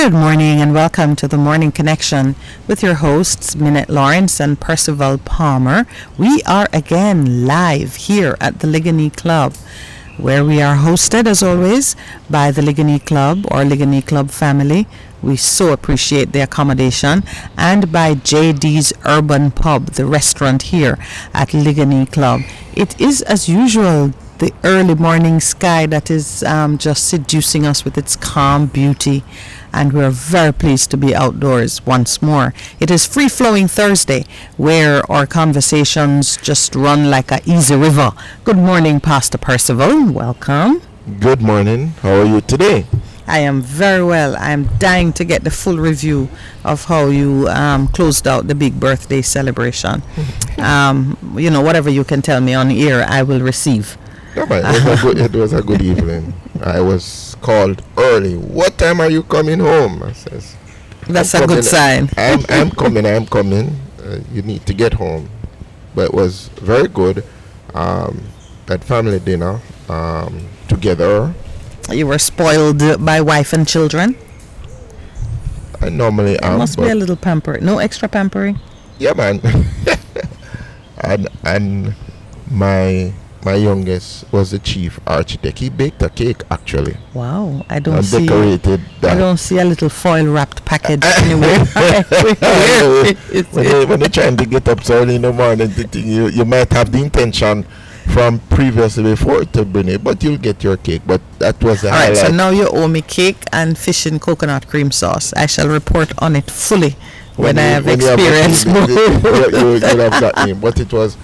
Good morning and welcome to the Morning Connection with your hosts, Minette Lawrence and Percival Palmer. We are again live here at the Ligonie Club, where we are hosted, as always, by the Ligonie Club or Ligonie Club family. We so appreciate the accommodation, and by JD's Urban Pub, the restaurant here at Ligonie Club. It is, as usual, the early morning sky that is just seducing us with its calm beauty, and we're very pleased to be outdoors once more. It is free-flowing Thursday, where our conversations just run like a easy river. Good morning, Pastor Percival. Welcome. Good morning. How are you today? I am very well. I'm dying to get the full review of how you closed out the big birthday celebration. Whatever you can tell me on air, I will receive. No, but it was a good evening. I was called early. What time are you coming home? I says, that's a good sign. I'm coming. You need to get home. But it was very good. Had family dinner together. You were spoiled by wife and children? I normally am. Must be a little pamper. No extra pampering? Yeah, man. and my youngest was the chief architect. He baked a cake, actually. Wow, I don't see a little foil wrapped package anywhere. When you're trying to get up so early in the morning, you might have the intention from previously before to bring it, but you'll get your cake. But that was the highlight. Alright, so now you owe me cake and fish and coconut cream sauce. I shall report on it fully when I have experience more. You'll have that name. But it was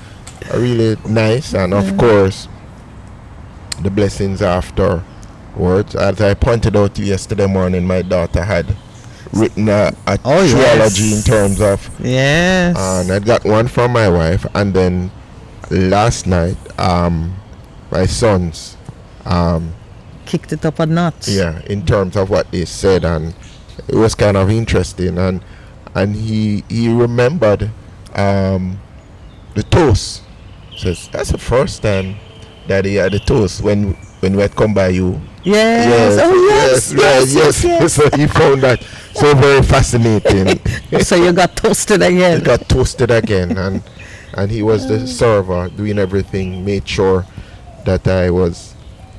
really nice, and of course the blessings afterwards. As I pointed out to you yesterday morning, my daughter had written a trilogy in terms of and I got one from my wife, and then last night my sons kicked it up a notch. In terms of what they said, and it was kind of interesting, and he remembered the toast. Says that's the first time that he had a toast when we had come by you. Yes. So he found that so very fascinating. So you got toasted again. He got toasted again, and he was the server doing everything, made sure that I was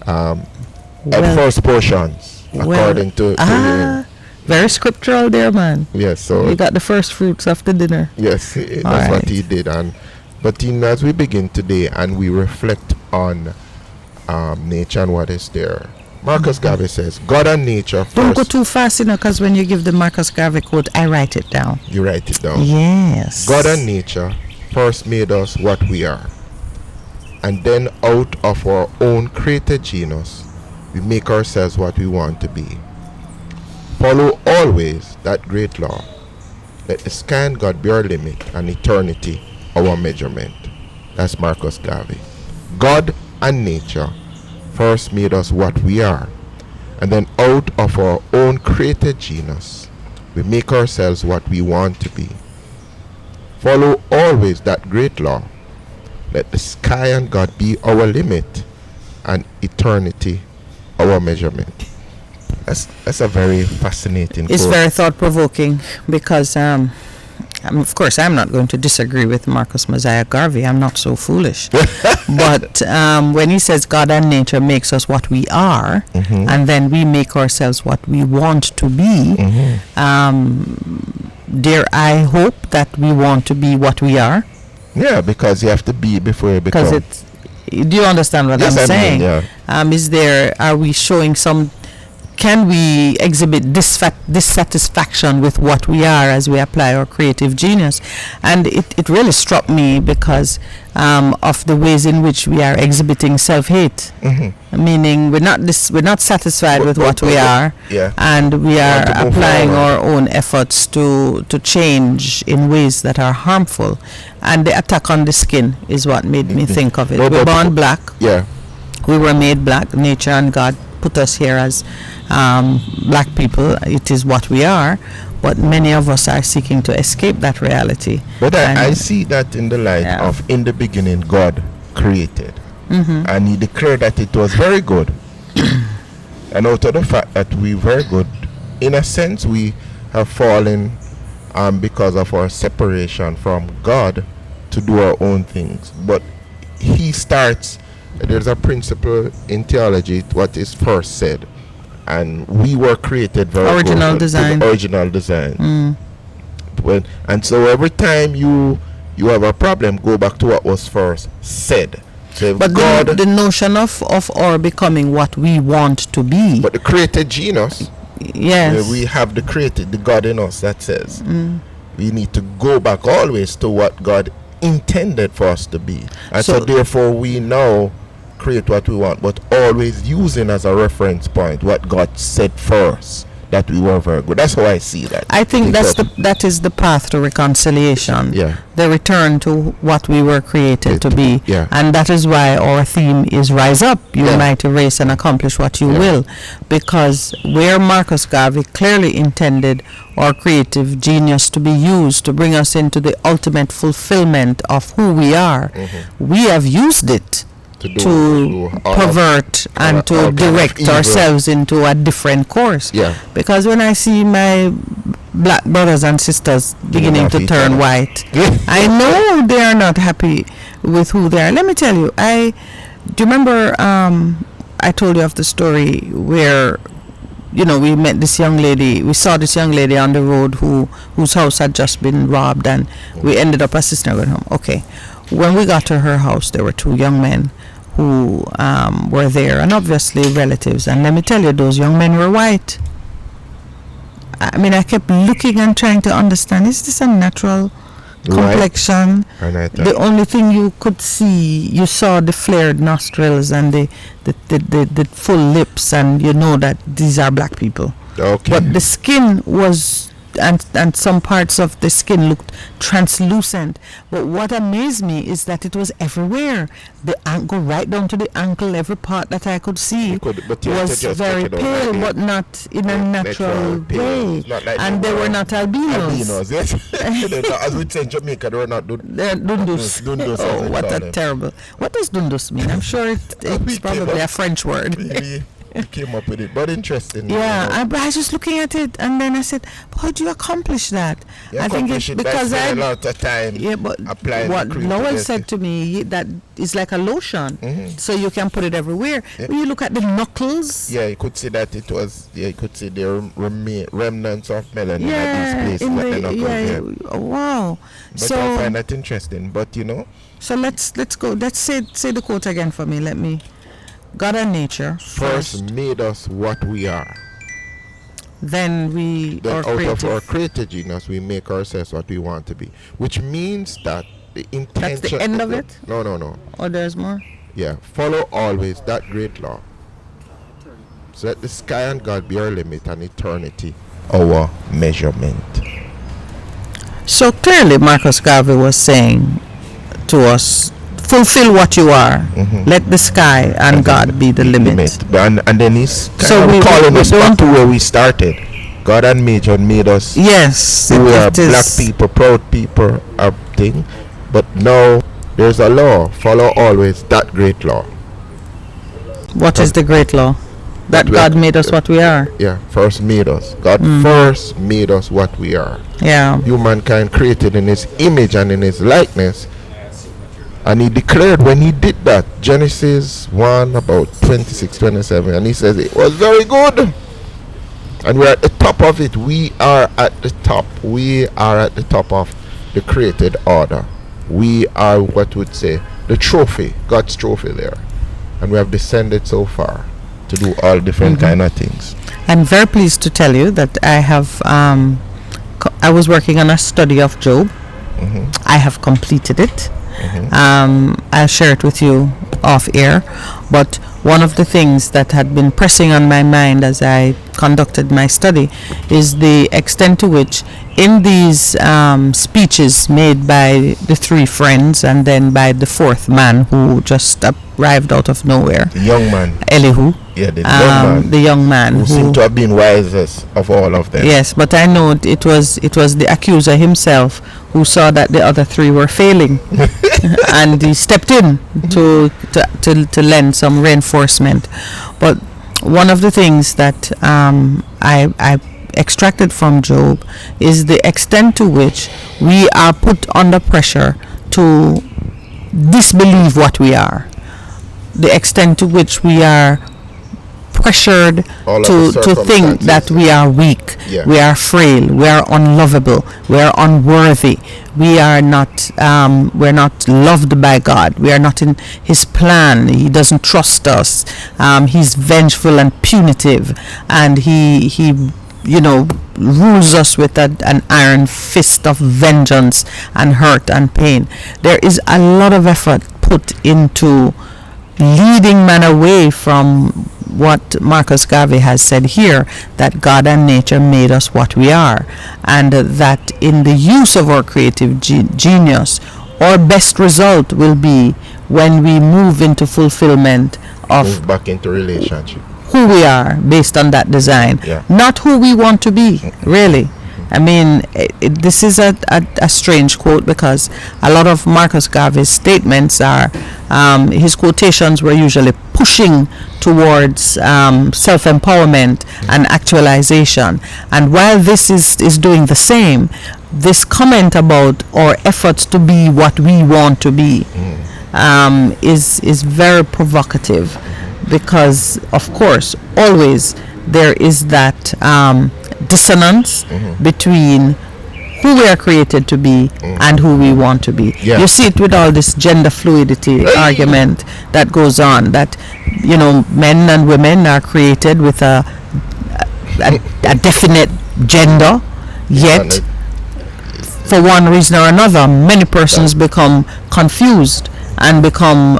at first portions according to him. Very scriptural there, man. Yes, so you got the first fruits of the dinner. Yes, that's what he did. But as we begin today and we reflect on nature and what is there, Marcus Garvey says, God and nature first. Don't go too fast, because when you give the Marcus Garvey quote, I write it down. You write it down. Yes. God and nature first made us what we are. And then out of our own created genus, we make ourselves what we want to be. Follow always that great law. Let the sky and God be our limit, and eternity our measurement. That's Marcus Garvey. God and nature first made us what we are, and then out of our own created genus, we make ourselves what we want to be. Follow always that great law. Let the sky and God be our limit, and eternity our measurement. That's a very fascinating quote. It's very thought-provoking, because of course, I'm not going to disagree with Marcus Mosiah Garvey. I'm not so foolish. But when he says God and nature makes us what we are, and then we make ourselves what we want to be, dare I hope that we want to be what we are? Yeah, because you have to be before you become. Do you understand what I'm saying? Are we showing can we exhibit dissatisfaction with what we are as we apply our creative genius? And it really struck me because of the ways in which we are exhibiting self-hate. Meaning we're not satisfied with what we are, and we are applying our own efforts to change in ways that are harmful. And the attack on the skin is what made me think of it. We're born black. Yeah. We were made black. Nature and God put us here as black people. It is what we are, but many of us are seeking to escape that reality. But I see that in the light of, in the beginning, God created, and he declared that it was very good. And out of the fact that we very good, in a sense, we have fallen because of our separation from God to do our own things. But he starts, there's a principle in theology, what is first said. And we were created very original design. Original design. And so every time you have a problem, go back to what was first said. So but God, the notion of our becoming what we want to be. But the created genus, yes, we have the created, the God in us that says we need to go back always to what God intended for us to be. And so therefore we now create what we want, but always using as a reference point what God said first, that we were very good. That's how I see that. I think that is the path to reconciliation. Yeah. The return to what we were created to be. Yeah. And that is why our theme is Rise Up, you mighty race, and accomplish what you will. Because where Marcus Garvey clearly intended our creative genius to be used to bring us into the ultimate fulfillment of who we are, we have used it to pervert and to direct ourselves into a different course. Yeah. Because when I see my black brothers and sisters beginning to turn white, I know they are not happy with who they are. Let me tell you, do you remember I told you of the story where we met this young lady, we saw this young lady on the road whose house had just been robbed, and we ended up assisting her going home. Okay. When we got to her house, there were two young men who were there, and obviously relatives. And let me tell you, those young men were white. I mean, I kept looking and trying to understand, is this a natural complexion? The only thing you could see, you saw the flared nostrils and the full lips, and you know that these are black people. Okay. But the skin was, and some parts of the skin looked translucent. But what amazed me is that it was everywhere. The ankle, right down to the ankle, every part that I could see was very pale, but not in a natural way. And they were not albinos. Yes. As we say in Jamaica, they were not dundus. Oh, what a terrible. What does dundus mean? I'm sure it's probably a French word. We came up with it, but interesting. Yeah, I was just looking at it, and then I said, "How do you accomplish that?" I think it's because I a lot of time. Yeah, but applying what Noel said to me, that is like a lotion, so you can put it everywhere. Yeah. When you look at the knuckles, you could see that it was. You could see the remnants of melanin at these places. Wow. But so I find that interesting. But So let's go. Let's say the quote again for me. Let me. God and nature first made us what we are. Then out of our created genus, we make ourselves what we want to be. Which means that the intention. That's the end of it? No. Oh, there's more? Yeah. Follow always that great law. So let the sky and God be our limit, and eternity our measurement. So clearly Marcus Garvey was saying to us, fulfill what you are. Let the sky and God be the limit. And then he's calling us back to where we started. God and nature made us. Yes, we are black people, proud people, a thing. But now there's a law. Follow always that great law. What is the great law? That God made us what we are. Yeah, first made us. God first made us what we are. Yeah. Humankind created in His image and in His likeness. And He declared when He did that, Genesis 1 about 26, 27, and He says it was very good. And we're at the top of it. We are at the top. We are at the top of the created order. We are what would say the trophy, God's trophy there. And we have descended so far to do all different kind of things. I'm very pleased to tell you that I have I was working on a study of Job. I have completed it. I'll share it with you off air, but one of the things that had been pressing on my mind as I conducted my study is the extent to which in these speeches made by the three friends and then by the fourth man who just arrived out of nowhere, the young man Elihu, the young man who seemed to have been wisest of all of them. Yes, but I know it was the accuser himself who saw that the other three were failing and he stepped in to lend some reinforcement. But one of the things that I extracted from Job is the extent to which we are put under pressure to disbelieve what we are, the extent to which we are pressured to think that we are weak, we are frail, we are unlovable, we are unworthy, we're not loved by God, we are not in His plan, He doesn't trust us, He's vengeful and punitive, and he rules us with an iron fist of vengeance and hurt and pain. There is a lot of effort put into leading man away from what Marcus Garvey has said here, that God and nature made us what we are, and that in the use of our creative genius, our best result will be when we move into fulfillment of move back into relationship, who we are based on that design, not who we want to be, really. I mean, this is a strange quote, because a lot of Marcus Garvey's statements are, his quotations were usually pushing towards self-empowerment and actualization. And while this is doing the same, this comment about our efforts to be what we want to be is very provocative, because, of course, always there is that dissonance between who we are created to be and who we want to be. You see it with all this gender fluidity argument that goes on, that men and women are created with a definite gender, yet for one reason or another many persons become confused and become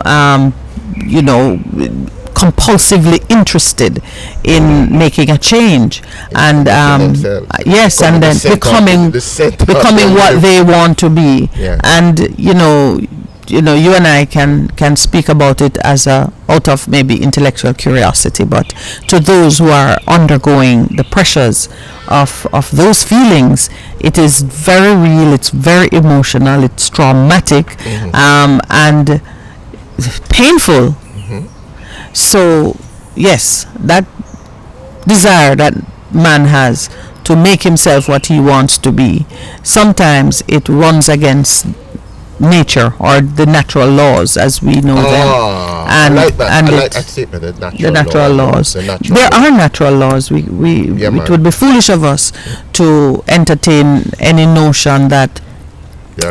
compulsively interested in making a change, and yes, and then becoming what they want to be. And you and I can speak about it as out of maybe intellectual curiosity, but to those who are undergoing the pressures of those feelings, it is very real, it's very emotional, it's traumatic, and painful. So yes, that desire that man has to make himself what he wants to be, sometimes it runs against nature or the natural laws as we know them. And I like that statement, the natural laws. There are natural laws. It would be foolish of us to entertain any notion that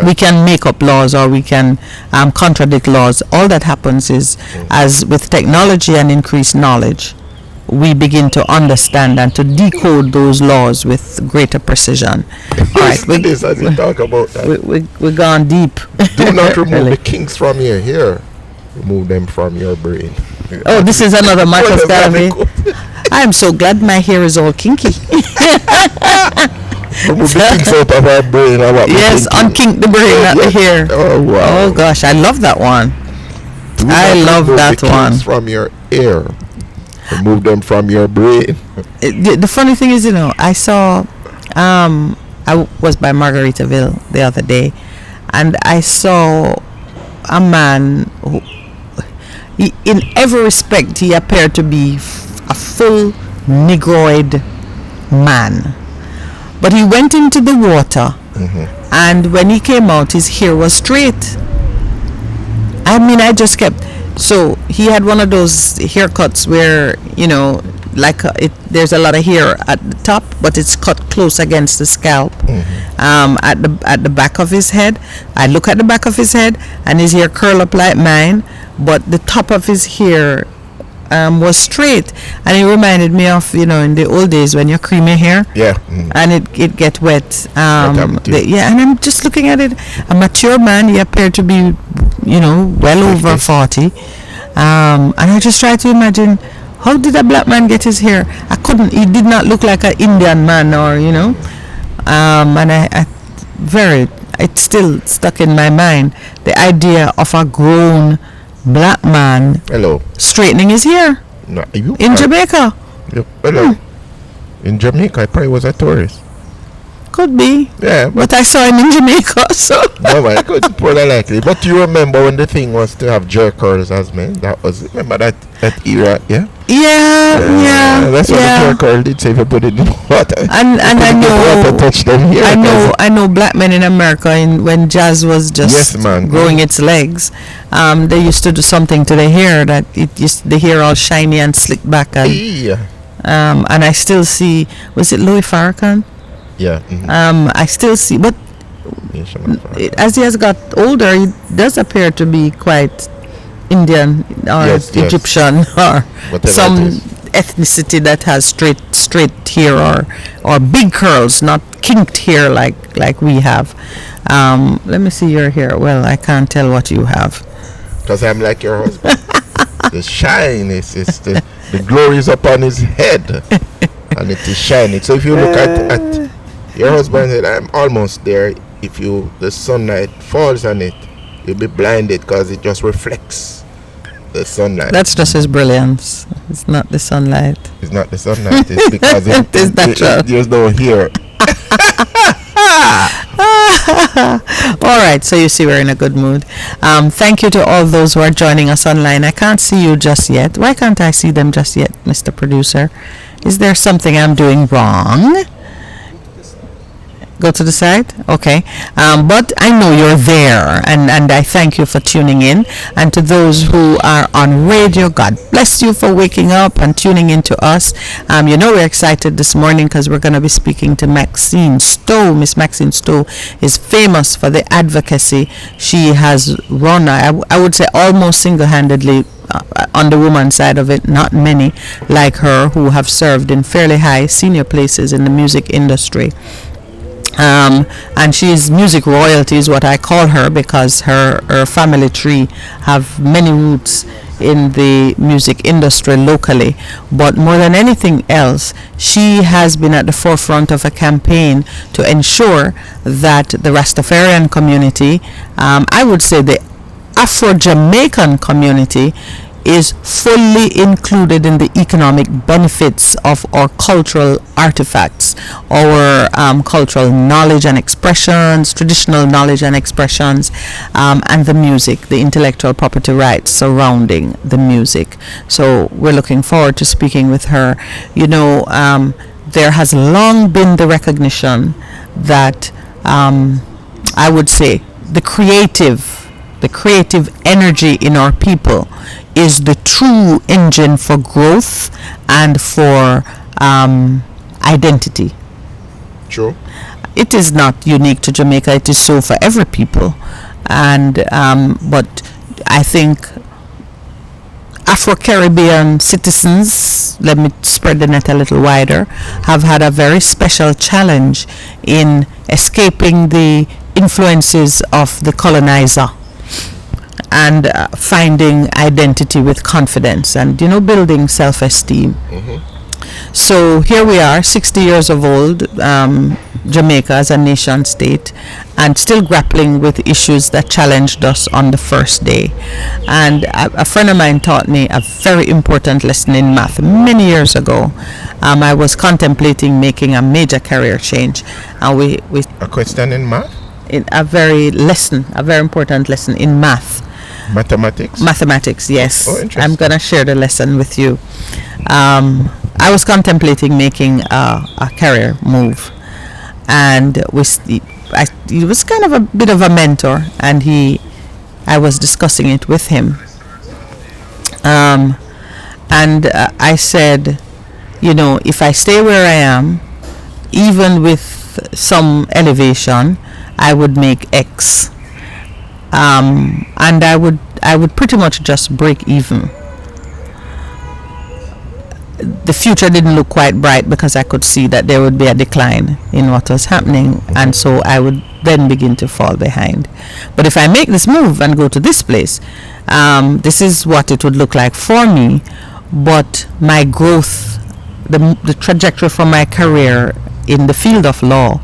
we can make up laws or we can contradict laws. All that happens is, as with technology and increased knowledge, we begin to understand and to decode those laws with greater precision. All right, we're gone deep. Do not remove the kinks from your hair. Remove them from your brain. Oh, this is another Marcus Garvey. I am so glad my hair is all kinky. Remove the kinks out of our brain. Yes, unkink the brain, not the hair. Oh wow! Oh gosh, I love that one. I love that one. From your ear. Remove them from your brain. The funny thing is, I saw, I was by Margaritaville the other day, and I saw a man who, in every respect, he appeared to be a full Negroid man. But he went into the water, and when he came out, his hair was straight. I mean, I just kept... So he had one of those haircuts where, there's a lot of hair at the top, but it's cut close against the scalp. At the back of his head. I look at the back of his head, and his hair curl up like mine, but the top of his hair was straight, and it reminded me of in the old days when you cream your hair and it get wet, and I'm just looking at it, a mature man. He appeared to be well over 40, and I just try to imagine, how did a black man get his hair? I couldn't. He did not look like an Indian man, or and it's still stuck in my mind, the idea of a grown black man straightening his hair in Jamaica. In Jamaica, I probably was a tourist. Could be. Yeah, but I saw him in Jamaica, so. No, man, could probably likely. But you remember when the thing was to have jerk curls as men? That was, remember that era, yeah? Yeah. That's what the hair curl did say. If you put it in water, And I water know, touch them here. I know black men in America, when jazz was just Yes, man. growing its legs, they used to do something to the hair that the hair all shiny and slicked back, and Yeah. and I still see, was it Louis Farrakhan? Yeah. Mm-hmm. I still see, but Yes, man. as he has got older, he does appear to be quite Indian or Yes. Egyptian or Whatever it some is. ethnicity that has straight hair or big curls, not kinked hair like we have. Let me see your hair. Well, I can't tell what you have. Because I'm like your husband. The shine is the glory is upon his head, and it is shining. So if you look at your husband's head, I'm almost there. If the sunlight falls on it, you'll be blinded because it just reflects the sunlight. That's just his brilliance. It's not the sunlight. It's not the sunlight. It's because It is natural. there's no hair. All right, so you see we're in a good mood. Thank you to all those who are joining us online. I can't see you just yet. Why can't I see them just yet, Mr. Producer? Is there something I'm doing wrong? Go to the side? Okay. But I know you're there, and I thank you for tuning in. And to those who are on radio, God bless you for waking up and tuning in to us. We're excited this morning because we're going to be speaking to Maxine Stowe. Miss Maxine Stowe is famous for the advocacy she has run, I would say almost single-handedly, on the woman side of it. Not many like her who have served in fairly high senior places in the music industry. And she's music royalty is what I call her, because her family tree have many roots in the music industry locally. But more than anything else, she has been at the forefront of a campaign to ensure that the Rastafarian community, I would say the Afro-Jamaican community, is fully included in the economic benefits of our cultural artifacts, our cultural knowledge and expressions, traditional knowledge and expressions, and the music, the intellectual property rights surrounding the music. So we're looking forward to speaking with her. There has long been the recognition that I would say the creative energy in our people is the true engine for growth and for identity. True. It is not unique to Jamaica. It is so for every people. And but I think Afro-Caribbean citizens, let me spread the net a little wider, have had a very special challenge in escaping the influences of the colonizer and finding identity with confidence and building self-esteem. So here we are, 60 years of old, Jamaica as a nation state, and still grappling with issues that challenged us on the first day. And a friend of mine taught me a very important lesson in math many years ago. I was contemplating making a major career change, and we A question in math? a very important lesson in math. Mathematics, yes. Oh, interesting. I'm going to share the lesson with you. I was contemplating making a career move, and he was kind of a bit of a mentor, and I was discussing it with him. And I said, if I stay where I am, even with some elevation, I would make X. And I would pretty much just break even. The future didn't look quite bright because I could see that there would be a decline in what was happening, and so I would then begin to fall behind. But if I make this move and go to this place, this is what it would look like for me, but my growth, the trajectory for my career in the field of law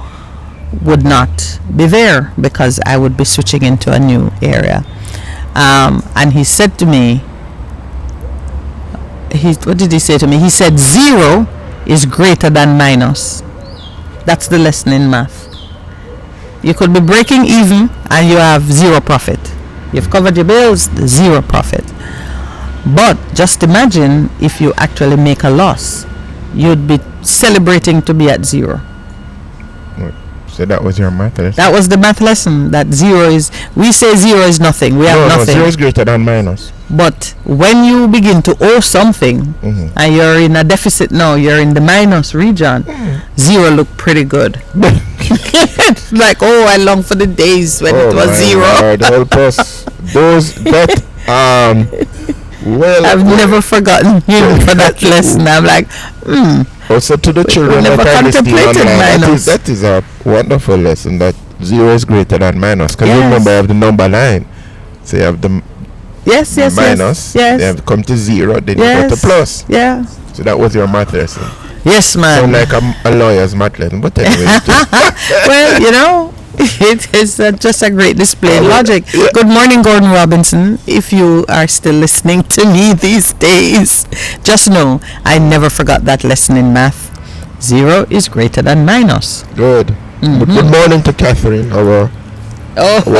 would not be there because I would be switching into a new area. And he said to me, what did he say to me? He said 0 is greater than minus. That's the lesson in math. You could be breaking even and you have 0 profit. You've covered your bills, 0 profit. But just imagine if you actually make a loss, you'd be celebrating to be at zero. So that was your math lesson? That was the math lesson. That zero is, we say zero is nothing. We have nothing. No, zero is greater than minus. But when you begin to owe something, and you're in a deficit now, you're in the minus region, zero look pretty good. Like, oh, I long for the days when it was zero. Lord, help us. Well, I've never forgotten him for that lesson. I'm like, Also to the children never that are listening contemplated online, minus. that is a wonderful lesson, that zero is greater than minus. Because Yes. remember, you have the number 9. So you have the yes, minus, yes. you have to come to zero, then Yes. you go to plus. Yeah. So that was your math lesson. Yes, man. Sound like a lawyer's math lesson, but anyway. Well, you know, it is just a great display of logic. Yeah. Good morning, Gordon Robinson. If you are still listening to me these days, just know I never forgot that lesson in math. Zero is greater than minus. Good. Good morning to Catherine, our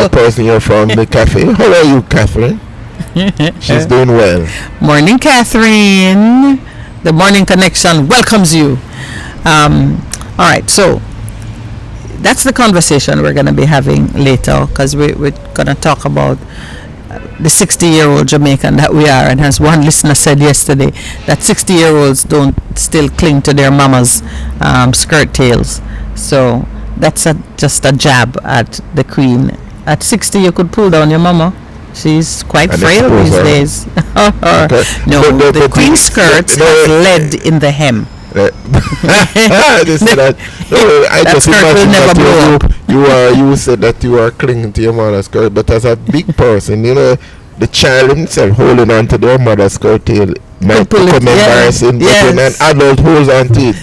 person here from the cafe. How are you, Catherine? She's doing well. Morning, Catherine. The Morning Connection welcomes you. All right, so that's the conversation we're going to be having later, because we're going to talk about the 60-year-old Jamaican that we are. And as one listener said yesterday, that 60-year-olds don't still cling to their mama's skirt tails. So that's just a jab at the Queen. At 60, you could pull down your mama. She's quite frail these days. No, the Queen's skirts have lead in the hem. I just skirt will imagine never blow that you said that you are clinging to your mother's skirt, but as a big person, the child himself holding on to their mother's skirt tail might become embarrassing, but when an adult holds on to it,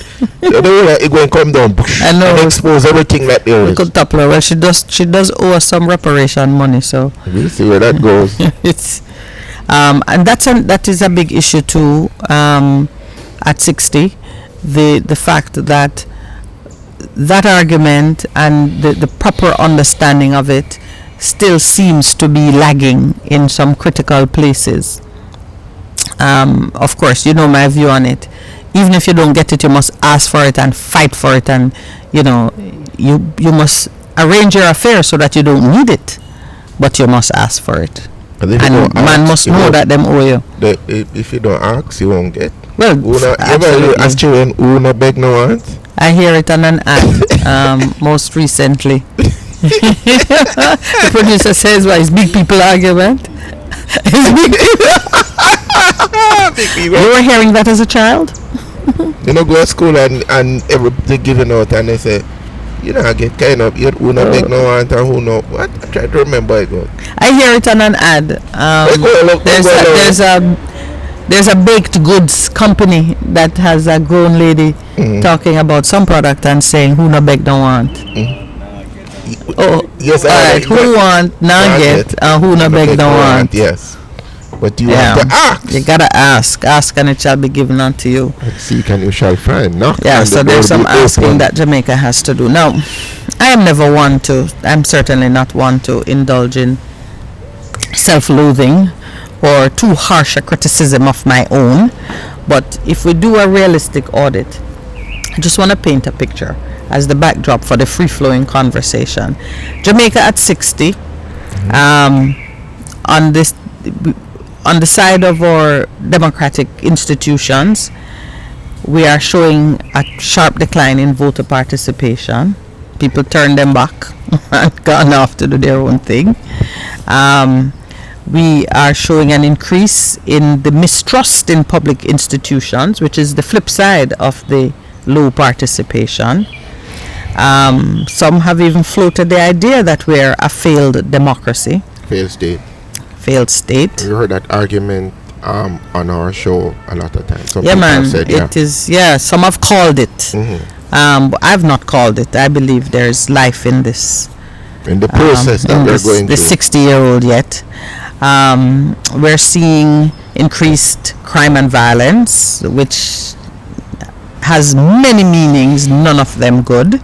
it going to come down and expose everything that there is. Could topple her. Well, she does owe us some reparation money, so we'll see where that goes. It's and that is a big issue too. At 60, the fact that argument and the proper understanding of it still seems to be lagging in some critical places. Of course, you know my view on it. Even if you don't get it, you must ask for it and fight for it, and you must arrange your affairs so that you don't need it, but you must ask for it. And man must know that them owe you. If you don't ask, you won't get. Well, as children, who no beg no want? I hear it on an ad most recently. The producer says, "Why is big people argument?" You were hearing that as a child? Go to school and everybody giving out, and they say, I get kind of, who no beg no want and who no what? I try to remember it. I hear it on an ad. There's a baked goods company that has a grown lady talking about some product and saying who no beg no want. Oh yes, alright. Who want now get who no beg no want. Yes. But you have to ask. You gotta ask and it shall be given unto you. Seek and you shall find. Knock. Yeah, so there's some asking that Jamaica has to do. Now, I'm certainly not one to indulge in self-loathing or too harsh a criticism of my own. But if we do a realistic audit, I just want to paint a picture as the backdrop for the free-flowing conversation. Jamaica at 60, on the side of our democratic institutions, we are showing a sharp decline in voter participation. People turn them back and gone off to do their own thing. We are showing an increase in the mistrust in public institutions, which is the flip side of the low participation. Some have even floated the idea that we're a failed democracy. Failed state. You heard that argument on our show a lot of times. Some it is. Yeah, some have called it. But I've not called it. I believe there's life in this. In the process that we're going through. The 60-year-old yet. We're seeing increased crime and violence, which has many meanings, none of them good.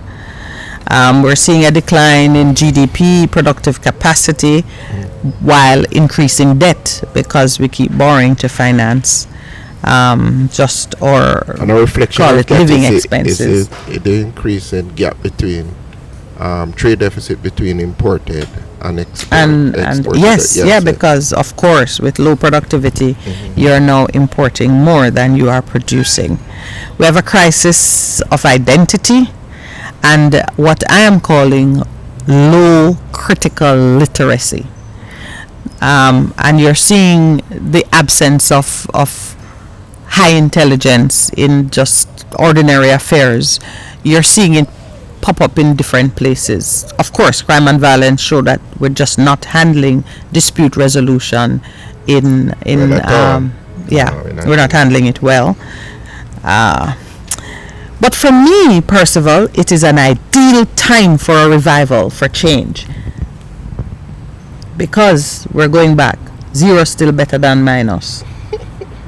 We're seeing a decline in GDP, productive capacity, while increasing debt because we keep borrowing to finance And a reflection call of it that living is expenses. the increase in gap between trade deficit between imported and And exported. yes, because of course with low productivity you're now importing more than you are producing. We have a crisis of identity and what I am calling low critical literacy. And you're seeing the absence of high intelligence in just ordinary affairs. You're seeing it pop up in different places. Of course, crime and violence show that we're just not handling dispute resolution in we're not handling it well. But for me, Percival, it is an ideal time for a revival, for change. Because we're going back. Zero still better than minus.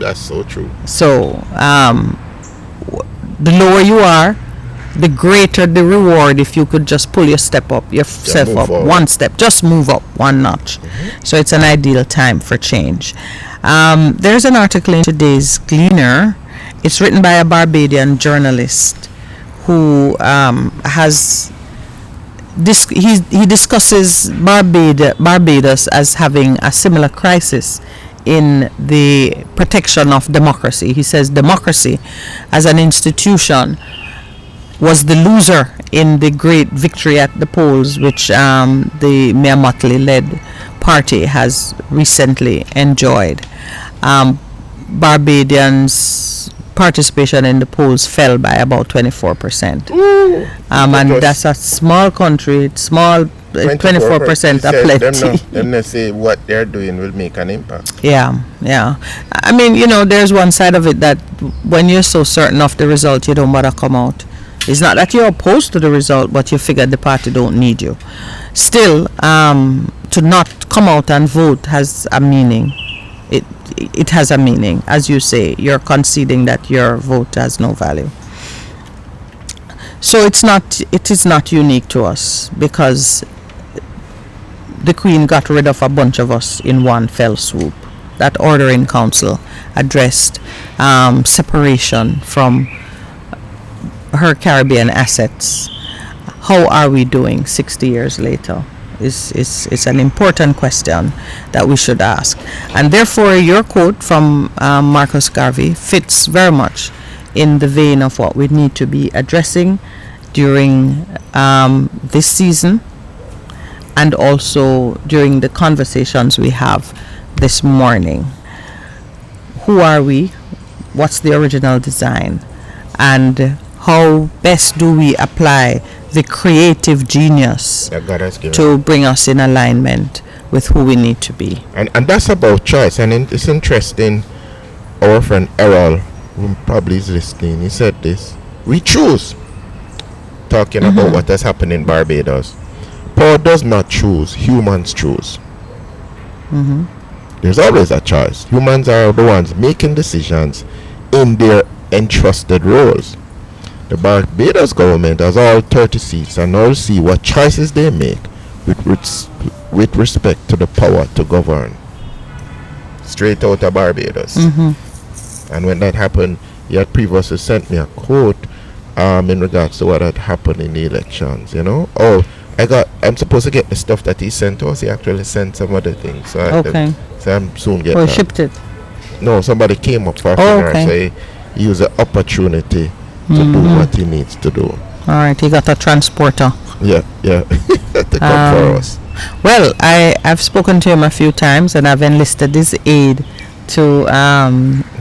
That's so true. So, the lower you are, the greater the reward if you could just pull yourself up forward. one step, just move up one notch. So it's an ideal time for change. There's an article in today's Gleaner. It's written by a Barbadian journalist who he discusses Barbados as having a similar crisis in the protection of democracy. He says democracy as an institution was the loser in the great victory at the polls, which the Mia Mottley-led party has recently enjoyed. Barbadians' participation in the polls fell by about 24%. And that's a small country. It's small. 24% are plenty. Them they say what they're doing will make an impact. Yeah. I mean, there's one side of it that when you're so certain of the result, you don't bother come out. It's not that you're opposed to the result, but you figure the party don't need you. Still, to not come out and vote has a meaning. It has a meaning. As you say, you're conceding that your vote has no value. So it is not unique to us because the Queen got rid of a bunch of us in one fell swoop. That order in council addressed separation from her Caribbean assets. How are we doing 60 years later? Is an important question that we should ask. And therefore, your quote from Marcus Garvey fits very much in the vein of what we need to be addressing during this season and also during the conversations we have this morning. Who are we? What's the original design? And how best do we apply the creative genius to bring us in alignment with who we need to be? And that's about choice. And it's interesting, our friend Errol, who probably is listening, he said this: we choose. Talking about what has happened in Barbados. Power does not choose, humans choose. There's always a choice. Humans are the ones making decisions in their entrusted roles. The Barbados government has all 30 seats and all see what choices they make with respect to the power to govern. Straight out of Barbados. And when that happened, he had previously sent me a quote in regards to what had happened in the elections, I'm supposed to get the stuff that he sent us. He actually sent some other things. So I'm soon getting he shipped it? No, somebody came up for so he used the opportunity to do what he needs to do. Alright, he got a transporter. Yeah. To come for us. Well, I've spoken to him a few times and I've enlisted his aid to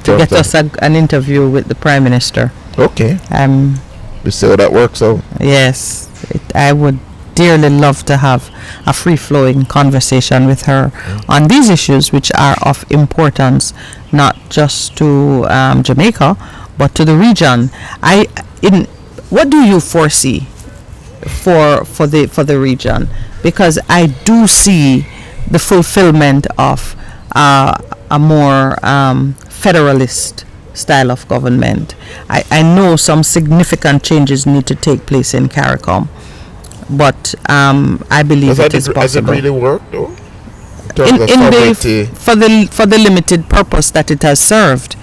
get us an interview with the Prime Minister. Okay. You see how that works out? Yes. I would dearly love to have a free-flowing conversation with her on these issues, which are of importance not just to Jamaica, but to the region. What do you foresee for the region? Because I do see the fulfillment of a more federalist style of government. I know some significant changes need to take place in CARICOM. but I believe it is possible. Does it really work though? For the limited purpose that it has served.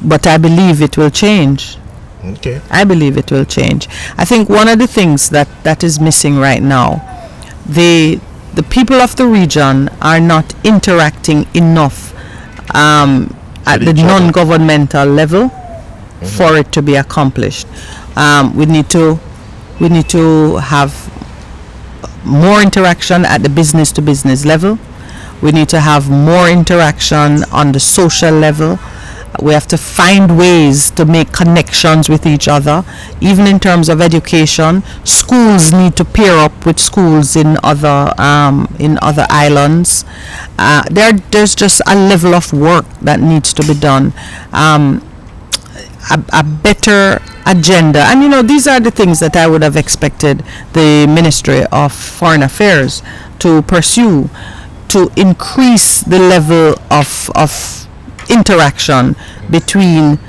But I believe it will change. Okay. I believe it will change. I think one of the things that is missing right now, the people of the region are not interacting enough at the non-governmental level for it to be accomplished. We need to have more interaction at the business to business level. We need to have more interaction on the social level. We have to find ways to make connections with each other, even in terms of education. Schools need to pair up with schools in other islands. There's just a level of work that needs to be done. A better agenda, and these are the things that I would have expected the Ministry of Foreign Affairs to pursue, to increase the level of interaction between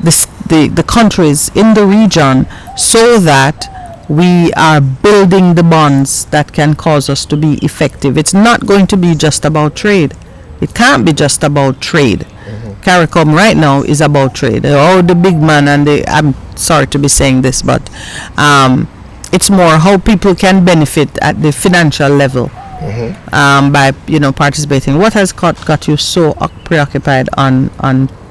the countries in the region, so that we are building the bonds that can cause us to be effective. It's not going to be just about trade. It can't be just about trade. CARICOM right now is about trade. Oh, the big man, and I'm sorry to be saying this, but it's more how people can benefit at the financial level by participating. What has got you so preoccupied on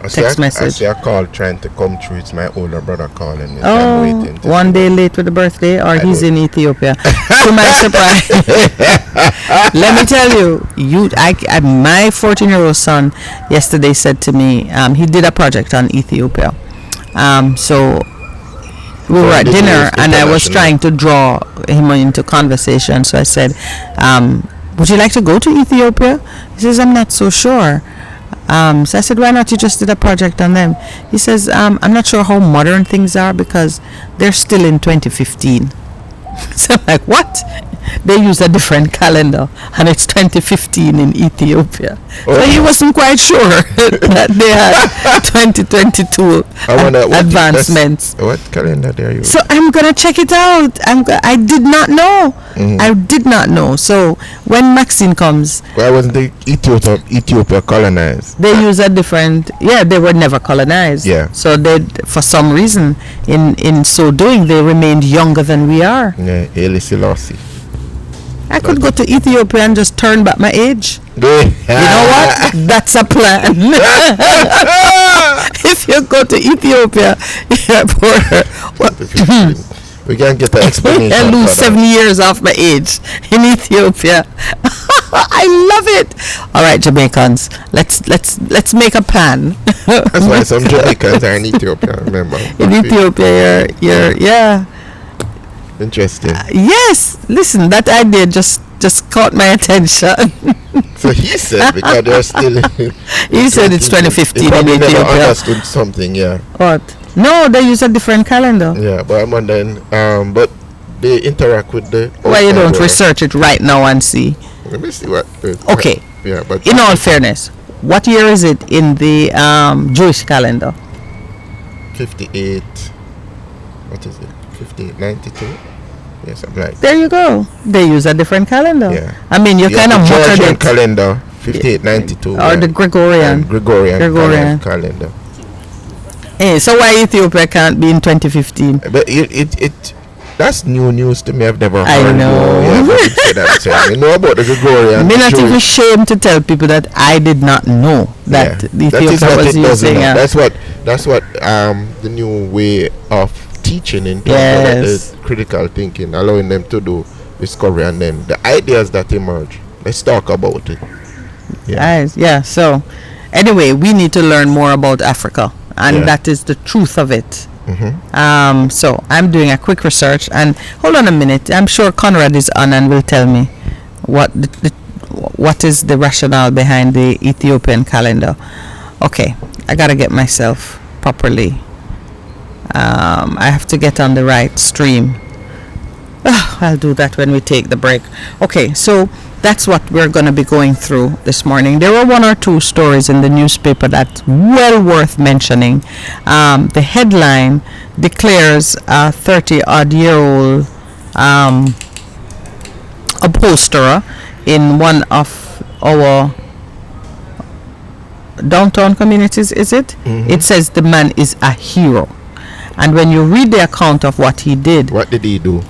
text message? I see a call trying to come through. It's my older brother calling me. Oh, I'm waiting one day late with the birthday, or he's in Ethiopia. To my surprise, let me tell you, my 14-year-old son yesterday said to me, he did a project on Ethiopia. So we were at dinner, and I was trying to draw him into conversation. So I said, would you like to go to Ethiopia? He says, I'm not so sure. So I said, why not? You just did a project on them. He says, I'm not sure how modern things are because they're still in 2015. So I'm like, what? They use a different calendar, and it's 2015 in Ethiopia. So he wasn't quite sure that they had 2022 advancements. What calendar they are using? So I'm gonna check it out. I did not know. I did not know. So when Maxine comes, why wasn't Ethiopia colonized? They use a different. Yeah, they were never colonized. Yeah. So they, for some reason, in so doing, they remained younger than we are. Yeah, Haile Selassie. I could go to Ethiopia and just turn back my age. You know what? That's a plan. If you go to Ethiopia, we can't get the explanation. I lose 7 years off my age in Ethiopia. I love it. All right, Jamaicans, let's make a plan. That's why some Jamaicans are in Ethiopia. Remember? In Ethiopia, you're interesting. Yes, listen, that idea just caught my attention. So he said, because they're still he said it's 2015 in Ethiopia. Never understood something. Yeah. What? No, they use a different calendar. Yeah, but I'm wondering, but they interact with the. Why you don't research it right now and see? Let me see what. Okay. Yeah, but in all fairness, what year is it in the Jewish calendar? 58. What is it? 5892. Yes, I'm like. There you go. They use a different calendar. Yeah. I mean, you kind of muttered it. Calendar 5892. Or the Gregorian. Gregorian calendar. Hey, so why Ethiopia can't be in 2015? But it that's new news to me. I've never heard. I know. You know about the Gregorian. I'm not even ashamed to tell people that I did not know that Ethiopia was using. That's what the new way of teaching in terms of critical thinking, allowing them to do discovery, and then the ideas that emerge. Let's talk about it. Yeah. So anyway, we need to learn more about Africa, and that is the truth of it. So I'm doing a quick research, and hold on a minute. I'm sure Conrad is on and will tell me what is the rationale behind the Ethiopian calendar. Okay, I gotta get myself properly. I have to get on the right stream. I'll do that when we take the break. Okay, so that's what we're going to be going through this morning. There were one or two stories in the newspaper that's well worth mentioning. The headline declares a 30-odd-year-old upholsterer in one of our downtown communities, is it? It says the man is a hero. And when you read the account of what he did... What did he do?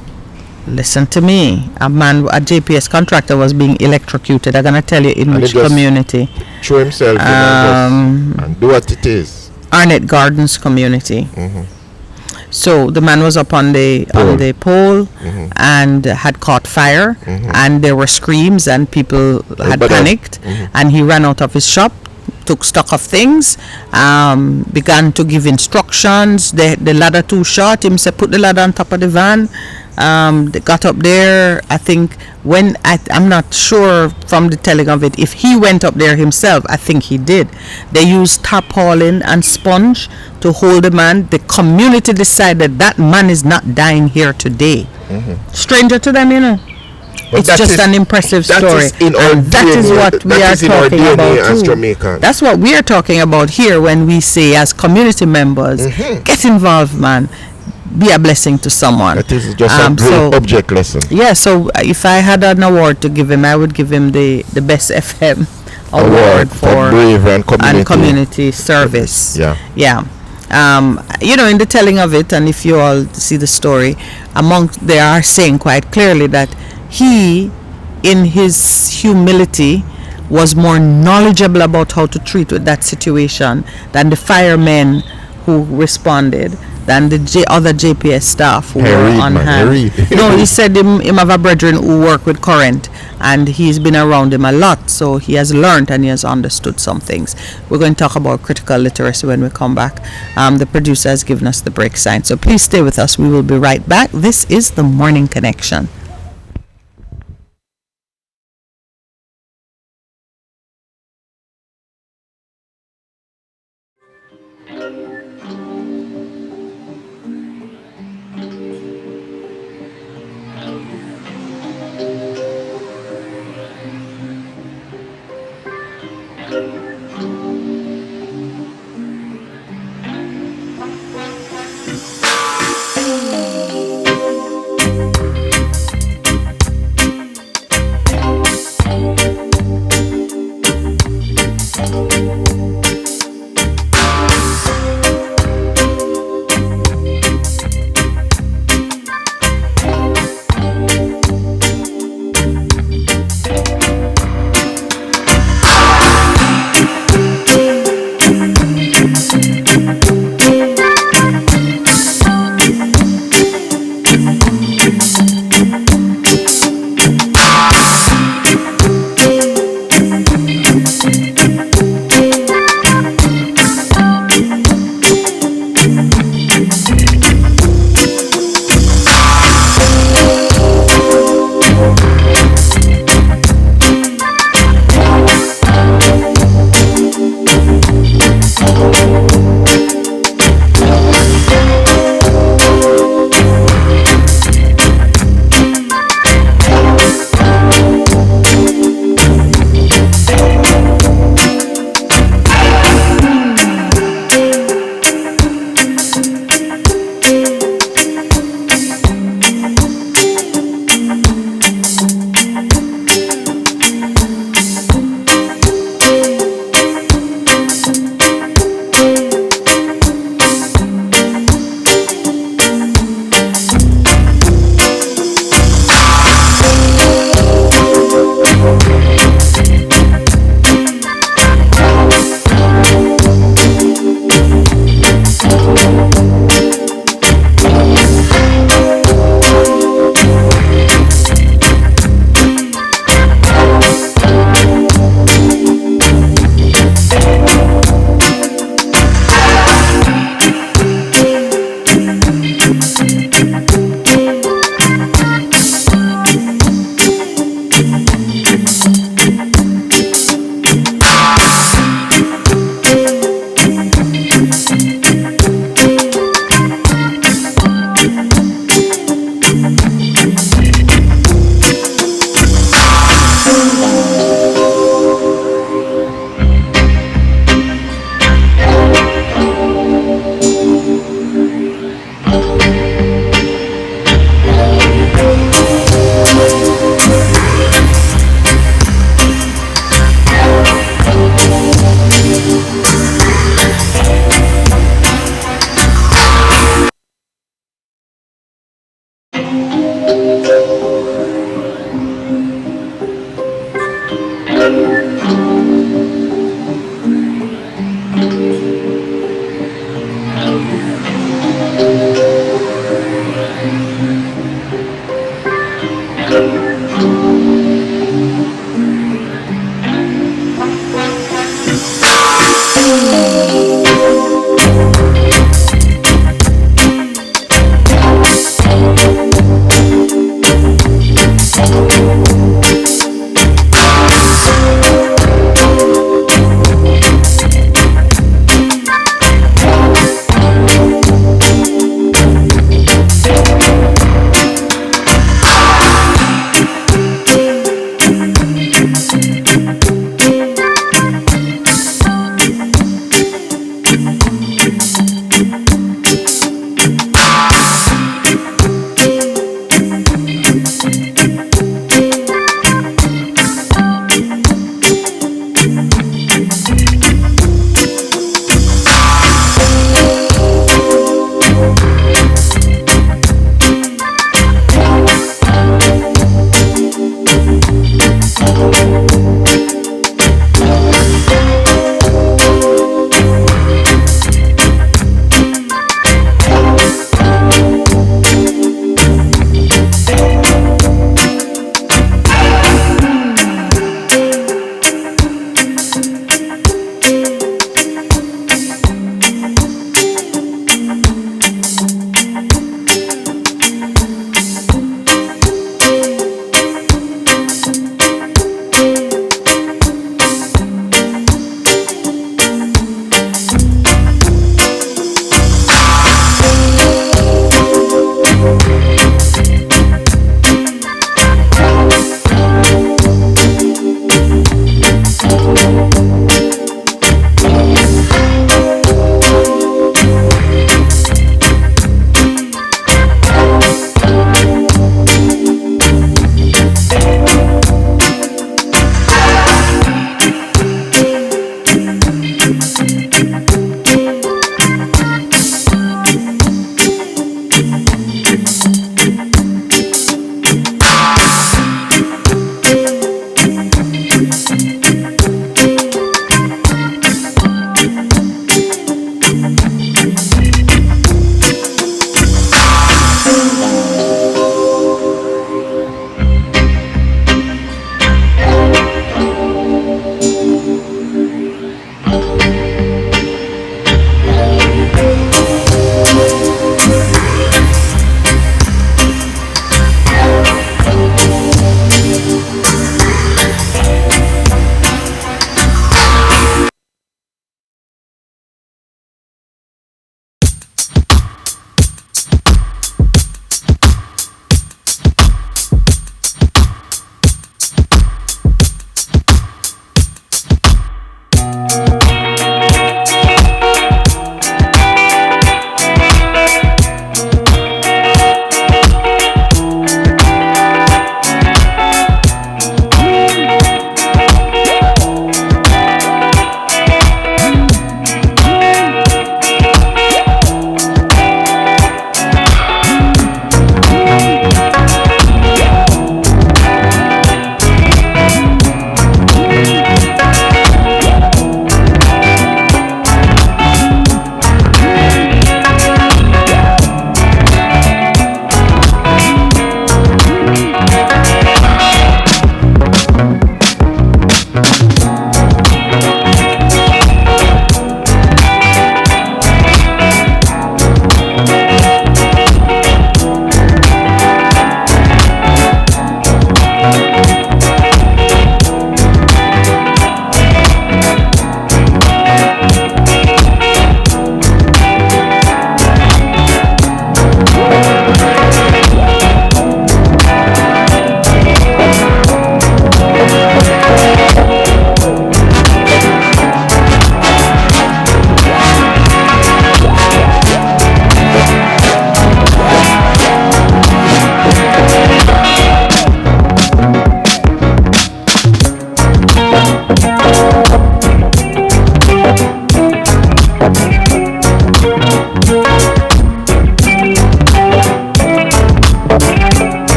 Listen to me. A JPS contractor was being electrocuted. I'm going to tell you in which community. Throw himself in and do what it is. Arnett Gardens community. So the man was up on the pole and had caught fire, and there were screams and people had panicked, and he ran out of his shop, took stock of things, began to give instructions. The ladder too short. Him said, put the ladder on top of the van. They got up there. I think I'm not sure from the telling of it if he went up there himself. I think he did. They used tarpaulin and sponge to hold the man. The community decided that man is not dying here today. Stranger to them, you know. It's just an impressive story. That is what we are talking about too. That's what we are talking about here when we say, as community members, get involved, man. Be a blessing to someone. That is just a great object lesson. Yeah, so if I had an award to give him, I would give him the Best FM award for brave and community service. Yeah. In the telling of it, and if you all see the story, they are saying quite clearly that he, in his humility, was more knowledgeable about how to treat with that situation than the firemen who responded, than the other JPS staff who were on hand. No, he said him have a brethren who work with current, and he's been around him a lot, so he has learned and he has understood some things. We're going to talk about critical literacy when we come back. The producer has given us the break sign, so please stay with us. We will be right back. This is the Morning Connection.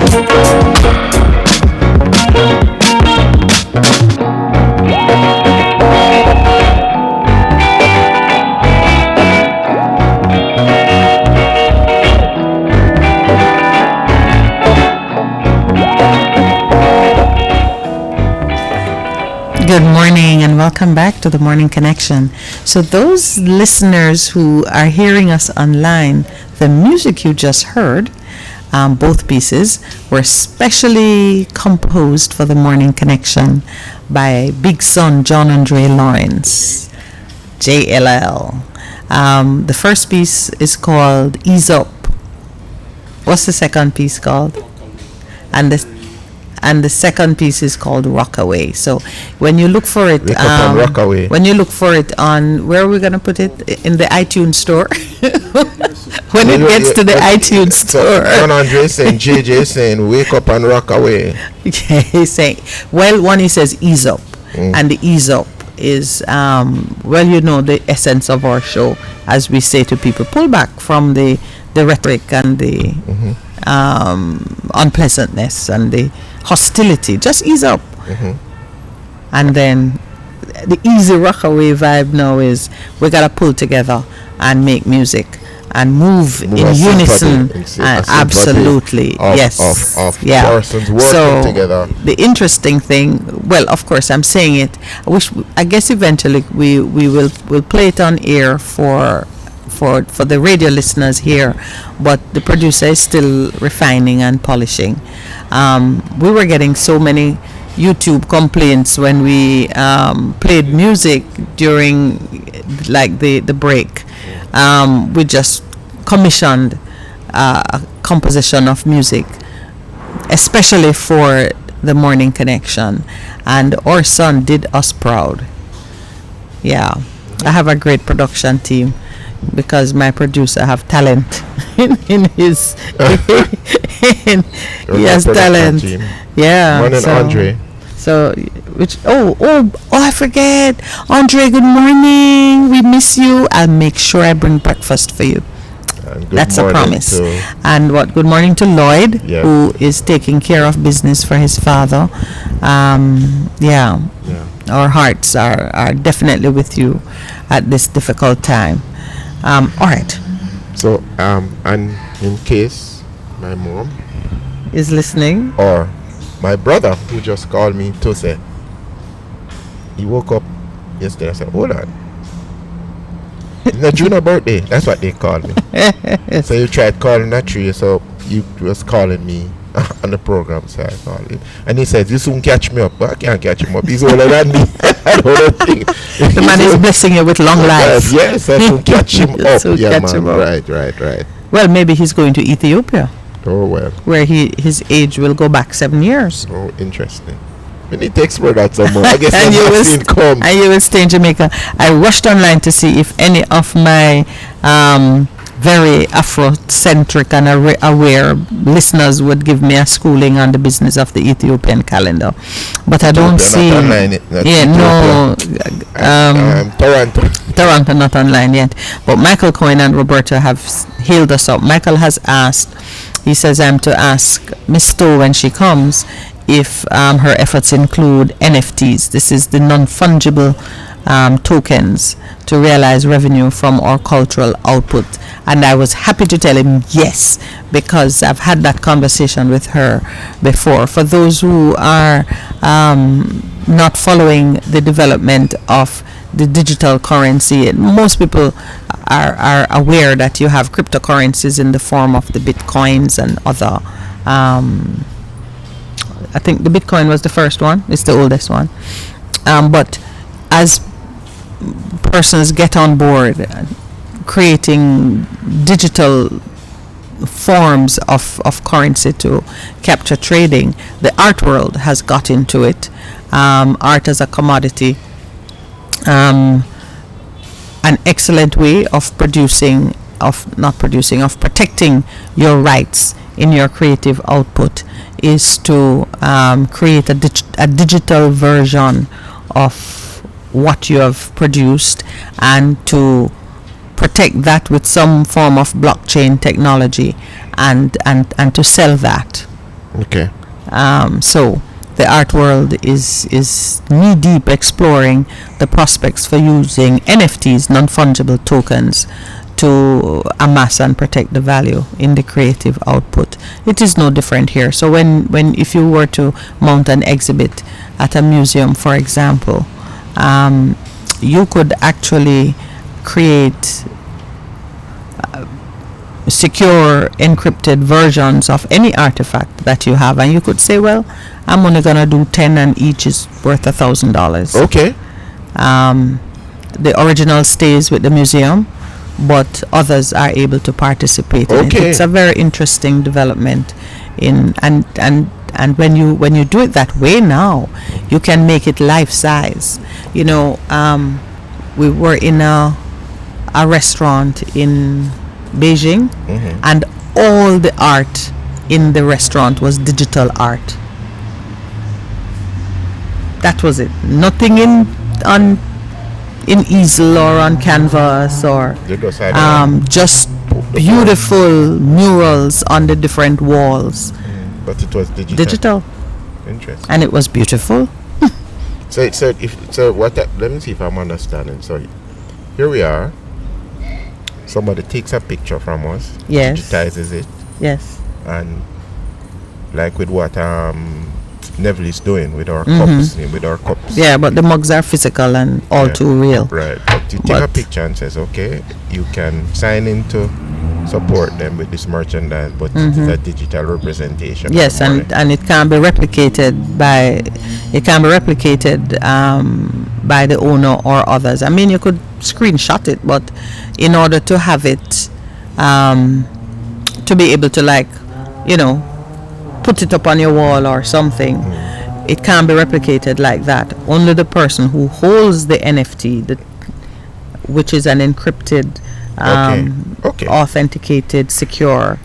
Good morning and welcome back to the Morning Connection. So those listeners who are hearing us online, the music you just heard, both pieces, were specially composed for the Morning Connection by Big Son John Andre Lawrence, JLL. The first piece is called Ease Up. What's the second piece called? And the second piece is called Rockaway. So when you look for it, when you look for it on, where are we going to put it? In the iTunes store. When it gets to the iTunes store. John Andre saying, JJ saying, wake up and rock away. Yeah, he's saying, well, one he says ease up. And the ease up is, well, you know, the essence of our show. As we say to people, pull back from the rhetoric and the unpleasantness and the hostility. Just ease up. And then the easy rockaway vibe now is we gotta pull together and make music and move in unison. Absolutely, yes. Of persons working together. The interesting thing, well, of course, I'm saying it. I guess eventually we'll play it on air for the radio listeners here, but the producer is still refining and polishing. We were getting so many YouTube complaints when we played music during like the break. We just commissioned a composition of music especially for the Morning Connection, and our son did us proud. Yeah, I have a great production team because my producer have talent in his he has talent team. Yeah, Morning, Andre. So which I forget, Andre, good morning, we miss you. I'll make sure I bring breakfast for you. That's a promise. And good morning to Lloyd, who is taking care of business for his father. Our hearts are definitely with you at this difficult time. All right. So, and in case my mom is listening, or my brother who just called me to say, he woke up yesterday. I said, hold on. It's not Juno's birthday. That's what they called me. So you tried calling that tree, so you was calling me on the program, so I called him. And he said, you soon catch me up. But I can't catch him up. He's older than me. I don't think. The man is blessing you with long life. Yes, I soon catch him up. Right. Well, maybe he's going to Ethiopia. Oh, well. Where his age will go back 7 years. Oh, interesting. When he takes for that somewhere, I guess and you will stay in Jamaica. I rushed online to see if any of my very Afrocentric and aware listeners would give me a schooling on the business of the Ethiopian calendar, but I don't see. Toronto not online yet. But Michael Coyne and Roberta have healed us up. Michael has asked. He says I'm to ask Miss Stowe when she comes if her efforts include NFTs. This is the non-fungible tokens to realize revenue from our cultural output. And I was happy to tell him yes, because I've had that conversation with her before. For those who are not following the development of the digital currency, most people are aware that you have cryptocurrencies in the form of the bitcoins and other I think the Bitcoin was the first one. It's the oldest one. But as persons get on board creating digital forms of currency to capture trading, the art world has got into it. Art as a commodity. An excellent way of protecting your rights in your creative output is to create a digital version of what you have produced and to protect that with some form of blockchain technology and to sell that. Okay. So the art world is knee deep exploring the prospects for using NFTs, non-fungible tokens, to amass and protect the value in the creative output. It is no different here. So when if you were to mount an exhibit at a museum, for example, you could actually create secure encrypted versions of any artifact that you have, and you could say, well, I'm only gonna do 10 and each is worth $1,000. Okay. The original stays with the museum, but others are able to participate in it. Okay. It's a very interesting development in and when you do it that way now, you can make it life size. You know, we were in a restaurant in Beijing, and all the art in the restaurant was digital art. That was it. Nothing in easel or on canvas or just beautiful murals on the different walls. But it was Digital. Interesting. And it was beautiful. Let me see if I'm understanding. So here we are. Somebody takes a picture from us, Yes. digitizes it, Yes. and like with what Neville is doing with our cups, Yeah, but the mugs are physical and all Yeah. too real. Right. But you take a picture and says, okay, you can sign in to support them with this merchandise, but it is a digital representation. Yes, and it can be replicated by by the owner or others. I mean, you could screenshot it, but in order to have it to be able to, like, you know, put it up on your wall or something, it can't be replicated like that. Only the person who holds the NFT, which is an encrypted, authenticated, secure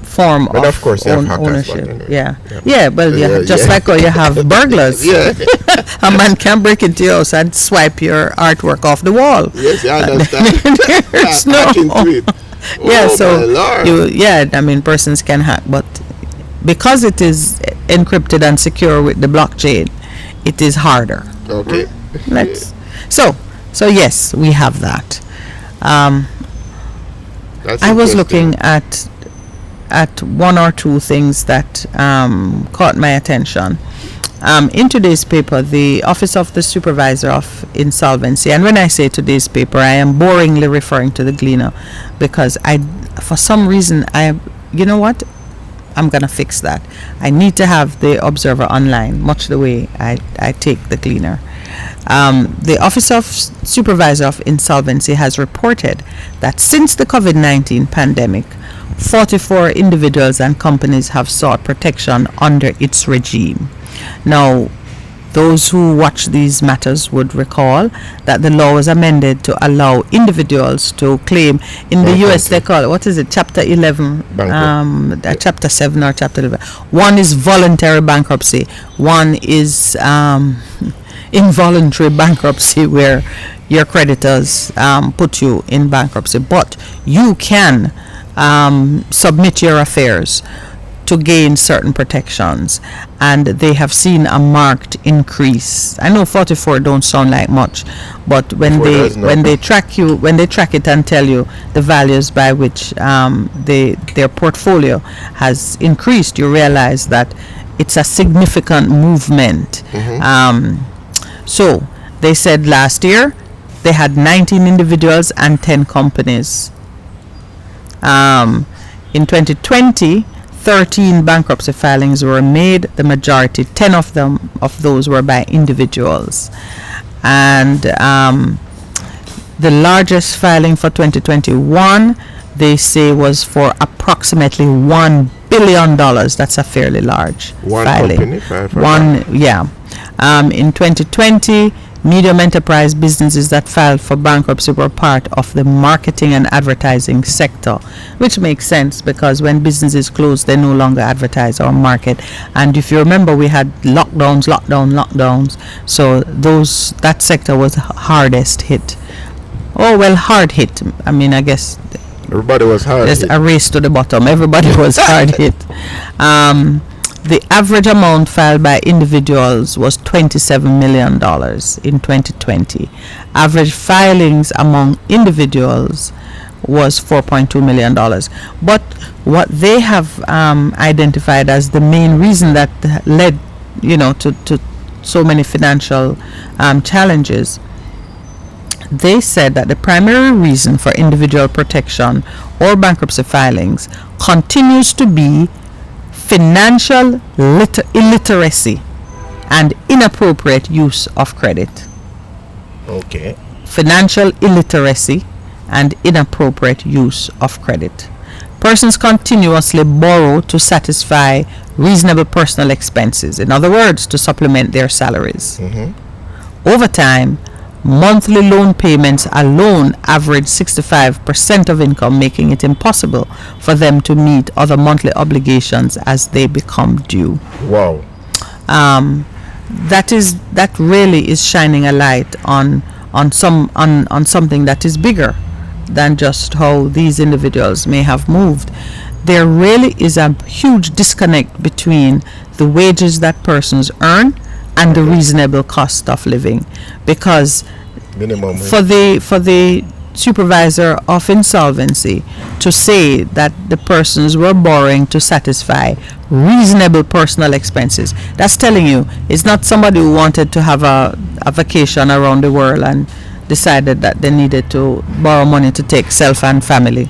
form but of course you have hackers, ownership. Anyway. Just like how you have burglars. Yeah. A man can break into your house and swipe your artwork off the wall. Yes, I understand. There's no. I mean, persons can hack, but because it is encrypted and secure with the blockchain, it is harder. Okay. So yes, we have that. I was looking at one or two things that caught my attention. In today's paper, the Office of the Supervisor of Insolvency, and when I say today's paper, I am boringly referring to the Gleaner, because for some reason, you know what? I'm going to fix that. I need to have the Observer online, much the way I take the Gleaner. The Office of Supervisor of Insolvency has reported that since the COVID-19 pandemic, 44 individuals and companies have sought protection under its regime. Now, those who watch these matters would recall that the law was amended to allow individuals to claim, in the US they call it, what is it, Chapter 11, Chapter 7 or Chapter 11. One is voluntary bankruptcy, one is involuntary bankruptcy, where your creditors put you in bankruptcy, but you can submit your affairs to gain certain protections, and they have seen a marked increase. I know 44 don't sound like much, but when they track it and tell you the values by which their portfolio has increased, you realize that it's a significant movement. So they said last year they had 19 individuals and 10 companies. In 2020, 13 bankruptcy filings were made. The majority, 10 of those were by individuals. And the largest filing for 2021, they say, was for approximately $1 billion. That's a fairly large filing. In 2020, medium enterprise businesses that filed for bankruptcy were part of the marketing and advertising sector, which makes sense, because when businesses close, they no longer advertise or market. And if you remember, we had lockdowns. So that sector was hardest hit. Hard hit. I mean, I guess Everybody was hard There's hit. a race to the bottom. Everybody was hard hit. The average amount filed by individuals was $27 million in 2020. Average filings among individuals was $4.2 million. But what they have identified as the main reason that led, to so many financial challenges, they said that the primary reason for individual protection or bankruptcy filings continues to be financial illiteracy and inappropriate use of credit. Okay. Financial illiteracy and inappropriate use of credit. Persons continuously borrow to satisfy reasonable personal expenses. In other words, to supplement their salaries. Over time, monthly loan payments alone average 65% of income, making it impossible for them to meet other monthly obligations as they become due. Wow. That really is shining a light on something that is bigger than just how these individuals may have moved. There really is a huge disconnect between the wages that persons earn and the reasonable cost of living, because Minimum for the supervisor of insolvency to say that the persons were borrowing to satisfy reasonable personal expenses, that's telling you it's not somebody who wanted to have a vacation around the world and decided that they needed to borrow money to take self and family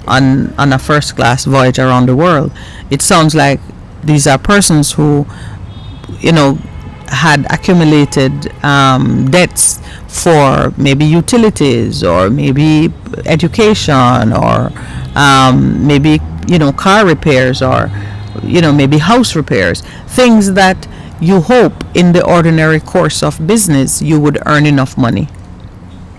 on a first class voyage around the world. It sounds like these are persons who had accumulated debts for maybe utilities or maybe education or maybe car repairs or maybe house repairs, things that you hope in the ordinary course of business you would earn enough money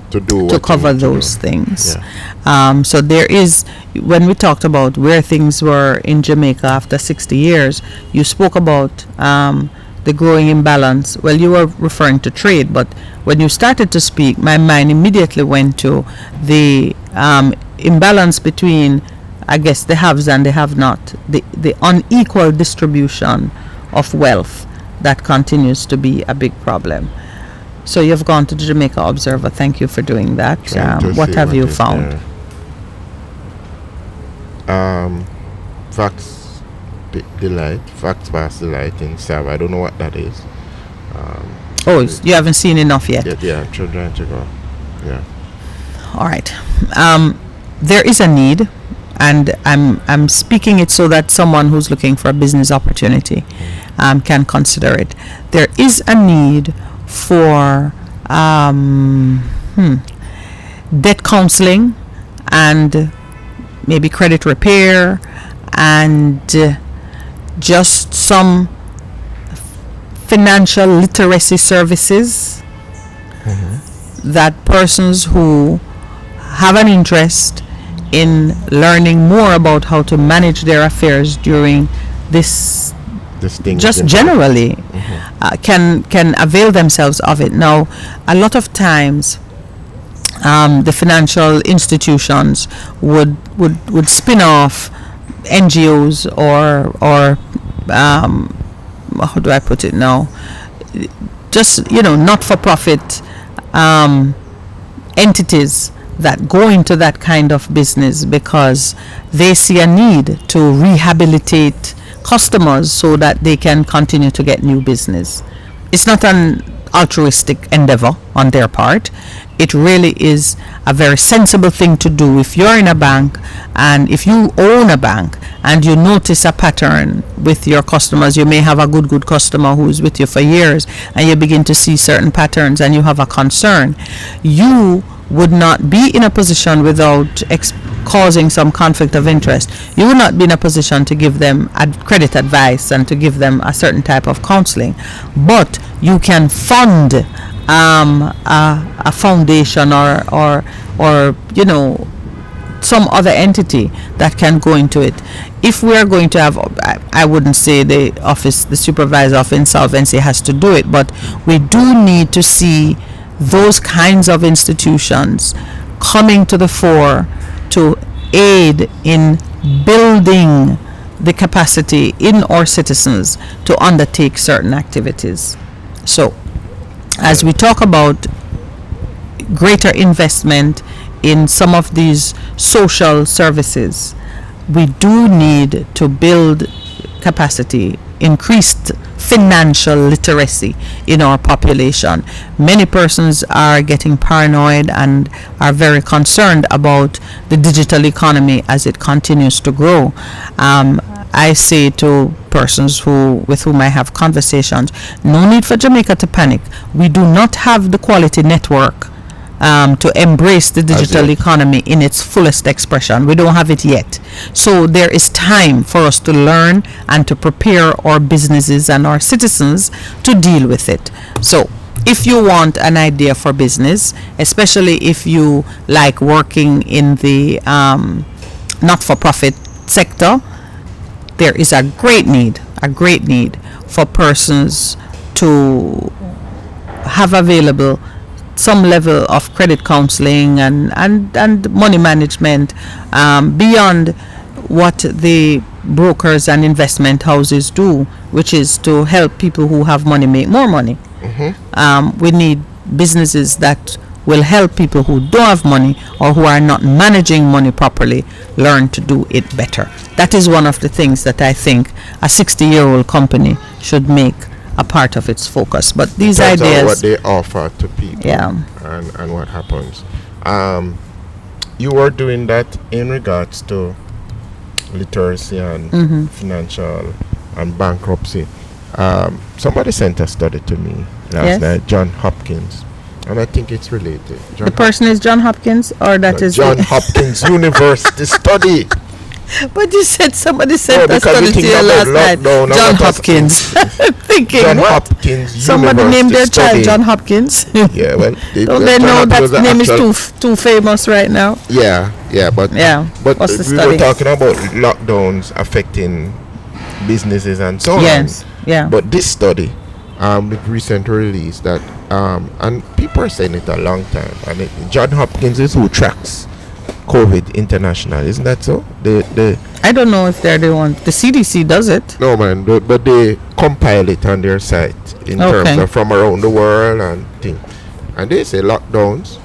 to cover those things. Yeah. So there is, when we talked about where things were in Jamaica after 60 years, you spoke about the growing imbalance. Well, you were referring to trade, but when you started to speak, my mind immediately went to the imbalance between, I guess, the haves and the have-not, the unequal distribution of wealth that continues to be a big problem. So you've gone to the Jamaica Observer. Thank you for doing that. What have you found? Facts Delight, Facts Past Delight in Sab. I don't know what that is. You haven't seen enough yet? Yeah, I'm trying to go. Yeah. All right. There is a need, and I'm speaking it so that someone who's looking for a business opportunity can consider it. There is a need for debt counseling and maybe credit repair and just some financial literacy services that persons who have an interest in learning more about how to manage their affairs during this thing just generally can avail themselves of it. Now, a lot of times the financial institutions would spin off NGOs or how do I put it now? Just not-for-profit entities that go into that kind of business because they see a need to rehabilitate customers so that they can continue to get new business. It's not an altruistic endeavor on their part. It really is a very sensible thing to do. If you're in a bank and if you own a bank and you notice a pattern with your customers, you may have a good customer who's with you for years, and you begin to see certain patterns and you have a concern, you would not be in a position without causing some conflict of interest. You would not be in a position to give them credit advice and to give them a certain type of counseling, but you can fund a foundation or some other entity that can go into it. If we are going to have, I wouldn't say the supervisor of insolvency has to do it, but we do need to see those kinds of institutions coming to the fore to aid in building the capacity in our citizens to undertake certain activities. So, as we talk about greater investment in some of these social services, we do need to build capacity, increased financial literacy in our population. Many persons are getting paranoid and are very concerned about the digital economy as it continues to grow. I say to persons with whom I have conversations, no need for Jamaica to panic. We do not have the quality network to embrace the digital economy in its fullest expression. We don't have it yet. So there is time for us to learn and to prepare our businesses and our citizens to deal with it. So if you want an idea for business, especially if you like working in the not-for-profit sector, there is a great need for persons to have available some level of credit counseling and money management beyond what the brokers and investment houses do, which is to help people who have money make more money. We need businesses that will help people who don't have money or who are not managing money properly learn to do it better. That is one of the things that I think a 60-year-old company should make a part of its focus. But these ideas, what they offer to people, and what happens. You were doing that in regards to literacy and financial and bankruptcy. Somebody sent a study to me last night, John Hopkins, and I think it's related. The person is John Hopkins, or that is John Hopkins University study. But you said somebody sent a study to you last night. John Hopkins. Thinking John what? Hopkins Somebody University named their study. child John Hopkins. Yeah, well, don't they know that name is too famous right now? Yeah, but what's the we study? were talking about lockdowns affecting businesses and so on. Yes, yeah. But this study, recently released that, and people are saying it a long time. And John Hopkins is who tracks COVID international, isn't that so? I don't know if they're the one. The CDC does it. No, man, but they compile it on their site in terms of from around the world and things. And they say lockdowns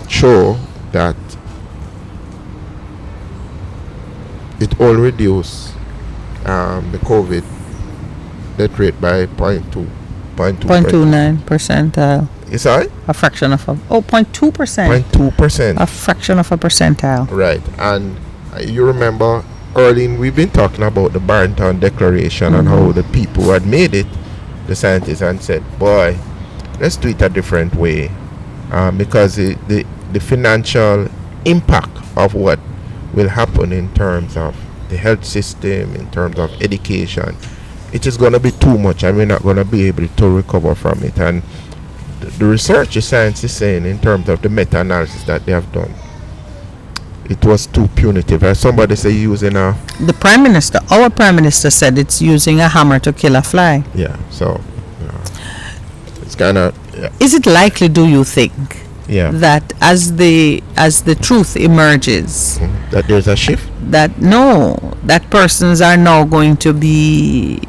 show that it all reduce the COVID death rate by 0.29 percentile. Is that? A fraction of 0.2%. 0.2%. A fraction of a percentile. Right. And you remember earlier we've been talking about the Barrington Declaration and how the people who had made it, the scientists, and said, boy, let's do it a different way, because the financial impact of what will happen in terms of the health system, in terms of education, it is going to be too much and we're not going to be able to recover from it. And the research, the science is saying in terms of the meta-analysis that they have done, it was too punitive. As somebody say using a... The Prime Minister, our Prime Minister said it's using a hammer to kill a fly. Yeah, so it's kind of... Yeah. Is it likely, do you think, that as the truth emerges... that there's a shift? That persons are now going to be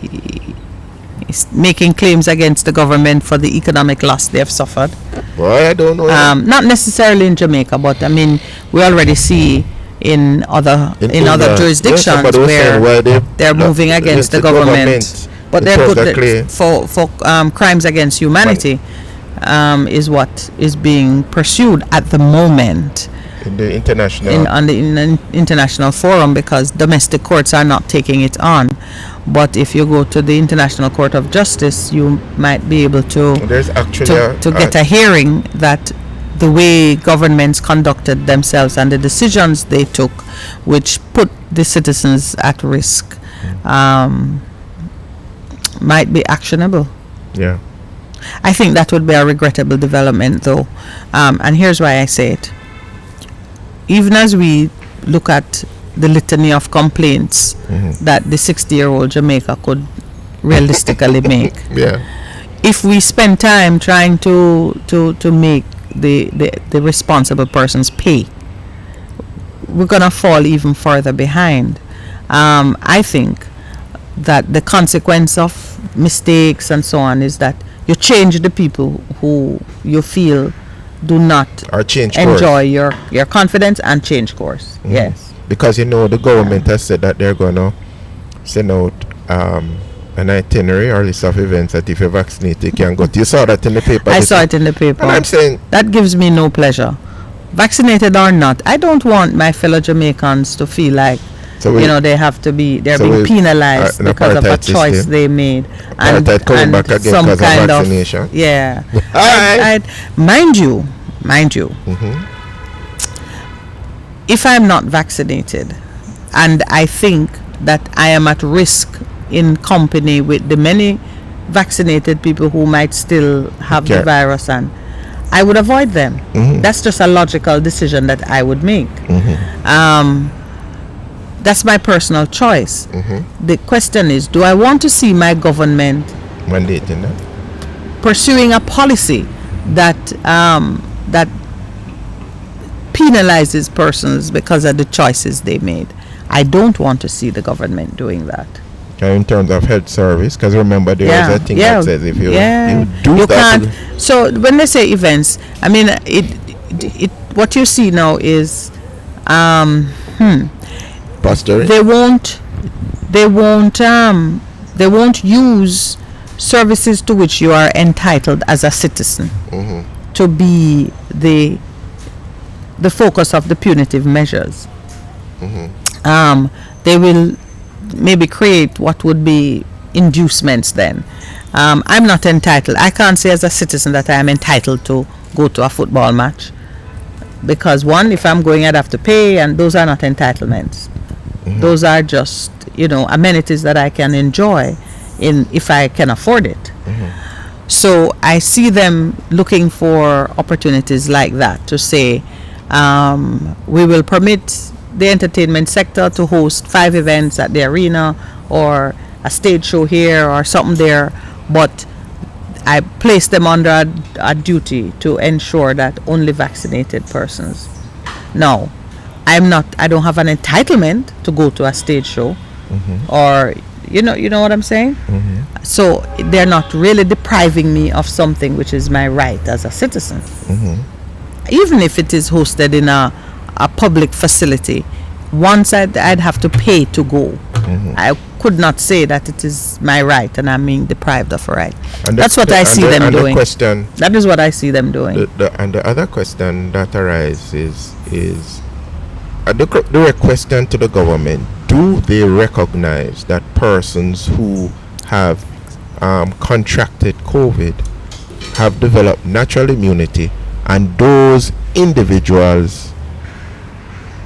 making claims against the government for the economic loss they have suffered. Boy, I don't know. Not necessarily in Jamaica, but I mean, we already see in other jurisdictions where they're moving against the government. But they're put for crimes against humanity is what is being pursued at the moment. In the international in an international forum, because domestic courts are not taking it on. But if you go to the International Court of Justice, you might be able to get a hearing that the way governments conducted themselves and the decisions they took, which put the citizens at risk, might be actionable. Yeah. I think that would be a regrettable development, though. And here's why I say it. Even as we look at the litany of complaints that the 60-year-old Jamaica could realistically make, if we spend time trying to make the responsible persons pay we're going to fall even further behind. I think that the consequence of mistakes and so on is that you change the people who you feel do not Or change enjoy course. your confidence and change course. Yes. Because the government has said that they're going to send out an itinerary or list of events that if you're vaccinated, you can go to. You saw that in the paper. I saw it in the paper. And I'm saying that gives me no pleasure. Vaccinated or not, I don't want my fellow Jamaicans to feel like they have to be being penalized because of a choice system. They made and coming back again some because kind of vaccination. Mind you, if I'm not vaccinated and I think that I am at risk in company with the many vaccinated people who might still have the virus, and I would avoid them. That's just a logical decision that I would make. That's my personal choice. The question is, do I want to see my government mandating that, pursuing a policy that that penalizes persons because of the choices they made? I don't want to see the government doing that. In terms of health service, because remember there is a thing that says if you do you that, can't. So when they say events, I mean it what you see now is posturing. They won't use services to which you are entitled as a citizen to be the focus of the punitive measures. They will maybe create what would be inducements then. I'm not entitled. I can't say as a citizen that I am entitled to go to a football match, because one, if I'm going, I'd have to pay, and those are not entitlements. Those are just amenities that I can enjoy if I can afford it. So I see them looking for opportunities like that to say, we will permit the entertainment sector to host 5 events at the arena or a stage show here or something there, but I place them under a duty to ensure that only vaccinated persons. No, I don't have an entitlement to go to a stage show, or you know what I'm saying. So they're not really depriving me of something which is my right as a citizen, even if it is hosted in a public facility. Once I'd have to pay to go. I could not say that it is my right and I'm being deprived of a right. That's what I see them doing. That is what I see them doing. And the other question that arises is the question to the government: do they recognize that persons who have contracted COVID have developed natural immunity, and those individuals,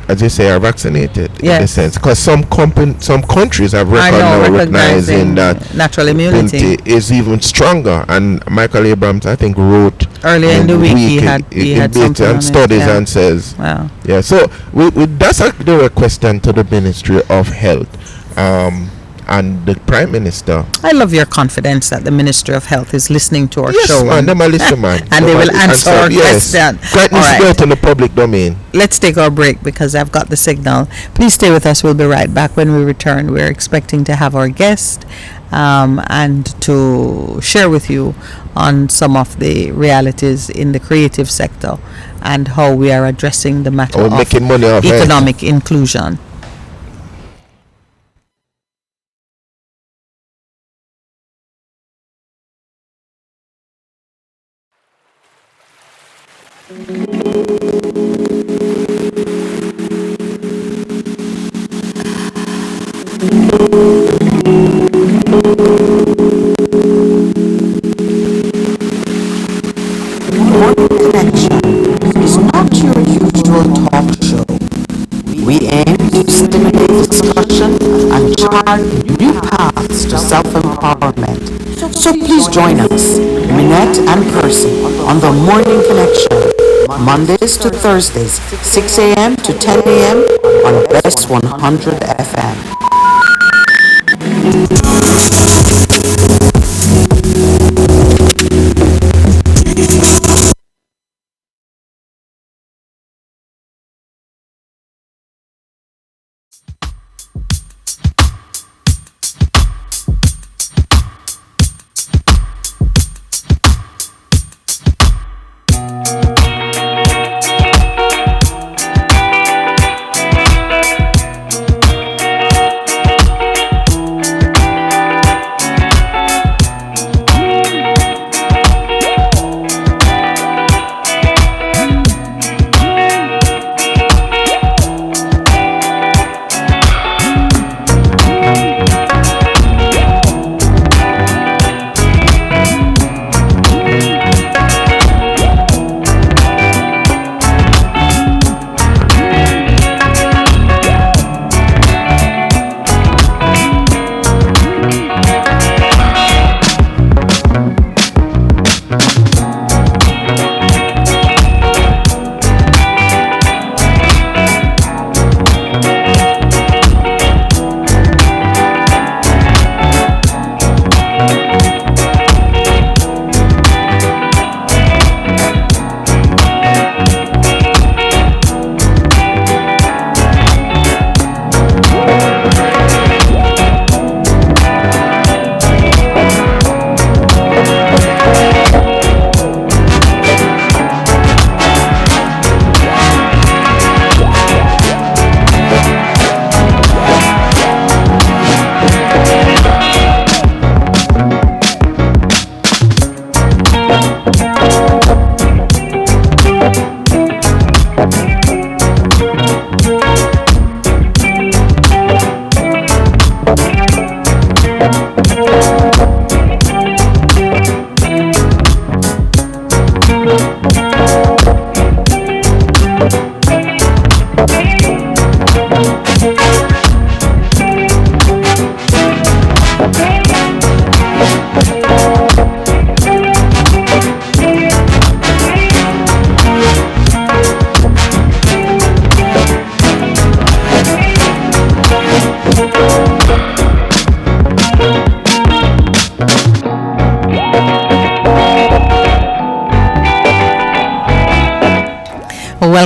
as you say, are vaccinated in a sense? Because some countries have recognizing that natural immunity is even stronger. And Michael Abrams, I think, wrote earlier in the week he had something and studies and says, so that's a direct question to the Ministry of Health and the Prime Minister. I love your confidence that the Ministry of Health is listening to our show. Yes, man, and they will answer our question. Quite right. In the public domain. Let's take our break because I've got the signal. Please stay with us. We'll be right back. When we return, we're expecting to have our guest and to share with you on some of the realities in the creative sector and how we are addressing the matter of economic inclusion. Morning Connection is not your usual talk show. We aim to stimulate discussion and chart new paths to self-empowerment. So please join us, Minette and Percy, on the Morning Connection, Mondays to Thursdays, 6 a.m. to 10 a.m. on Best 100 FM.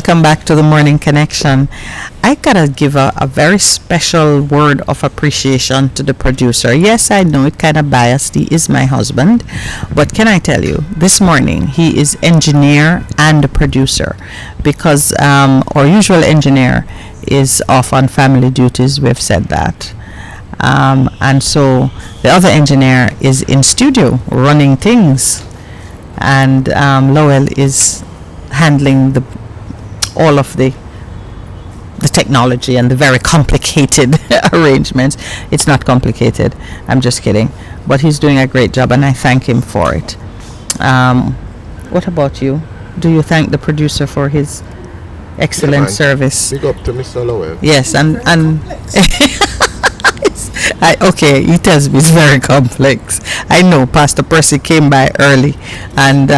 Welcome back to the Morning Connection. I gotta give a very special word of appreciation to the producer. Yes, I know it kind of biased. He is my husband, but can I tell you, this morning he is engineer and producer, because our usual engineer is off on family duties. We've said that. And so the other engineer is in studio running things, and Lowell is handling all of the technology and the very complicated arrangements. It's not complicated, I'm just kidding, but he's doing a great job and I thank him for it. What about you? Do you thank the producer for his excellent service? Big up to Mr. Lowell. Yes, and okay, he tells me it's very complex. I know Pastor Percy came by early and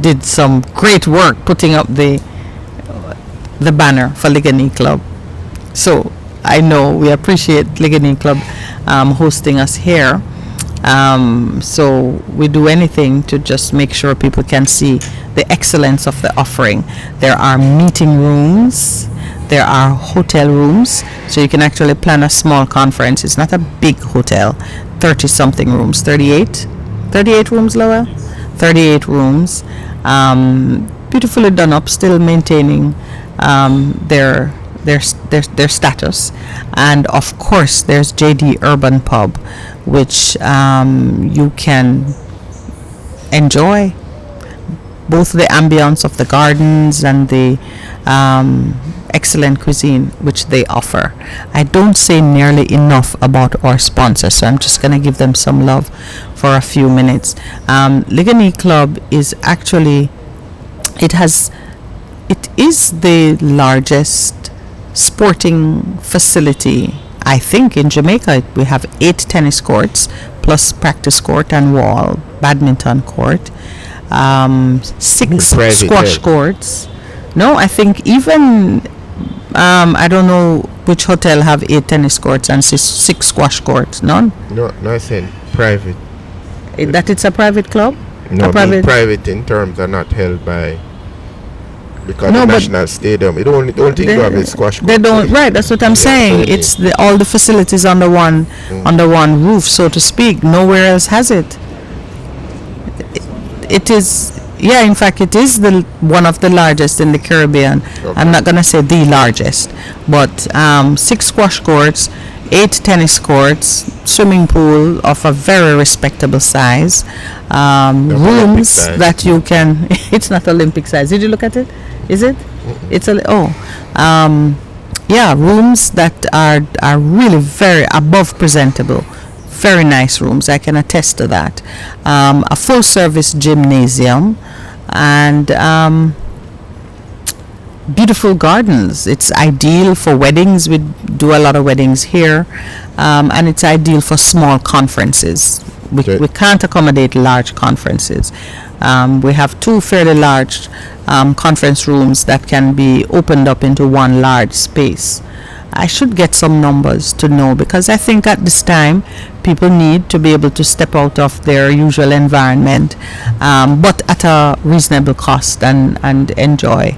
did some great work putting up the banner for Ligonie Club. So I know we appreciate Ligonie Club hosting us here. So we do anything to just make sure people can see the excellence of the offering. There are meeting rooms, there are hotel rooms, so you can actually plan a small conference. It's not a big hotel, 30 something rooms, 38 rooms, Lowell? 38 rooms, beautifully done up, still maintaining their status. And of course there's JD Urban Pub, which you can enjoy both the ambience of the gardens and the excellent cuisine which they offer. I don't say nearly enough about our sponsors, so I'm just going to give them some love for a few minutes. Ligonie Club is actually, it is the largest sporting facility, I think, in Jamaica. We have 8 tennis courts plus practice court and wall badminton court, 6 squash courts. No, I think even I don't know which hotel have 8 tennis courts and 6 squash courts. None? No, I said private. That it's a private club? No, private in terms are not held by, because the National Stadium. It don't think you have a squash court. They don't, right? That's what I'm saying. It's all the facilities under one roof, so to speak. Nowhere else has it. It is. Yeah, in fact, it is one of the largest in the Caribbean. Okay. I'm not going to say the largest, but 6 squash courts, 8 tennis courts, swimming pool of a very respectable size, rooms size. That you can. It's not Olympic size. Did you look at it? Is it? Mm-hmm. It's yeah, rooms that are really very above presentable. Very nice rooms, I can attest to that. A full service gymnasium and beautiful gardens. It's ideal for weddings. We do a lot of weddings here, and it's ideal for small conferences. We can't accommodate large conferences. We have 2 fairly large conference rooms that can be opened up into one large space. I should get some numbers to know, because I think at this time people need to be able to step out of their usual environment, but at a reasonable cost and enjoy,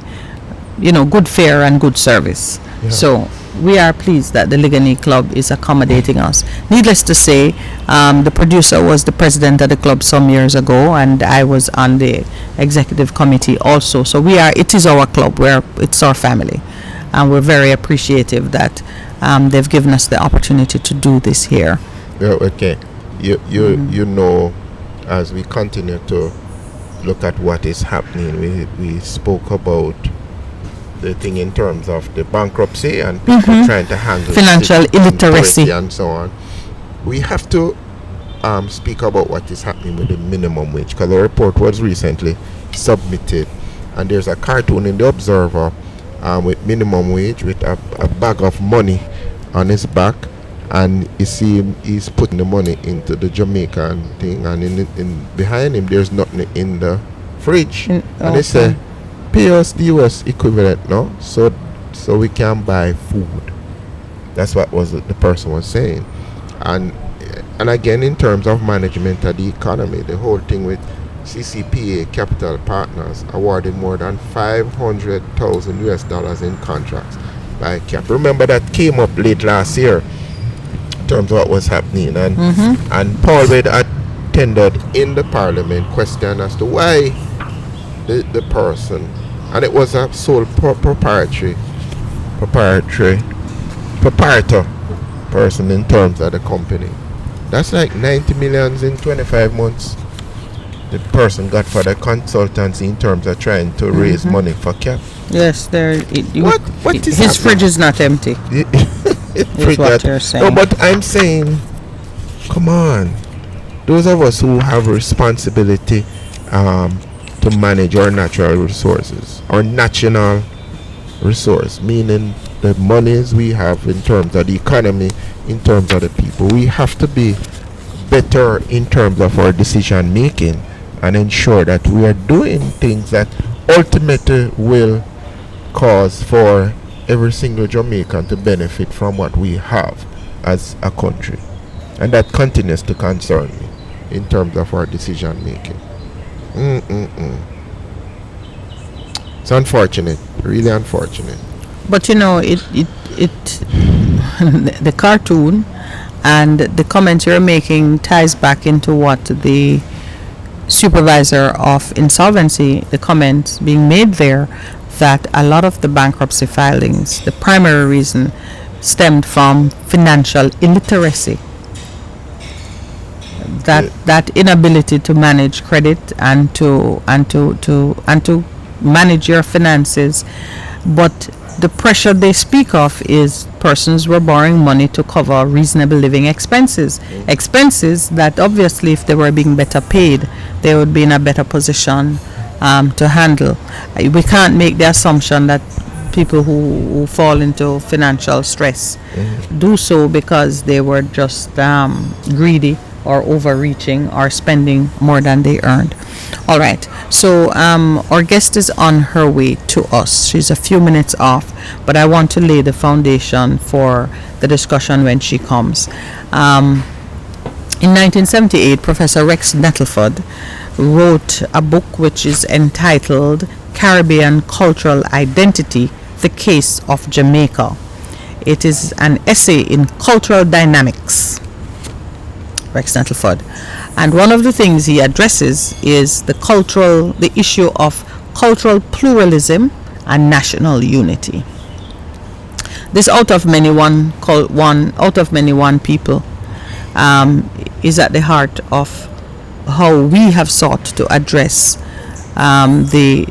good fare and good service. Yeah. So we are pleased that the Ligonie Club is accommodating us. Needless to say, the producer was the president of the club some years ago, and I was on the executive committee also. So it is our club, it's our family. And we're very appreciative that they've given us the opportunity to do this here. Yeah, okay. You know, as we continue to look at what is happening, we spoke about the thing in terms of the bankruptcy and people trying to handle financial illiteracy and so on. we have to speak about what is happening with the minimum wage, because the report was recently submitted, and there's a cartoon in the Observer with minimum wage with a bag of money on his back, and you see him, he's putting the money into the Jamaican thing, and in behind him there's nothing in the fridge, and they say pay us the US equivalent, no, so we can buy food. That's what was the person was saying. And again, in terms of management of the economy, the whole thing with CCPA Capital Partners awarded more than 500,000 US dollars in contracts by CAP. Remember that came up late last year in terms of what was happening, and Paul Wade attended in the parliament question as to why the person, and it was a sole proprietor person in terms of the company. That's like 90 millions in 25 months the person got for the consultancy in terms of trying to raise money for CAP. Yes, what is his happening? fridge is not empty. Is what you're saying. No, but I'm saying, come on, those of us who have responsibility to manage our natural resources, our national resource, meaning the monies we have in terms of the economy, in terms of the people, we have to be better in terms of our decision making and ensure that we are doing things that ultimately will cause for every single Jamaican to benefit from what we have as a country. And that continues to concern me in terms of our decision making. It's unfortunate, really unfortunate. But you know, it the cartoon and the comments you're making ties back into what the supervisor of insolvency, the comments being made there, that a lot of the bankruptcy filings, the primary reason stemmed from financial illiteracy. That inability to manage credit and to manage your finances. But the pressure they speak of is persons were borrowing money to cover reasonable living expenses. Expenses that obviously, if they were being better paid, they would be in a better position to handle. We can't make the assumption that people who fall into financial stress do so because they were just greedy or overreaching or spending more than they earned. All right, so our guest is on her way to us. She's a few minutes off, but I want to lay the foundation for the discussion when she comes. In 1978, Professor Rex Nettleford wrote a book which is entitled Caribbean Cultural Identity, The Case of Jamaica. It is an essay in cultural dynamics, Rex Nettleford. And one of the things he addresses is the issue of cultural pluralism and national unity. This out of many one people is at the heart of how we have sought to address the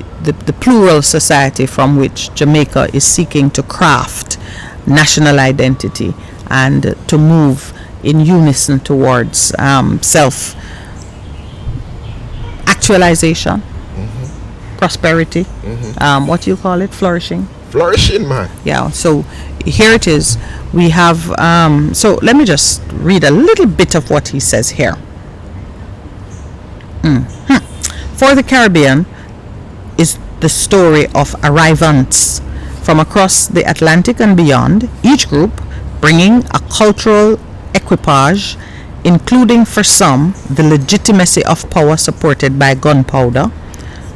plural society from which Jamaica is seeking to craft national identity and to move in unison towards self-actualization, prosperity, what do you call it? Flourishing, man. Yeah, so here it is. We have, so let me just read a little bit of what he says here. For the Caribbean is the story of arrivants from across the Atlantic and beyond, each group bringing a cultural equipage, including for some the legitimacy of power supported by gunpowder.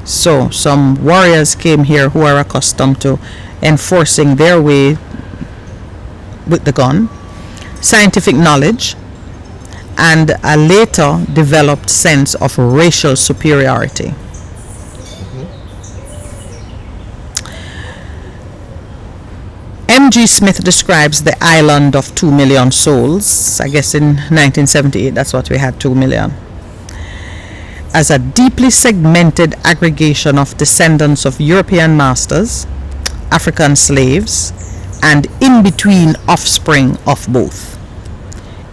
So some warriors came here who are accustomed to enforcing their way with the gun, scientific knowledge, and a later developed sense of racial superiority. M.G. Smith describes the island of 2 million souls, I guess in 1978, that's what we had, 2 million, as a deeply segmented aggregation of descendants of European masters, African slaves, and in-between offspring of both.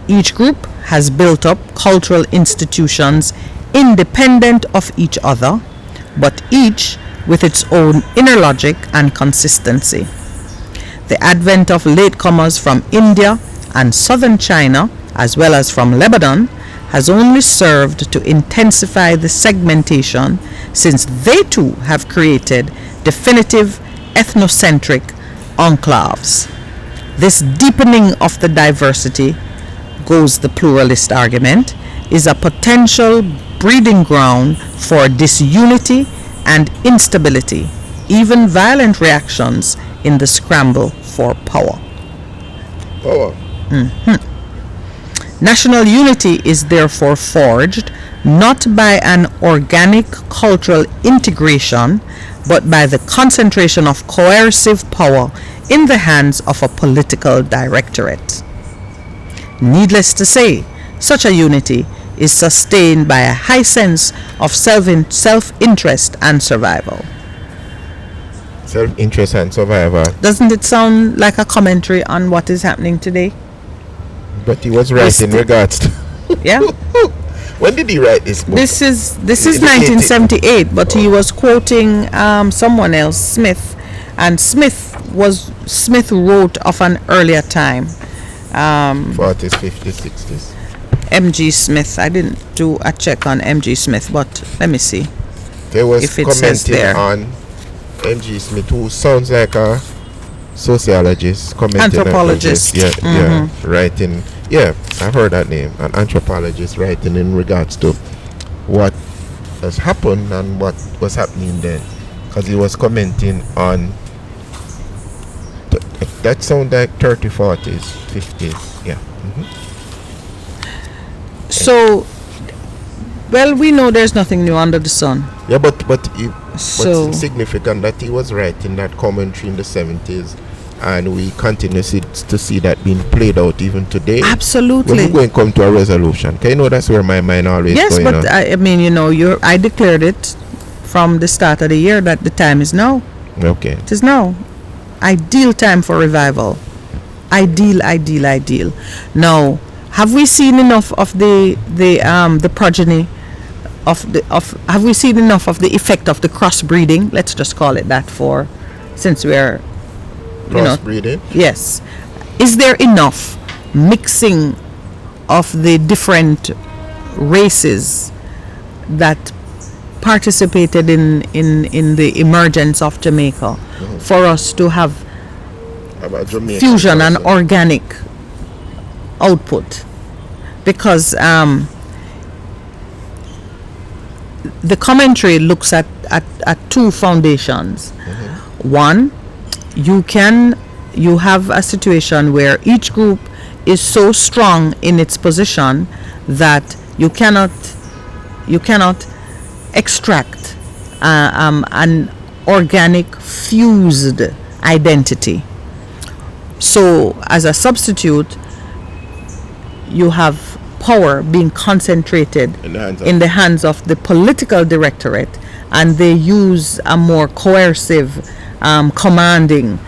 Each group has built up cultural institutions independent of each other, but each with its own inner logic and consistency. The advent of latecomers from India and southern China, as well as from Lebanon, has only served to intensify the segmentation, since they too have created definitive ethnocentric enclaves. This deepening of the diversity, goes the pluralist argument, is a potential breeding ground for disunity and instability, even violent reactions in the scramble for power. Power. National unity is therefore forged not by an organic cultural integration, but by the concentration of coercive power in the hands of a political directorate. Needless to say, such a unity is sustained by a high sense of self-interest and survival. Self-interest and survival. Doesn't it sound like a commentary on what is happening today? But he was right in regards to... Yeah. When did he write this book? This is 1978, but he was quoting someone else, Smith, and Smith wrote of an earlier time. 40s, 50s, 60s. M.G. Smith. I didn't do a check on M.G. Smith, but let me see. There was if it says commenting there. on M.G. Smith, who sounds like a sociologist, commenting Anthropologist. Writing. Yeah, I've heard that name. An anthropologist writing in regards to what has happened and what was happening then. Because he was commenting on that sound like 30s, 40s, 50s. Yeah. So, well, we know there's nothing new under the sun. Yeah, but it's significant that he was writing that commentary in the 70s, and we continue to see that being played out even today. Absolutely. When we're going to come to a resolution, okay, you know that's where my mind always yes, going but on. I mean, I declared it from the start of the year that the time is now. Okay. It is now. Ideal time for revival. Ideal. Now, have we seen enough of the progeny have we seen enough of the effect of the crossbreeding? Let's just call it that since we're Crossbreeding? Yes. Is there enough mixing of the different races that participated in the emergence of Jamaica for us to have fusion and organic output? Because the commentary looks at two foundations. One, you have a situation where each group is so strong in its position that you cannot extract an organic fused identity. So as a substitute, you have power being concentrated in the hands of the political directorate, and they use a more coercive, commanding,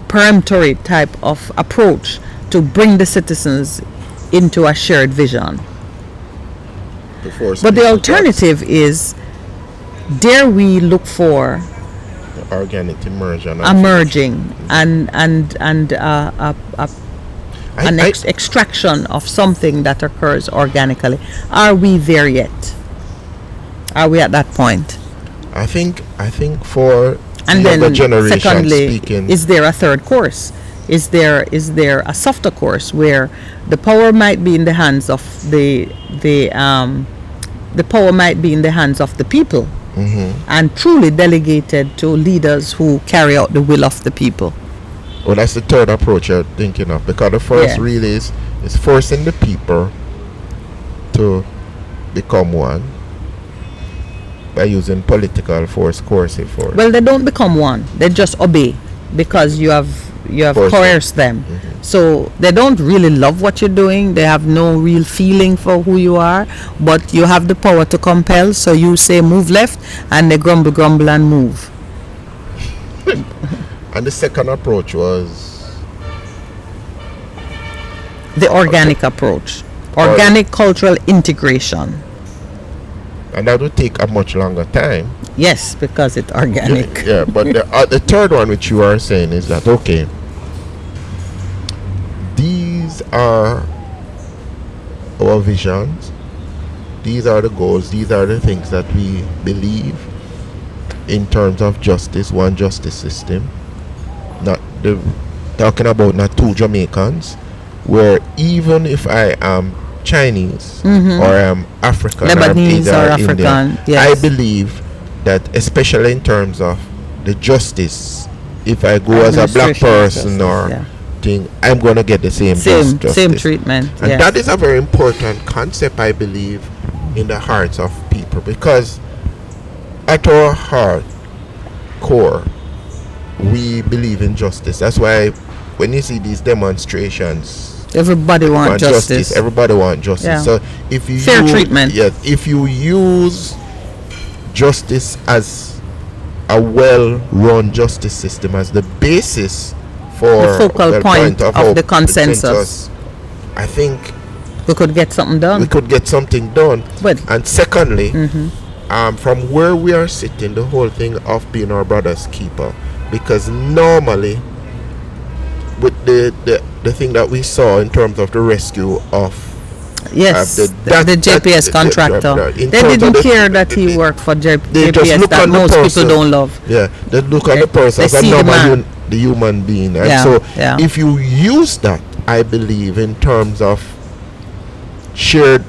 peremptory type of approach to bring the citizens into a shared vision. But the alternative is, dare we look for organic immersion, emerging and extraction of something that occurs organically. Are we there yet? Are we at that point? I think for and the then generation secondly, speaking, is there a third course? Is there a softer course where the power might be in the hands of the power might be in the hands of the people, and truly delegated to leaders who carry out the will of the people? Well, that's the third approach you're thinking of, because the first really is forcing the people to become one by using political force, coercive force. Well, they don't become one; they just obey because you have coerced them. So they don't really love what you're doing. They have no real feeling for who you are, but you have the power to compel. So you say move left, and they grumble and move. And the second approach was the organic approach. Organic cultural integration. And that would take a much longer time. Yes, because it's organic. Yeah, but the third one which you are saying is that, okay, these are our visions, these are the goals, these are the things that we believe in terms of justice, one justice system, not the talking about not two Jamaicans, where even if I am Chinese or I am African, Lebanese or Indian, African, yes. I believe that especially in terms of the justice, if I go as a black person or thing, I'm going to get the same justice. Same treatment. And that is a very important concept, I believe, in the hearts of people, because at our heart core, we believe in justice. That's why when you see these demonstrations, everybody wants justice. Everybody wants justice. Yeah. So if you fair treatment. Yes, if you use justice as a well-run justice system as the basis for the focal point of the consensus, I think we could get something done. But and secondly, from where we are sitting, the whole thing of being our brother's keeper, because normally with the thing that we saw in terms of the rescue of the JPS contractor, they didn't care that he worked for JPS that most people don't love. Yeah, they look at the person as a normal the human being. Right? Yeah, so yeah. if you use that, I believe, in terms of shared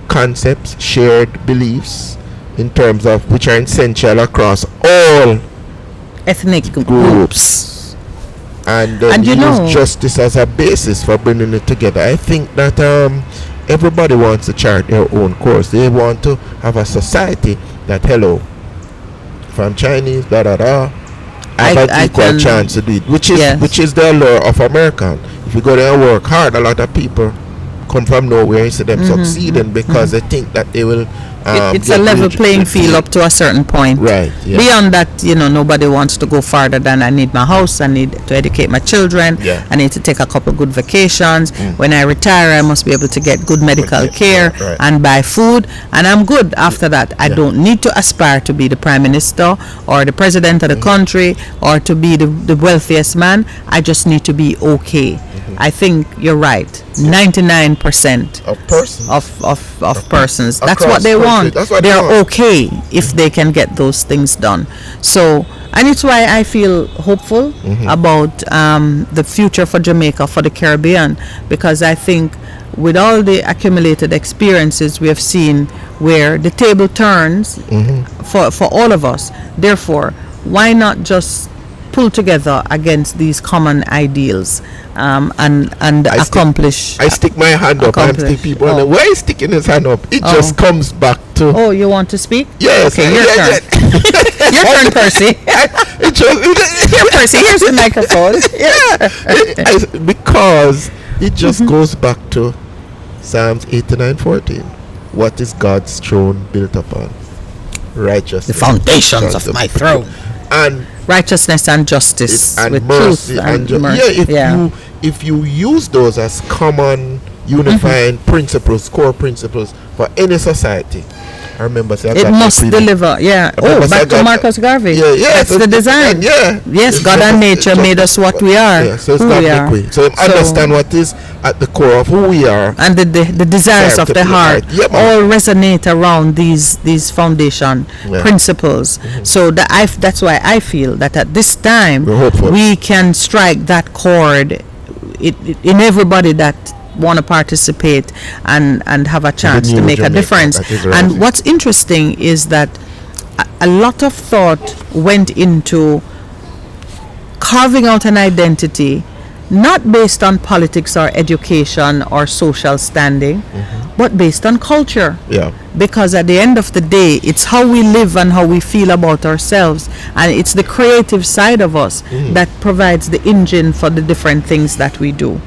concepts, shared beliefs, in terms of which are essential across all ethnic groups. And you use justice as a basis for bringing it together. I think that everybody wants to chart their own course. They want to have a society that, hello, if I'm Chinese, I have an equal chance to do it, which is the allure of American. If you go there and work hard, a lot of people come from nowhere and see them succeeding because they think that they will it's a level playing field up to a certain point. Right. Yeah. Beyond that, nobody wants to go farther than I need my house, I need to educate my children, I need to take a couple good vacations. When I retire, I must be able to get good medical care and buy food, and I'm good after that. I don't need to aspire to be the prime minister or the president of the country or to be the wealthiest man. I just need to be okay. I think you're right. 99% of persons of persons. That's what they want. They're okay if they can get those things done. So, and it's why I feel hopeful about the future for Jamaica, for the Caribbean, because I think with all the accumulated experiences we have seen where the table turns for all of us. Therefore, why not just pull together against these common ideals and accomplish. I stick my hand up and see people. Oh. Why is sticking his hand up? It just comes back to. Oh, you want to speak? Yes. Okay, your turn. Your turn, Percy. Here, Percy. Here's the microphone. Because it just goes back to Psalms 89:14. What is God's throne built upon? Righteousness. The foundations of my throne. And righteousness and justice and with mercy truth and mercy. If you use those as common unifying principles, core principles for any society, I remember saying it must deliver. Back to Marcus Garvey. That's the design. Yes, God and nature made us what we are. So it's not liquid. So understand what is at the core of who we are, and the desires of the heart all resonate around these foundation principles. So that's why I feel that at this time we can strike that chord in everybody that want to participate and have a chance to make a difference. And what's interesting is that a lot of thought went into carving out an identity, not based on politics or education or social standing, but based on culture. Because at the end of the day, it's how we live and how we feel about ourselves, and it's the creative side of us that provides the engine for the different things that we do.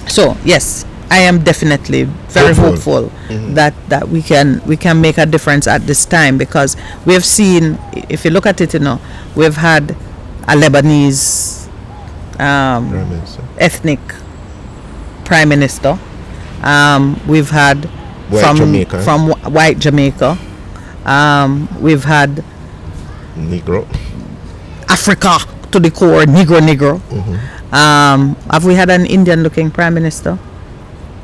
So yes, I am definitely very hopeful that we can make a difference at this time, because we have seen, if you look at it, we've had a Lebanese ethnic prime minister. We've had White Jamaica. from white Jamaica. We've had Negro. Africa to the core, Negro. Have we had an Indian-looking prime minister?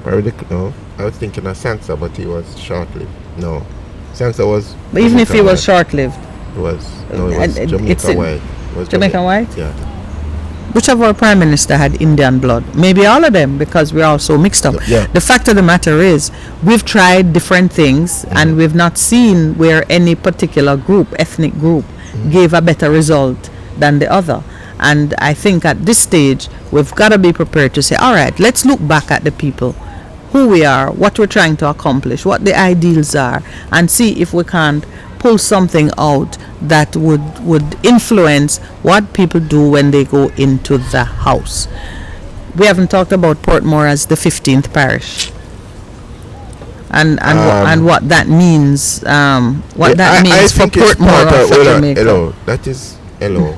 No, I was thinking of Sansa, but he was short-lived. No, Sansa was. But even if he was short-lived, it was Jamaica White. It was Jamaica White. Yeah. Which of our prime minister had Indian blood? Maybe all of them, because we're all so mixed up. Yeah. The fact of the matter is, we've tried different things, and we've not seen where any particular group, ethnic group, gave a better result than the other. And I think at this stage, we've got to be prepared to say, all right, let's look back at the people, who we are, what we're trying to accomplish, what the ideals are, and see if we can't pull something out that would influence what people do when they go into the house. We haven't talked about Portmore as the 15th parish, and what that means. What that means for Portmore or for Jamaica. Hello, that is hello.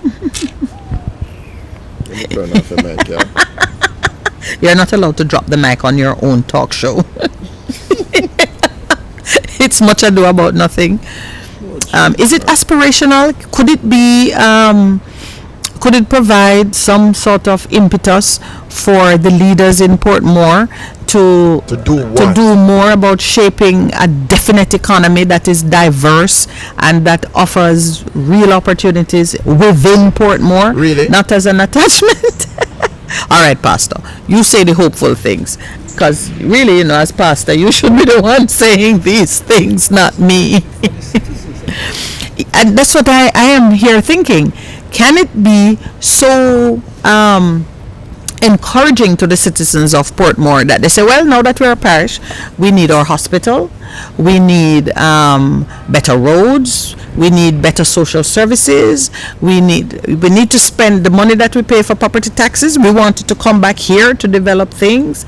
Let me turn off the mic, yeah. You're not allowed to drop the mic on your own talk show. It's much ado about nothing. Is it aspirational? Could it be? Could it provide some sort of impetus for the leaders in Portmore to do more about shaping a definite economy that is diverse and that offers real opportunities within Portmore, really? Not as an attachment? All right, Pastor, you say the hopeful things, because really, as pastor, you should be the one saying these things, not me. And that's what I am here thinking. Can it be so encouraging to the citizens of Portmore that they say, well, now that we're a parish, we need our hospital, we need better roads, we need better social services, we need to spend the money that we pay for property taxes, we want it to come back here to develop things.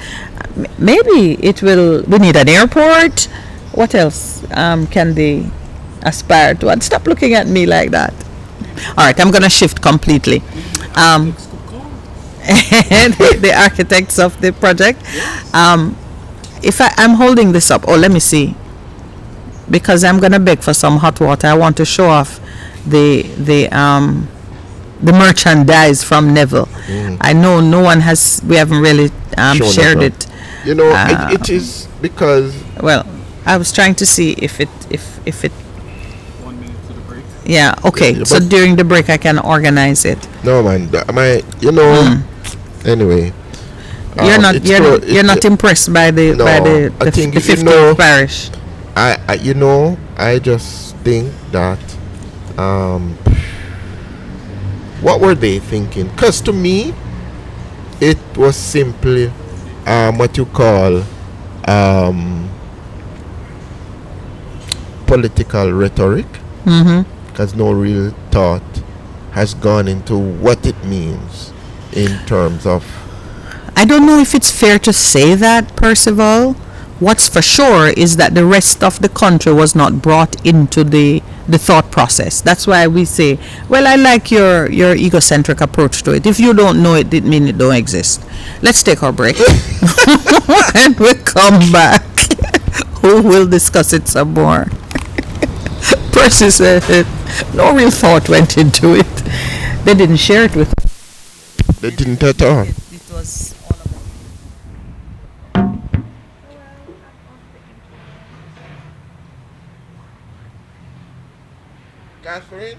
Maybe we need an airport. What else can they aspire to? And stop looking at me like that. All right, I'm going to shift completely. The architects of the project. If I'm holding this up, let me see, because I'm going to beg for some hot water. I want to show off the merchandise from Neville. I know we haven't really shared it. It is because. Well, I was trying to see if it. 1 minute to the break. Yeah. Okay. Yeah, so during the break, I can organize it. No, man. Anyway. You're not impressed by the 15th parish. I just think that what were they thinking? Because to me, it was simply what you call political rhetoric, because no real thought has gone into what it means in terms of. I don't know if it's fair to say that, Percival. What's for sure is that the rest of the country was not brought into the thought process. That's why we say, well, I like your egocentric approach to it. If you don't know it, it means it don't exist. Let's take our break. And we'll come back. We will discuss it some more. Percy said no real thought went into it. They didn't share it with us. They didn't at all. It was all about. Catherine?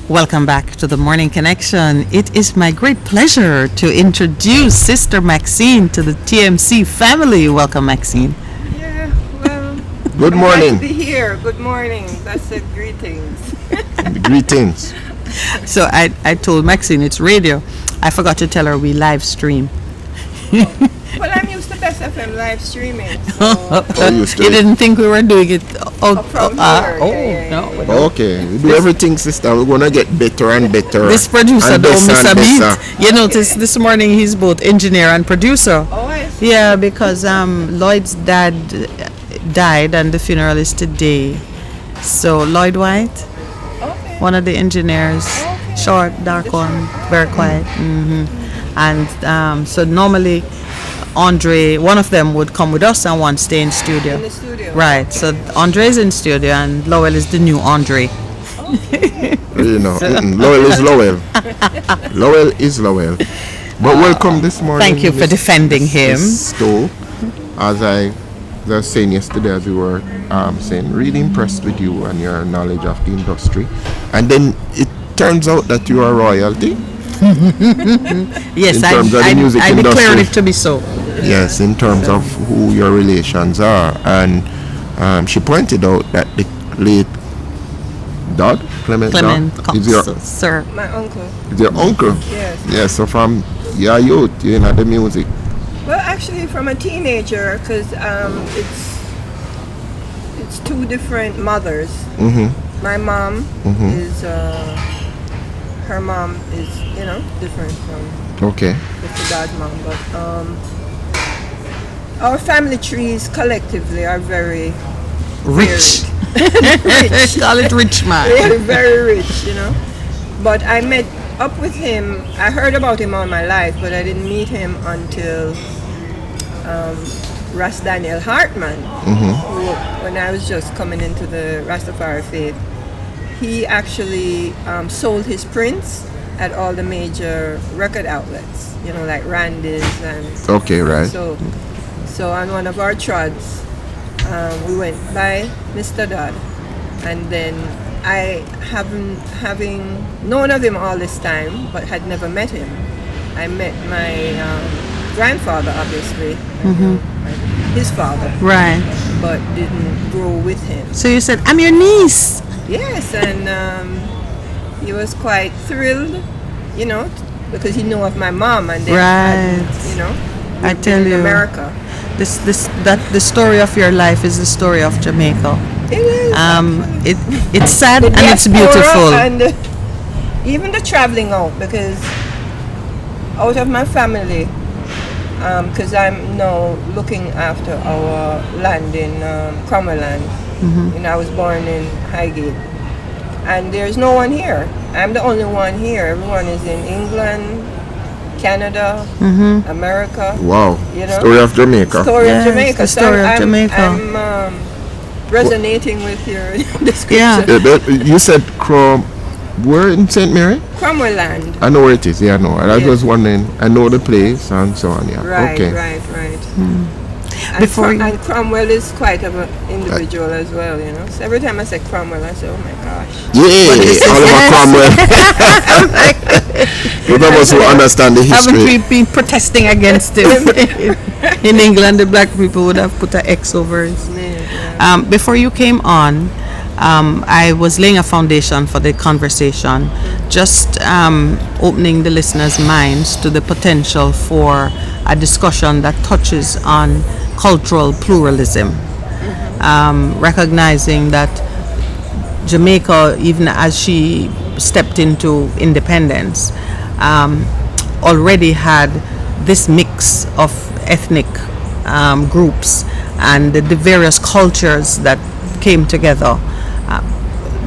Welcome back to the Morning Connection. It is my great pleasure to introduce Sister Maxine to the TMC family. Welcome, Maxine. Yeah, well, Good I'm morning. glad to be here. Good morning. That's it. Greetings. Greetings. So I told Maxine it's radio. I forgot to tell her we live stream. Well, I'm used to Best FM live streaming. So Oh, you You didn't think we were doing it out from here. Yeah. no. Okay, we do everything, sister. We're gonna get better and better. This producer and don't better miss a and beat. better. You notice this morning he's both engineer and producer. Oh, I see. Yeah, because Lloyd's dad died and the funeral is today. So Lloyd White, Okay. one of the engineers, Okay. short, dark one, very quiet. And so normally Andre, one of them would come with us and one stay in studio. In the studio. Right. So Andre's in studio and Lowell is the new Andre. You know, Lowell is Lowell. Lowell is Lowell. But welcome this morning. Thank you for defending him. Miss Stowe. As I was saying yesterday, as we were saying, really impressed with you and your knowledge of the industry. And then it turns out that you are royalty. Yes, In terms of the music I declared industry. it to be so. Yes, in terms of who your relations are. And she pointed out that the late Dodd, Clement Dodd, is your, sir. My uncle. is your uncle. Yes. Yes, so from your youth, you know, the music. Well, actually, from a teenager, because it's two different mothers. Mm-hmm. My mom is her mom is different from Okay. Mr. Dodd's mom, but our family trees collectively are very Rich. rich. Call it rich man. They're very rich, But I met up with him. I heard about him all my life, but I didn't meet him until Ras Daniel Hartman, who, when I was just coming into the Rastafari faith, he actually sold his prints at all the major record outlets, like Randy's and Okay, right. so on one of our trods, we went by Mr. Dodd, and then I having known of him all this time, but had never met him. I met my grandfather, obviously, his father, Right. but didn't grow with him. So you said, I'm your niece. Yes, and he was quite thrilled, because he knew of my mom, and then Right. I we've tell been in you. America. That the story of your life is the story of Jamaica. It is. It's sad The and it's diaspora beautiful. and even the traveling out, because out of my family, because I'm now looking after our land in Cromwelland. And I was born in Highgate, and there's no one here. I'm the only one here. Everyone is in England, Canada, America. Wow. You know? Story of Jamaica. Story Yes, of Jamaica. the story of Jamaica. I'm resonating with your description. Yeah. You said where in St. Mary? Cromwelland. I know where it is. Yeah, I know. I Yeah. was wondering. I know the place and so on. Yeah. Right, Okay. right. And, Before you- and Cromwell is quite an individual as well, So every time I say Cromwell, I say, oh my gosh. Yeah, Oliver Cromwell. Those of us who understand the Haven't we history. been protesting against him? In England, the black people would have put an X over it. Yeah. Before you came on, I was laying a foundation for the conversation, just opening the listeners' minds to the potential for a discussion that touches on cultural pluralism, recognizing that Jamaica, even as she stepped into independence, already had this mix of ethnic groups and the various cultures that came together.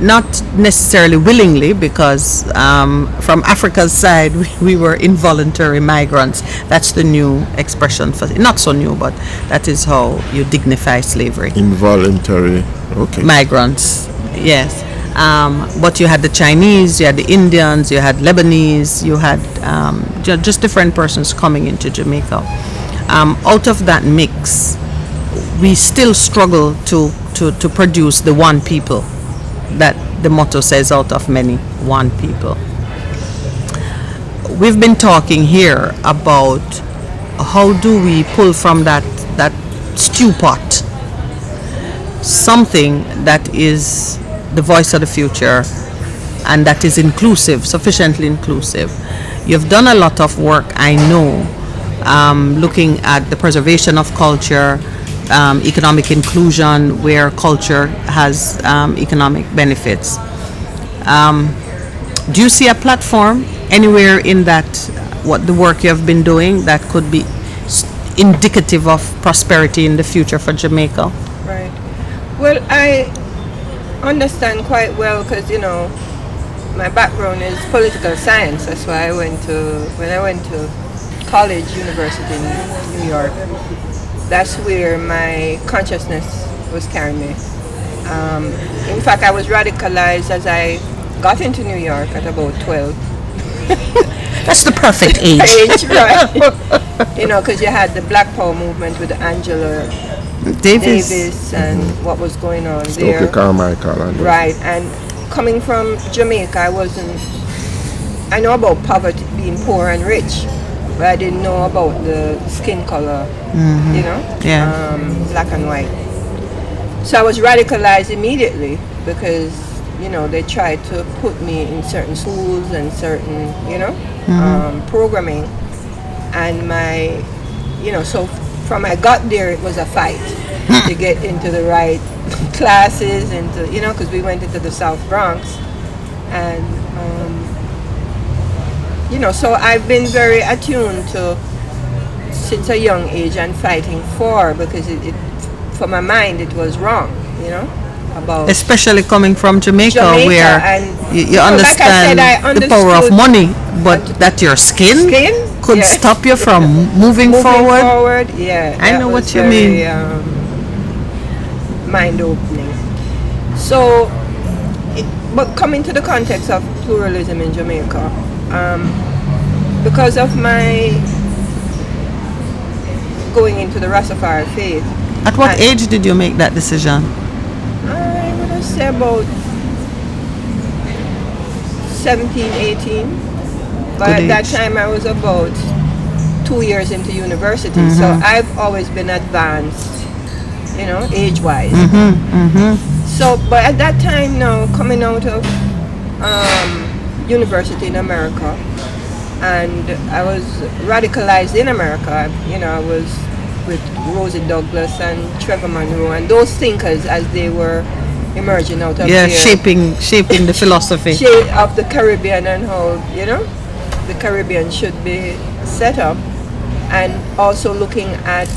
Not necessarily willingly, because from Africa's side we were involuntary migrants. That's the new expression for it. Not so new, but that is how you dignify slavery. Involuntary. Okay. Migrants, yes. But you had the Chinese, you had the Indians, you had Lebanese, you had just different persons coming into Jamaica. Out of that mix, we still struggle to produce the one people. that the motto says, out of many, one people. We've been talking here about how do we pull from that stew pot something that is the voice of the future and that is inclusive, sufficiently inclusive. You've done a lot of work, I know, looking at the preservation of culture, economic inclusion where culture has economic benefits. Do you see a platform anywhere in that, what the work you have been doing, that could be indicative of prosperity in the future for Jamaica? Right. Well, I understand quite well because, my background is political science. That's why when I went to college, university in New York, that's where my consciousness was carrying me. In fact, I was radicalized as I got into New York at about 12. That's the perfect age. Right. Because you had the Black Power movement with Angela Davis and what was going on there. Okay, Carmichael. Right, and coming from Jamaica, I know about poverty, being poor and rich, but I didn't know about the skin color, black and white. So I was radicalized immediately because, they tried to put me in certain schools and certain, programming. And so from I got there, it was a fight to get into the right classes, because we went into the South Bronx. And, so I've been very attuned to, since a young age, and fighting for, because for my mind, it was wrong, about especially coming from Jamaica where and, you understand like I said, the power of money, but that your skin could stop you from moving forward. Yeah, I know what you mean. Mind opening. So, but coming to the context of pluralism in Jamaica, because of my going into the Rastafari faith. At what age did you make that decision? I would have said about 17, 18. But at that time I was about 2 years into university. So I've always been advanced, age-wise. So, but at that time now, coming out of university in America, and I was radicalized in America, I was with Rosie Douglas and Trevor Monroe and those thinkers as they were emerging out of shaping the philosophy of the Caribbean and how the Caribbean should be set up, and also looking at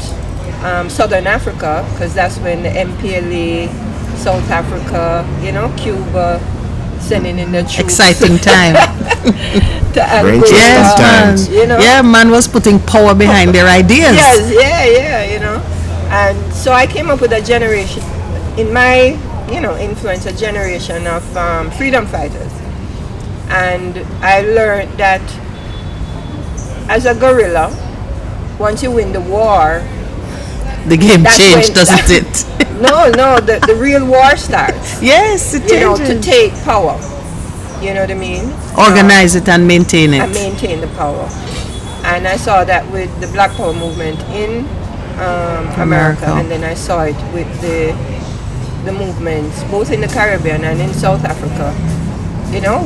Southern Africa, because that's when the MPLA, South Africa, Cuba, sending in the troops. Exciting time. To Angola, times. Man was putting power behind their ideas. And so I came up with a generation, in my, influence, a generation of freedom fighters. And I learned that as a guerrilla, once you win the war, the game changed, doesn't it? No, the real war starts. Yes, it changes. To take power. You know what I mean? Organize it and maintain it. And maintain the power. And I saw that with the Black Power movement in America, and then I saw it with the movements both in the Caribbean and in South Africa.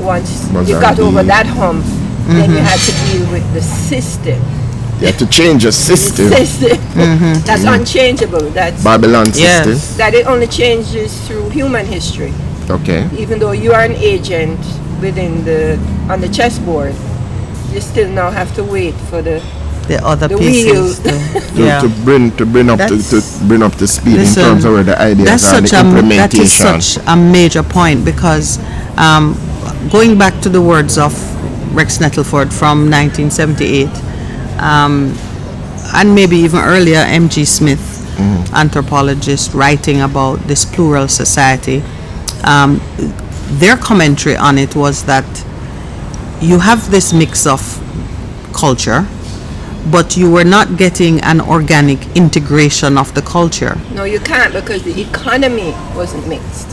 Once you got over that hump, then you had to deal with the system. You have to change a system. That's unchangeable. That's Babylon system. That it only changes through human history. Okay. Even though you are an agent on the chessboard, you still now have to wait for the other pieces to bring up to speed in terms of where the ideas are, the implementation. That is such a major point, because going back to the words of Rex Nettleford from 1978, and maybe even earlier, M.G. Smith, anthropologist, writing about this plural society, their commentary on it was that you have this mix of culture, but you were not getting an organic integration of the culture. No, you can't, because the economy wasn't mixed.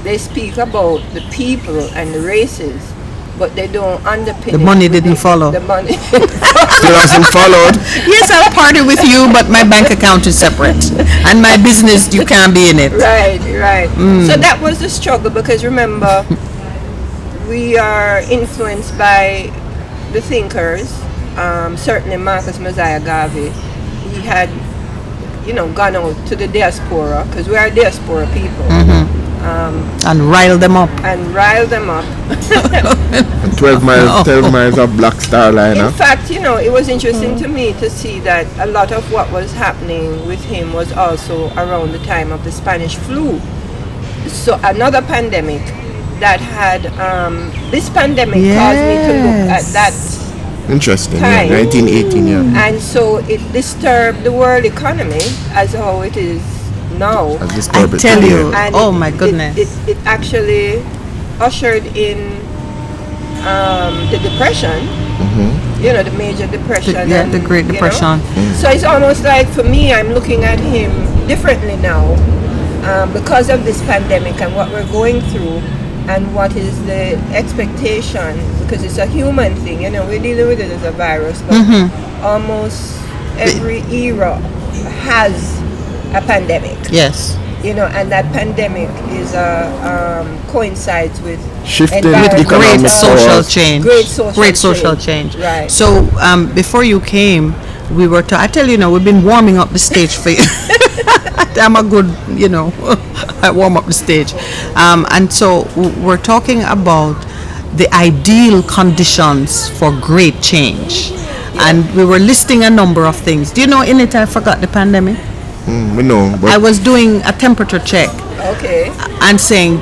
they speak about the people and the races, but they don't underpin The it money with didn't follow. The money. Still hasn't followed. Yes, I'll party with you, but my bank account is separate, and my business, you can't be in it. Right. So that was the struggle, because remember, we are influenced by the thinkers. Certainly Marcus Messiah Garvey. He had, gone out to the diaspora, because we are diaspora people. And rile them up. And 12 miles of Black Star Liner. In fact, it was interesting to me to see that a lot of what was happening with him was also around the time of the Spanish flu. So another pandemic that had, this pandemic caused me to look at that. Interesting, time. 1918, yeah. And so it disturbed the world economy as how it is now. I tell you, And oh my goodness. It actually ushered in the depression, the major depression. The Great Depression. So it's almost like, for me, I'm looking at him differently now because of this pandemic and what we're going through and what is the expectation, because it's a human thing, we're dealing with it as a virus, but almost every era has a pandemic. Yes. And that pandemic is coincides with shifting With great economic social powers. change. Great social change. Right. So before you came, we were I tell you, we've been warming up the stage for you. I'm a good, I warm up the stage. And so we're talking about the ideal conditions for great change. And we were listing a number of things. Do you know, in it I forgot the pandemic? We know, but I was doing a temperature check Okay. and saying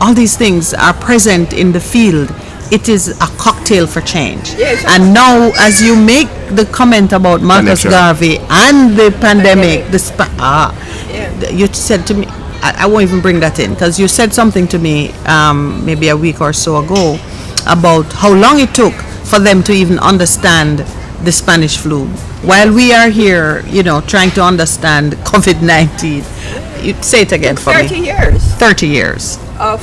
all these things are present in the field. It is a cocktail for change. Yes. And now, as you make the comment about Marcus Connection. Garvey and the pandemic, Yeah. you said to me, I won't even bring that in, because you said something to me maybe a week or so ago about how long it took for them to even understand the Spanish flu, while we are here, trying to understand COVID-19. You say it again for 30 me. years 30 years of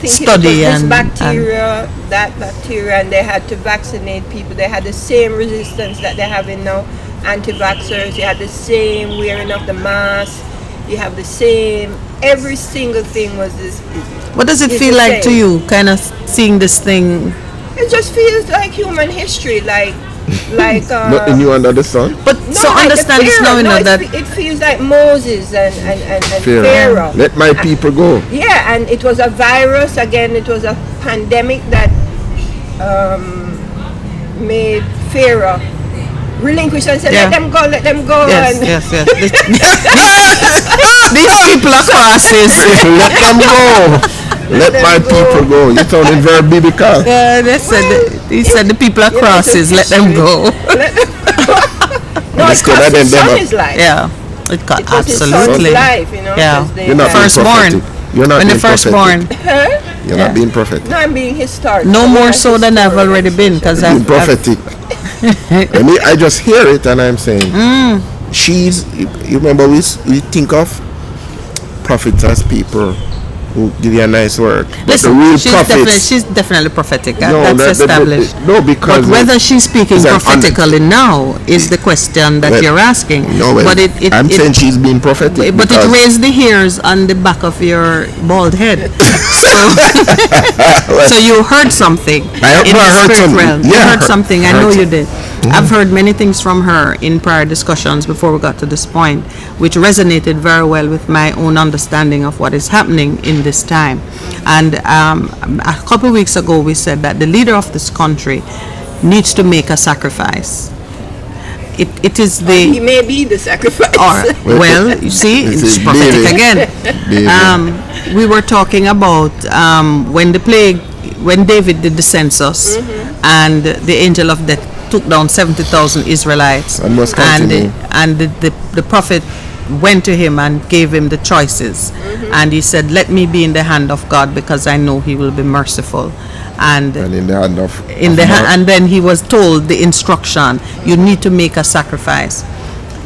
thinking Study it was this and bacteria, that bacteria, and they had to vaccinate people. They had the same resistance that they're having now. Anti-vaxxers, you had the same wearing of the mask. You have the same. Every single thing was this. What does it It's feel the like to same. you, kind of seeing this thing? It just feels like human history, like nothing new under the sun. But so like the understand this now, Pharaoh. that It feels like Moses and Pharaoh. Let my people go. Yeah, and it was a virus. Again, it was a pandemic that made Pharaoh relinquish and say, Yeah. let them go. yes, And yes. These people are crosses. Let them go. Let my people go. You're sounding very biblical. He said the people are crosses. Let them go. no, This it could have cost his been son them. his life. Yeah, it got It was his son's absolutely. life, Yeah. 'cause they You're not died. being Firstborn. prophetic. You're not When the being prophetic. firstborn, You're Yeah. not being prophetic. No, I'm being historic. no I'm more not so than I've historic. already been, because Being prophetic. I just hear it and I'm saying, you remember we think of prophets as people who give you a nice word. But Listen, the real prophets, she's definitely prophetic. No, That's established. no, because But whether she's speaking it's an prophetically now is the question that Well, you're asking. no, well, but I'm saying she's being prophetic. but it because- raised the hairs on the back of your bald head. So you heard something I in the heard spirit something. realm. You Yeah, heard something. I know heard you did. I've heard many things from her in prior discussions before we got to this point, which resonated very well with my own understanding of what is happening in this time. And a couple of weeks ago, we said that the leader of this country needs to make a sacrifice. It is He the may be the sacrifice. well, you see, This it's is prophetic David. again. David. We were talking about when David did the census, and the angel of death took down 70,000 Israelites, And must continue. and the prophet went to him and gave him the choices, and he said, "Let me be in the hand of God, because I know He will be merciful." And in the hand of and then he was told the instruction: you need to make a sacrifice.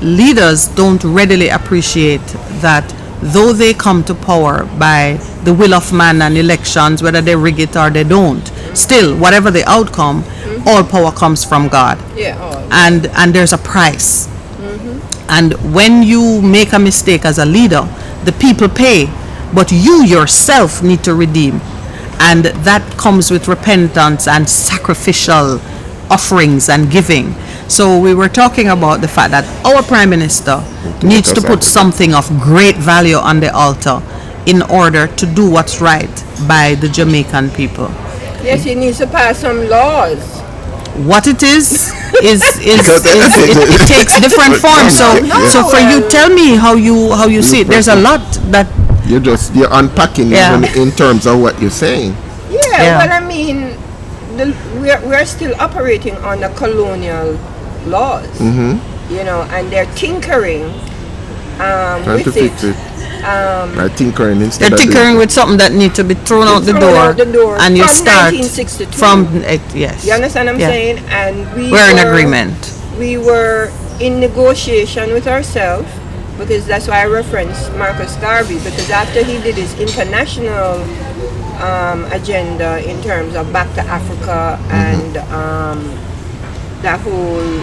Leaders don't readily appreciate that though they come to power by the will of man and elections, whether they rig it or they don't, still, whatever the outcome, all power comes from God. Yeah. All. And there's a price. And when you make a mistake as a leader, the people pay, but you yourself need to redeem. And that comes with repentance and sacrificial offerings and giving. So we were talking about the fact that our Prime Minister needs to put something of great value on the altar in order to do what's right by the Jamaican people. Yes, he needs to pass some laws. What it is it takes different forms. So for you, tell me how you see it. There's a lot that you're unpacking even in terms of what you're saying. Yeah. Well, I mean, we're still operating under colonial laws, you know, and they're tinkering with it. Tinkering instead. They're tinkering with something that needs to be thrown out the door, and you start 1962. from it. Yes. You understand what I'm saying? And we're in agreement. We were in negotiation with ourselves, because that's why I referenced Marcus Garvey, because after he did his international agenda in terms of back to Africa and that whole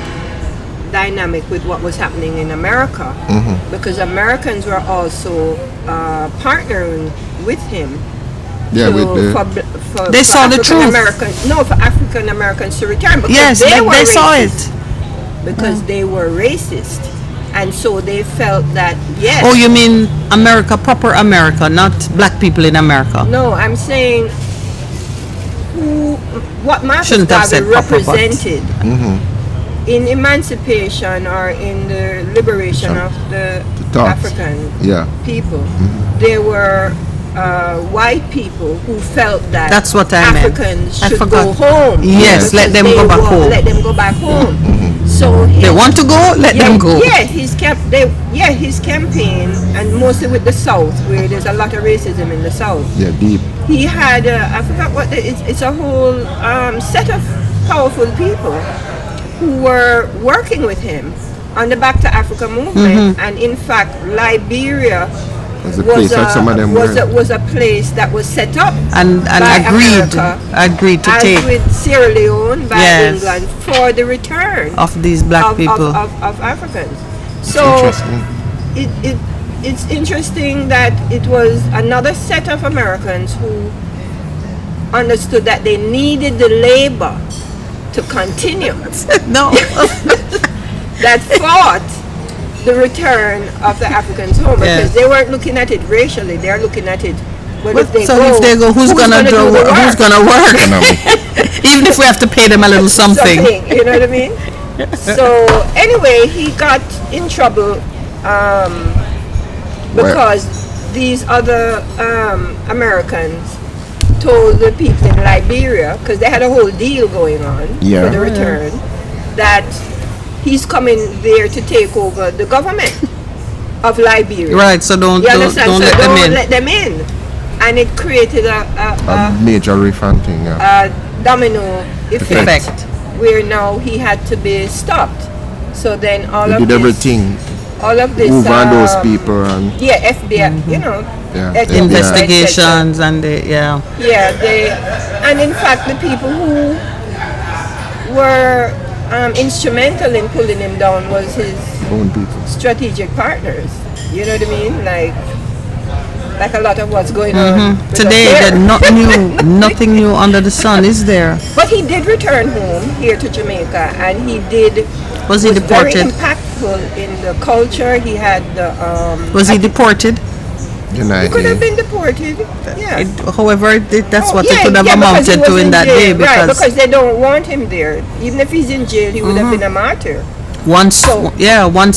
dynamic with what was happening in America, because Americans were also partnering with him. They saw the truth. For African Americans to return, because they saw it, because they were racist. And so they felt that, yes. Oh, you mean America, proper America, not black people in America? No, I'm saying what Marcus Garvey represented in emancipation or in the liberation of the African people. There were white people who felt that that's what Africans should go home. Yes, let them go back home. Let them go back home. So they want to go, let them go. Yeah, his campaign, and mostly with the South, where there's a lot of racism in the South. Yeah, deep. He had, I forgot what, it's a whole set of powerful people who were working with him on the Back to Africa movement. And in fact, Liberia was a place that was set up and agreed to take with Sierra Leone by England for the return of these black people of Africans. So it's interesting that it was another set of Americans who understood that they needed the labor to continue. That fought the return of the Africans home, because they weren't looking at it racially. They're looking at it. If they go, who's gonna work? Even if we have to pay them a little something. You know what I mean? So anyway, he got in trouble because these other Americans told the people in Liberia, because they had a whole deal going on for the return, that he's coming there to take over the government of Liberia. Right, so don't let them in. And it created a major refunding, domino effect, where now he had to be stopped. So then all of this, move on those people and FBI, you know, investigations and and in fact the people who were instrumental in pulling him down was his own people, strategic partners. You know what I mean? Like a lot of what's going on today. There's nothing new under the sun, is there? But he did return home here to Jamaica, and he was he deported? Very impactful in the culture. He had the was he deported? He could have been deported. Yeah. However, that's what it could have amounted to in that day, because they don't want him there. Even if he's in jail, he would have been a martyr. Once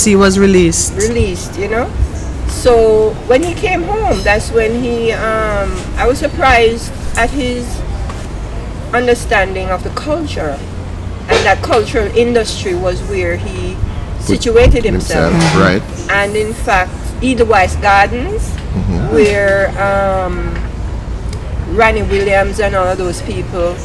he was released, you know. So when he came home, that's when he I was surprised at his understanding of the culture, and that cultural industry was where he situated himself. Right. And in fact, Edelweiss Gardens, where Ronnie Williams and all of those people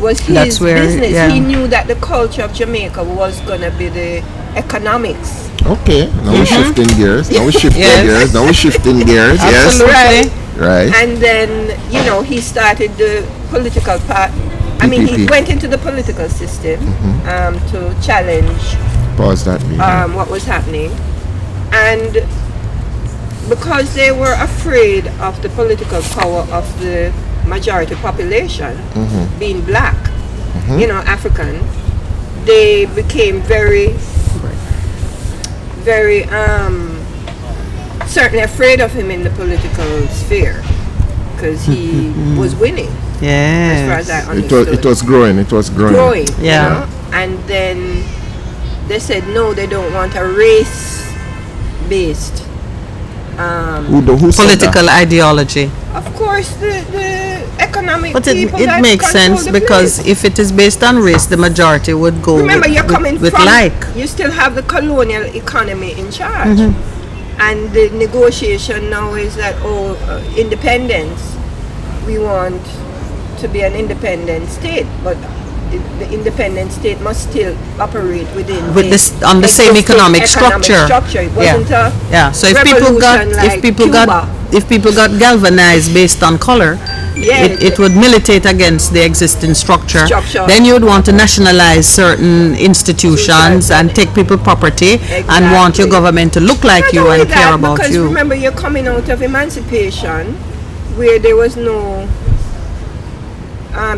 was his business. He knew that the culture of Jamaica was going to be the economics Okay, now we're shifting gears. Now we're shifting Yes. gears. Now we're shifting gears. Yes. Absolutely. Right. And then, he started the political part. I mean, he PPP. went into the political system to challenge Pause that. Meeting. what was happening. And because they were afraid of the political power of the majority population being black, African, they became very certainly afraid of him in the political sphere because he was winning, as far as I understood. It was growing. It was growing. Yeah. And then they said no, they don't want a race-based Who said Political that? ideology. of course the economic But people it that makes control sense the because place. if it is based on race, the majority would go Remember, with, you're coming with from, like. you still have the colonial economy in charge. And the negotiation now is that, independence, we want to be an independent state, but the independent state must still operate within With this on the same existing economic structure. It wasn't Yeah. So if people got revolution like Cuba. if people got galvanized based on color, it would militate against the existing structure. Then you would want to nationalize certain institutions and take people property and want your Exactly. government to look like Not you only and care that, about because you. remember, you're coming out of emancipation where there was no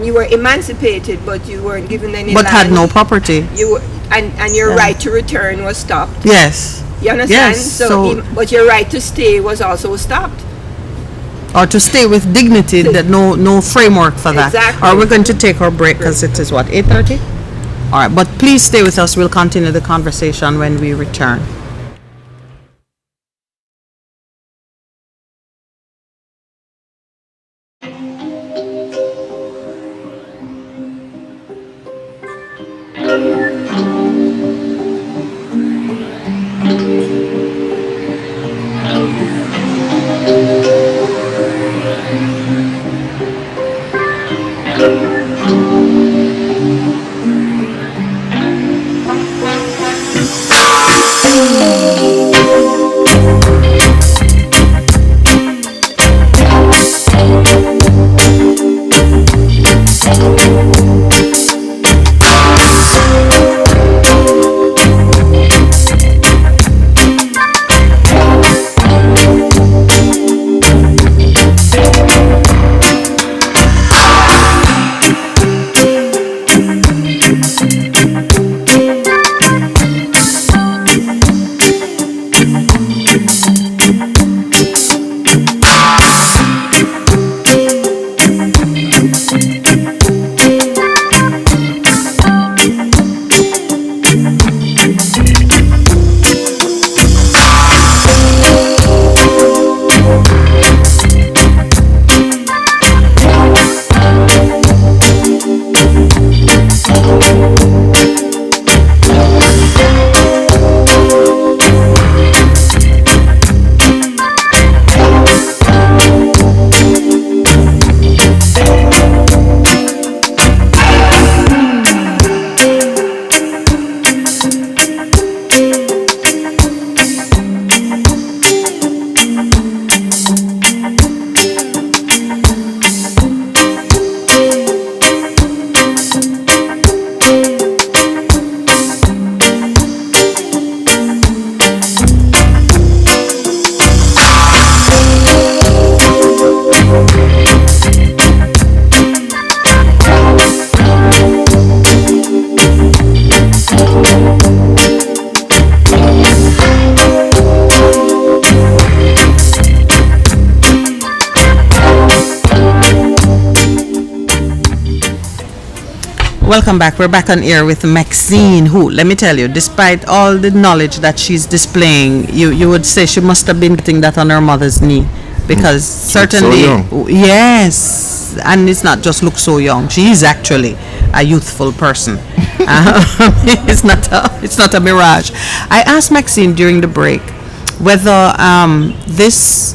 you were emancipated but you weren't given any But land. had no property. You were, and your right to return was stopped. Yes. You understand? Yes, So, so- but your right to stay was also stopped. Or to stay with dignity, that no framework for that. Exactly. Or we're going to take our break because it is what, 8:30? All right, but please stay with us. We'll continue the conversation when we return. Welcome back. We're back on air with Maxine, who, let me tell you, despite all the knowledge that she's displaying, you would say she must have been getting that on her mother's knee. Because certainly, so young. yes, and it's not just look so young. She is actually a youthful person. It's not a mirage. I asked Maxine during the break whether this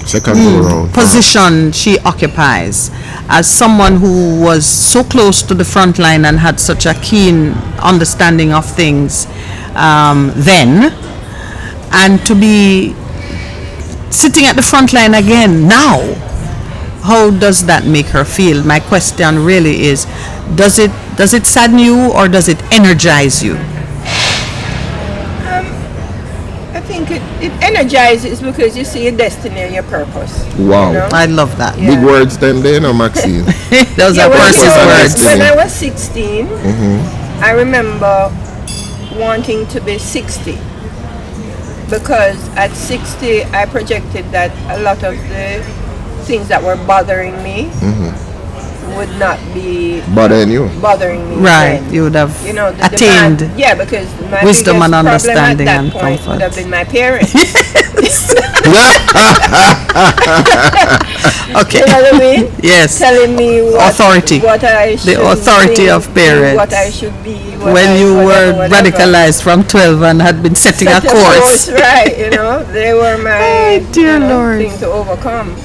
second go around. position she occupies as someone who was so close to the front line and had such a keen understanding of things then, and to be sitting at the front line again now. How does that make her feel? My question really is, does it sadden you or does it energize you? I think it energizes because you see your destiny and your purpose. Wow. You know? I love that. Yeah. Big words then, Maxine. Those Yeah, are when, versus words. when I was 16, I remember wanting to be 60 because at 60 I projected that a lot of the things that were bothering me would not be Bothering you. bothering me. Right, then. you would have You know, the attained demand, yeah, because my wisdom and biggest problem understanding at that and point comfort. would have been my parents. Okay. You know what I mean? Yes. Telling me what, Authority. what I should The authority think, of parents. what I should be. What When I, you were whatever. radicalized from 12 and had been setting a Set course. right, you know, they were my Oh, dear Lord. thing to overcome.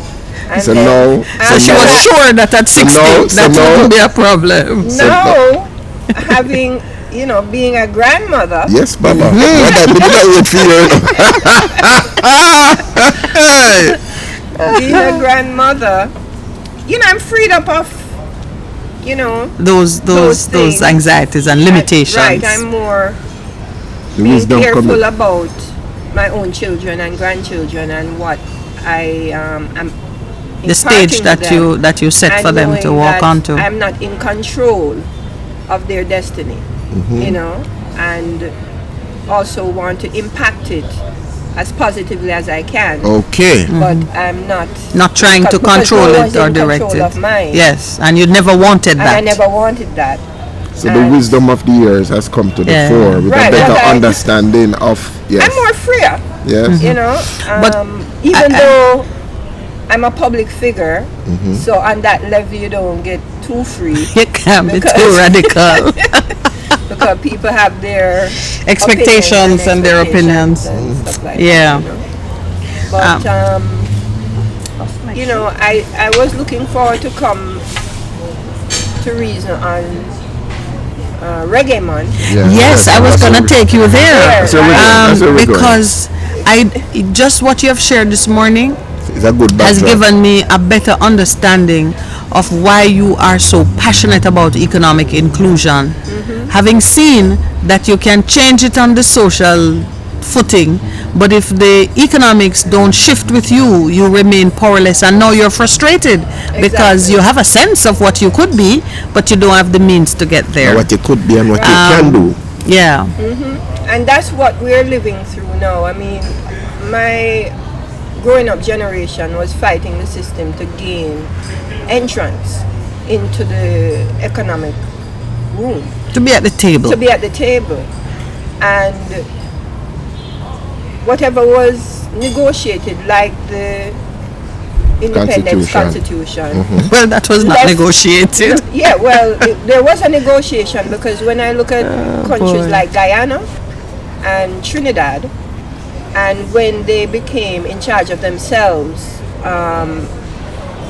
And So then now- So she was sure that at 60 that wouldn't be a problem. now having, you know, being a grandmother, Yes, Baba. What I did I wait for you. being a grandmother, you know, I'm freed up of, you know, Those things. anxieties and limitations. Right, I'm more The being wisdom careful coming. about my own children and grandchildren and what I am the stage imparting to that you set and for them to knowing walk that onto. I'm not in control of their destiny, you know, and also want to impact it as positively as I can. Okay. But I'm not Not trying to because control no it one's or in direct control of it. mine. Yes, and you never wanted And that. I never wanted that. So the wisdom of the years has come to the Yeah. fore with Right, a better what I- understanding of yes. I'm more freer, Yes. you know. But Even though I'm a public figure, Mm-hmm. so on that level you don't get too free You can't be too Because- radical. because people have their Expectations and their opinions. and stuff like Yeah. that, you know. But you know, I was looking forward to come to Reason on Reggae Month. Yeah. Yes, I was That's gonna a- take you there. That's where we're going. That's where we're going. Because just what you have shared this morning It's a good has backdrop. given me a better understanding of why you are so passionate about economic inclusion. Having seen that you can change it on the social footing, but if the economics don't shift with you, you remain powerless, and now you're frustrated because you have a sense of what you could be, but you don't have the means to get there. What it could be and what you can do. Yeah. And that's what we're living through now. I mean, my growing up generation was fighting the system to gain entrance into the economic room, To be at the table. to be at the table. And whatever was negotiated, like the Independence Constitution. Well, that was not Left- negotiated. Yeah, well, there was a negotiation because when I look at countries boy. like Guyana and Trinidad, and when they became in charge of themselves,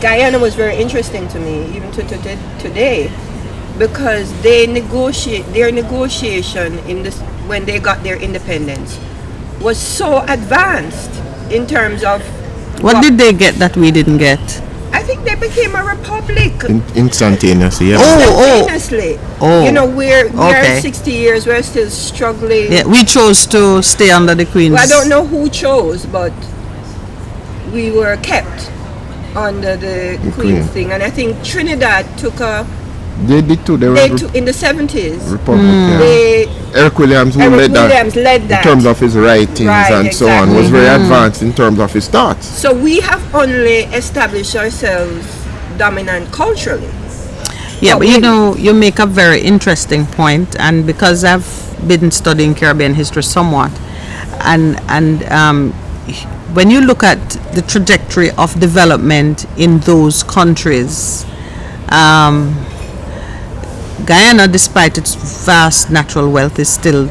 Guyana was very interesting to me, even to today, because their negotiation in this when they got their independence was so advanced in terms of What did they get that we didn't get? I think they became a republic. Instantaneously, yeah. Simultaneously. Oh. You know, we're Okay. 60 years, we're still struggling. Yeah, we chose to stay under the Queen's. Well, I don't know who chose, but we were kept under the Queen's Queen. thing. And I think Trinidad took a, They did too. They were they took, in the 70s, Republic. Yeah. they, Eric Williams, who Eric led that Williams led that. in terms of his writings Right, and so on, was exactly. very advanced in terms of his thoughts. So we have only established ourselves dominant culturally. Yeah, But but you we- know, you make a very interesting point, and because I've been studying Caribbean history somewhat, and when you look at the trajectory of development in those countries, Guyana, despite its vast natural wealth, is still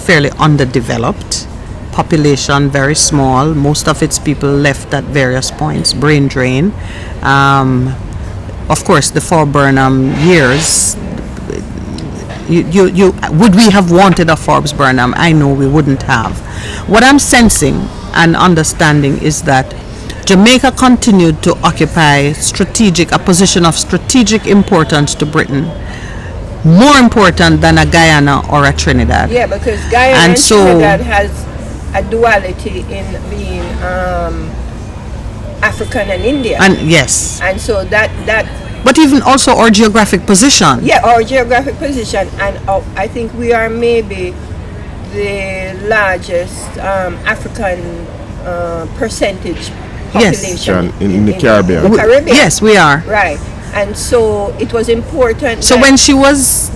fairly underdeveloped. population very small. Most of its people left at various points, brain drain. Of course, the Fall Burnham years. You would we have wanted a Forbes Burnham? I know we wouldn't have. What I'm sensing and understanding is that Jamaica continued to occupy a position of strategic importance to Britain, more important than a Guyana or a Trinidad. Yeah, because Guyana and Trinidad has a duality in being African and Indian. And yes. And so that but even also our geographic position. Yeah, our geographic position, and I think we are maybe the largest African percentage population in the Caribbean. The Caribbean. Yes, we are. Right, and so it was important. So when she was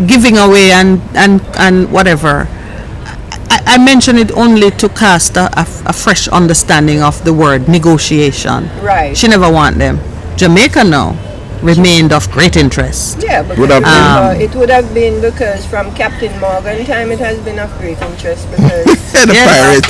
giving away and whatever, I mention it only to cast a fresh understanding of the word negotiation. Right. She never want them. Jamaica now remained of great interest. Yeah, because it would have been because from Captain Morgan time it has been of great interest because the pirate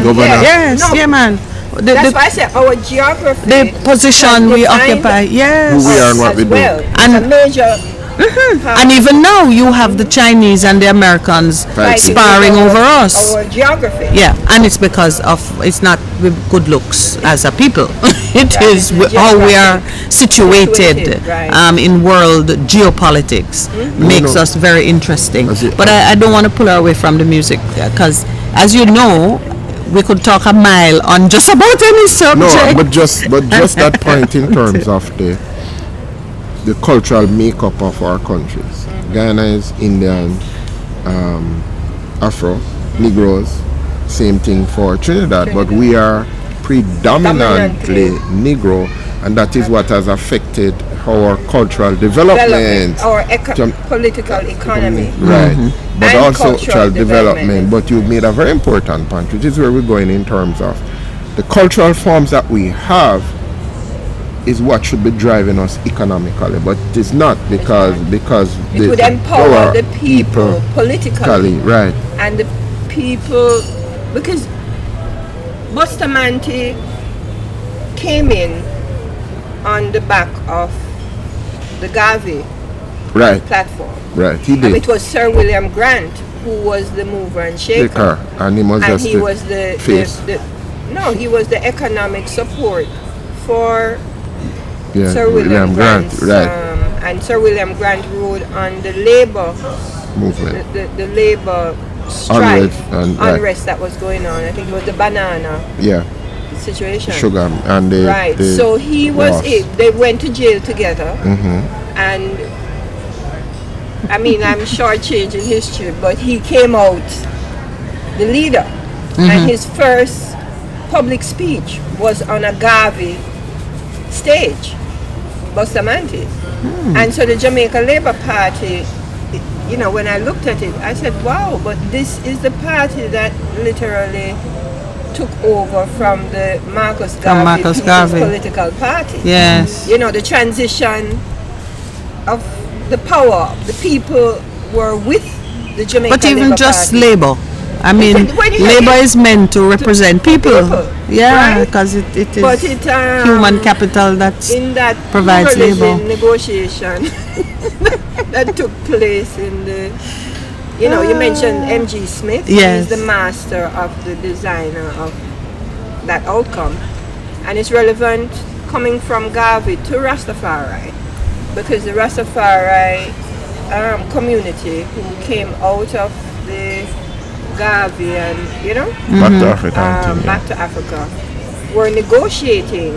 governor. Man. That's why I said our geography, the position we occupy, yes, who we are and what we do, and a major. And even now you have the Chinese and the Americans sparring over us. Our geography. Yeah, and it's because of it's not with good looks as a people. It is how we are situated right. In world geopolitics makes us very interesting. But I don't want to pull her away from the music because, as you know, we could talk a mile on just about any subject. No, but just that point in terms of the cultural makeup of our countries. Guyana is Indian, Afro, Negroes, same thing for Trinidad, but we are predominantly Negro, and that is what has affected our cultural development, our political economy, right? But and also cultural development. But you made a very important point, which is where we're going in terms of the cultural forms that we have is what should be driving us economically, but it's not because it would empower the people politically, right? And the people, because Bustamante came in on the back of the Garvey platform, right? He did. And it was Sir William Grant who was the mover and shaker, and he was just he was the face. He was the economic support for Sir William Grant, right? And Sir William Grant rode on the labor movement, the labor strife, unrest that was going on. I think it was the banana situation, sugar, and so he was they went to jail together, and I mean I'm shortchanging history, but he came out the leader, and his first public speech was on a Garvey stage, Bustamante. And so the Jamaica Labour Party, when I looked at it, I said, wow, but this is the party that literally took over from the Marcus Garvey political party. Yes. The transition of the power, the people were with the Jamaica But even Labour just Party. labor. I mean, labor is meant to represent people. Yeah, because it is human capital that provides labor. Negotiation that took place in the, you mentioned M.G. Smith. Yes. He's the master of the designer of that outcome. And it's relevant coming from Garvey to Rastafari, because the Rastafari community who came out of the Garvey and back to Africa were negotiating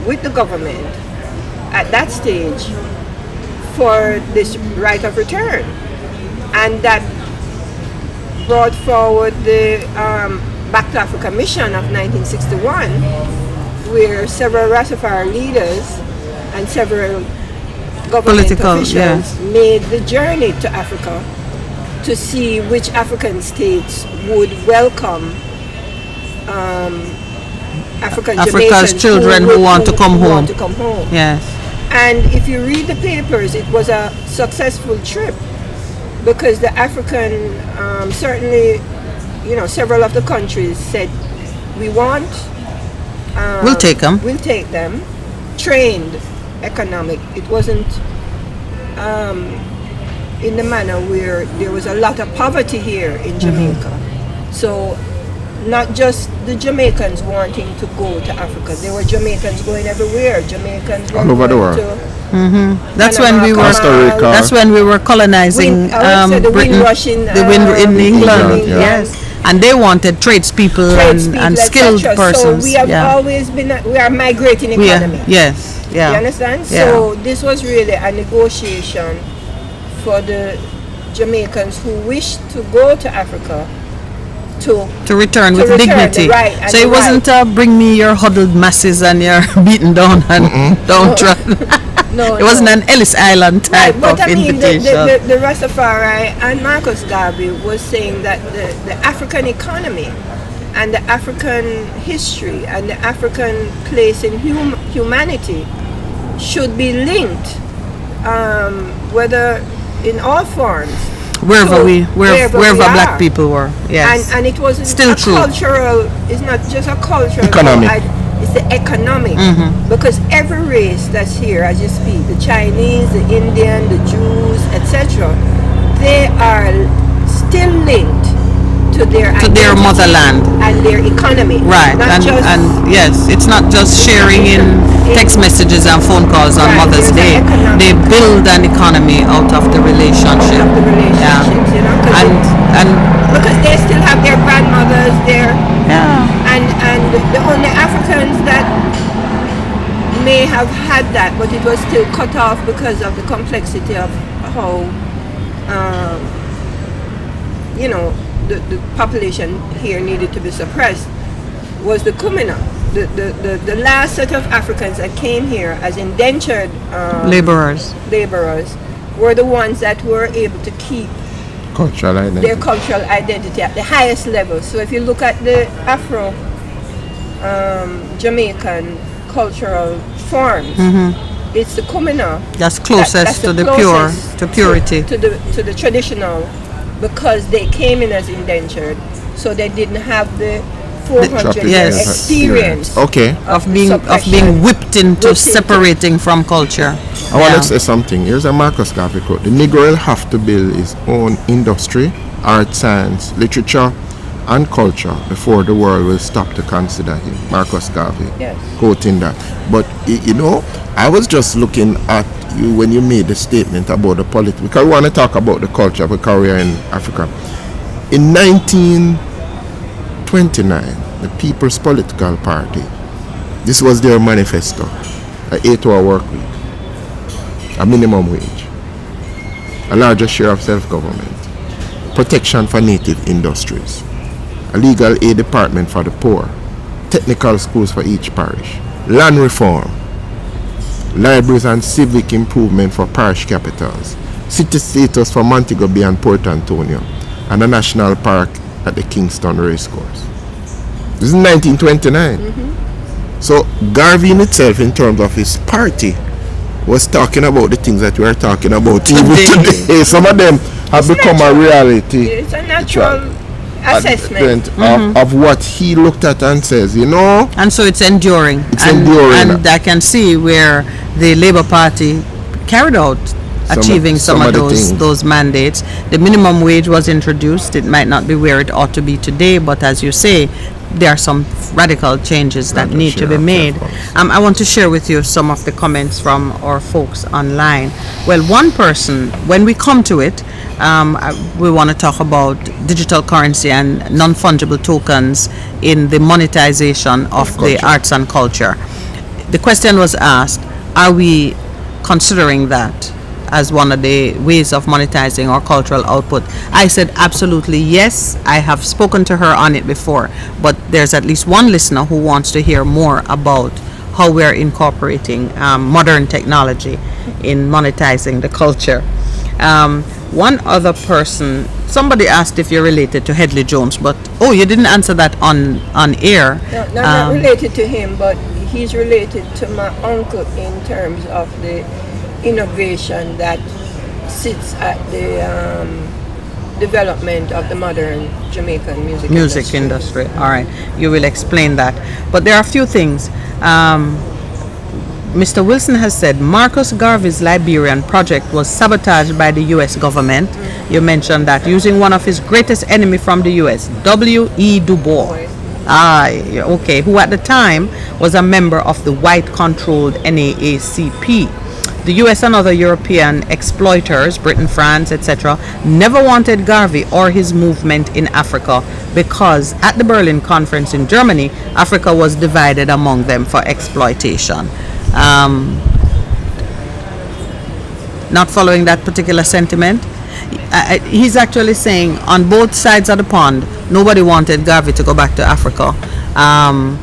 with the government at that stage for this right of return, and that brought forward the Back to Africa mission of 1961, where several Rastafari leaders and several government officials made the journey to Africa to see which African states would welcome Africa's children who want to come home. Yes. And if you read the papers, it was a successful trip, because the African, certainly several of the countries said, we want. We'll take them. We'll take them. Trained economic. It wasn't in the manner where there was a lot of poverty here in Jamaica. So not just the Jamaicans wanting to go to Africa. There were Jamaicans going everywhere. Jamaicans were all over the going world. That's Panama, when we were. Costa Rica. That's when we were colonizing I would say the Britain. Windrush in, the wind in England. England, yeah. Yes, and they wanted tradespeople and skilled etc. persons. So we have always been. We are migrating economy. Yes. Yeah. You understand? Yeah. So this was really a negotiation for the Jamaicans who wished to go to Africa to return with return dignity. the right and So the it wasn't bring me your huddled masses and your beaten down and downtrodden. No, It wasn't an Ellis Island type but of I mean, invitation. the Rastafari and Marcus Garvey was saying that the African economy and the African history and the African place in humanity should be linked, whether in all forms. wherever we black are. people were. Yes. And it wasn't Still a true. cultural, it's not just a cultural. Economic. It's the economic. Because every race that's here, as you speak, the Chinese, the Indian, the Jews, etc., they are still linked to their identity motherland. and their economy. Right, Not just and yes, it's not just sharing in text messages and phone calls on Right, Mother's there's Day. an economic- They build an economy out of the relationship. of the relationships, you know, 'cause And because they still have their grandmothers, yeah, and the only Africans that may have had that, but it was still cut off because of the complexity of how, the population here needed to be suppressed, was the Kumina. The last set of Africans that came here as indentured laborers. were the ones that were able to keep Cultural identity. their cultural identity at the highest level. So if you look at the Afro Jamaican cultural forms, it's the Kumina That's closest that's to the the closest to purity. to the traditional, because they came in as indentured, so they didn't have the 400 year Yes. experience Okay. of being suppression. whipped into Whipped into- separating from culture. I want Yeah. to say something. Here's a Marcus Garvey quote. The Negro will have to build his own industry, art, science, literature, and culture before the world will stop to consider him. Marcus Garvey. Yes. Quoting that. But, I was just looking at you when you made the statement about the politics, because we want to talk about the culture because we are in Africa. In 1929, the People's Political Party, this was their manifesto, an 8-hour work week, a minimum wage, a larger share of self-government, protection for native industries, a legal aid department for the poor, technical schools for each parish, land reform, libraries and civic improvement for parish capitals, city status for Montego Bay and Port Antonio, and a national park at the Kingston Racecourse. This is 1929. So Garvey in itself, in terms of his party, was talking about the things that we are talking about even today. Some of them have become a reality. It's a natural assessment of what he looked at and says, And so it's enduring. It's enduring. And I can see where the Labour Party carried out achieving some of the those things. those mandates. The minimum wage was introduced. It might not be where it ought to be today, but as you say, there are some radical changes that Radical need to be share of made. self-governance. I want to share with you some of the comments from our folks online. Well, one person, when we come to it, we want to talk about digital currency and non-fungible tokens in the monetization of the culture. arts and culture. The question was asked, are we considering that as one of the ways of monetizing our cultural output? I said absolutely yes. I have spoken to her on it before, but there's at least one listener who wants to hear more about how we're incorporating modern technology in monetizing the culture. One other person, somebody asked if you're related to Headley Jones, but you didn't answer that on air. No, not related to him, but he's related to my uncle in terms of the innovation that sits at the development of the modern Jamaican music industry. All right, you will explain that. But there are a few things. Mr. Wilson has said Marcus Garvey's Liberian project was sabotaged by the U.S. government. You mentioned that, using one of his greatest enemy from the U.S., W.E. Du Bois. Okay, who at the time was a member of the white-controlled NAACP. The US and other European exploiters, Britain, France, etc., never wanted Garvey or his movement in Africa because at the Berlin Conference in Germany, Africa was divided among them for exploitation. Not following that particular sentiment. He's actually saying on both sides of the pond, nobody wanted Garvey to go back to Africa. On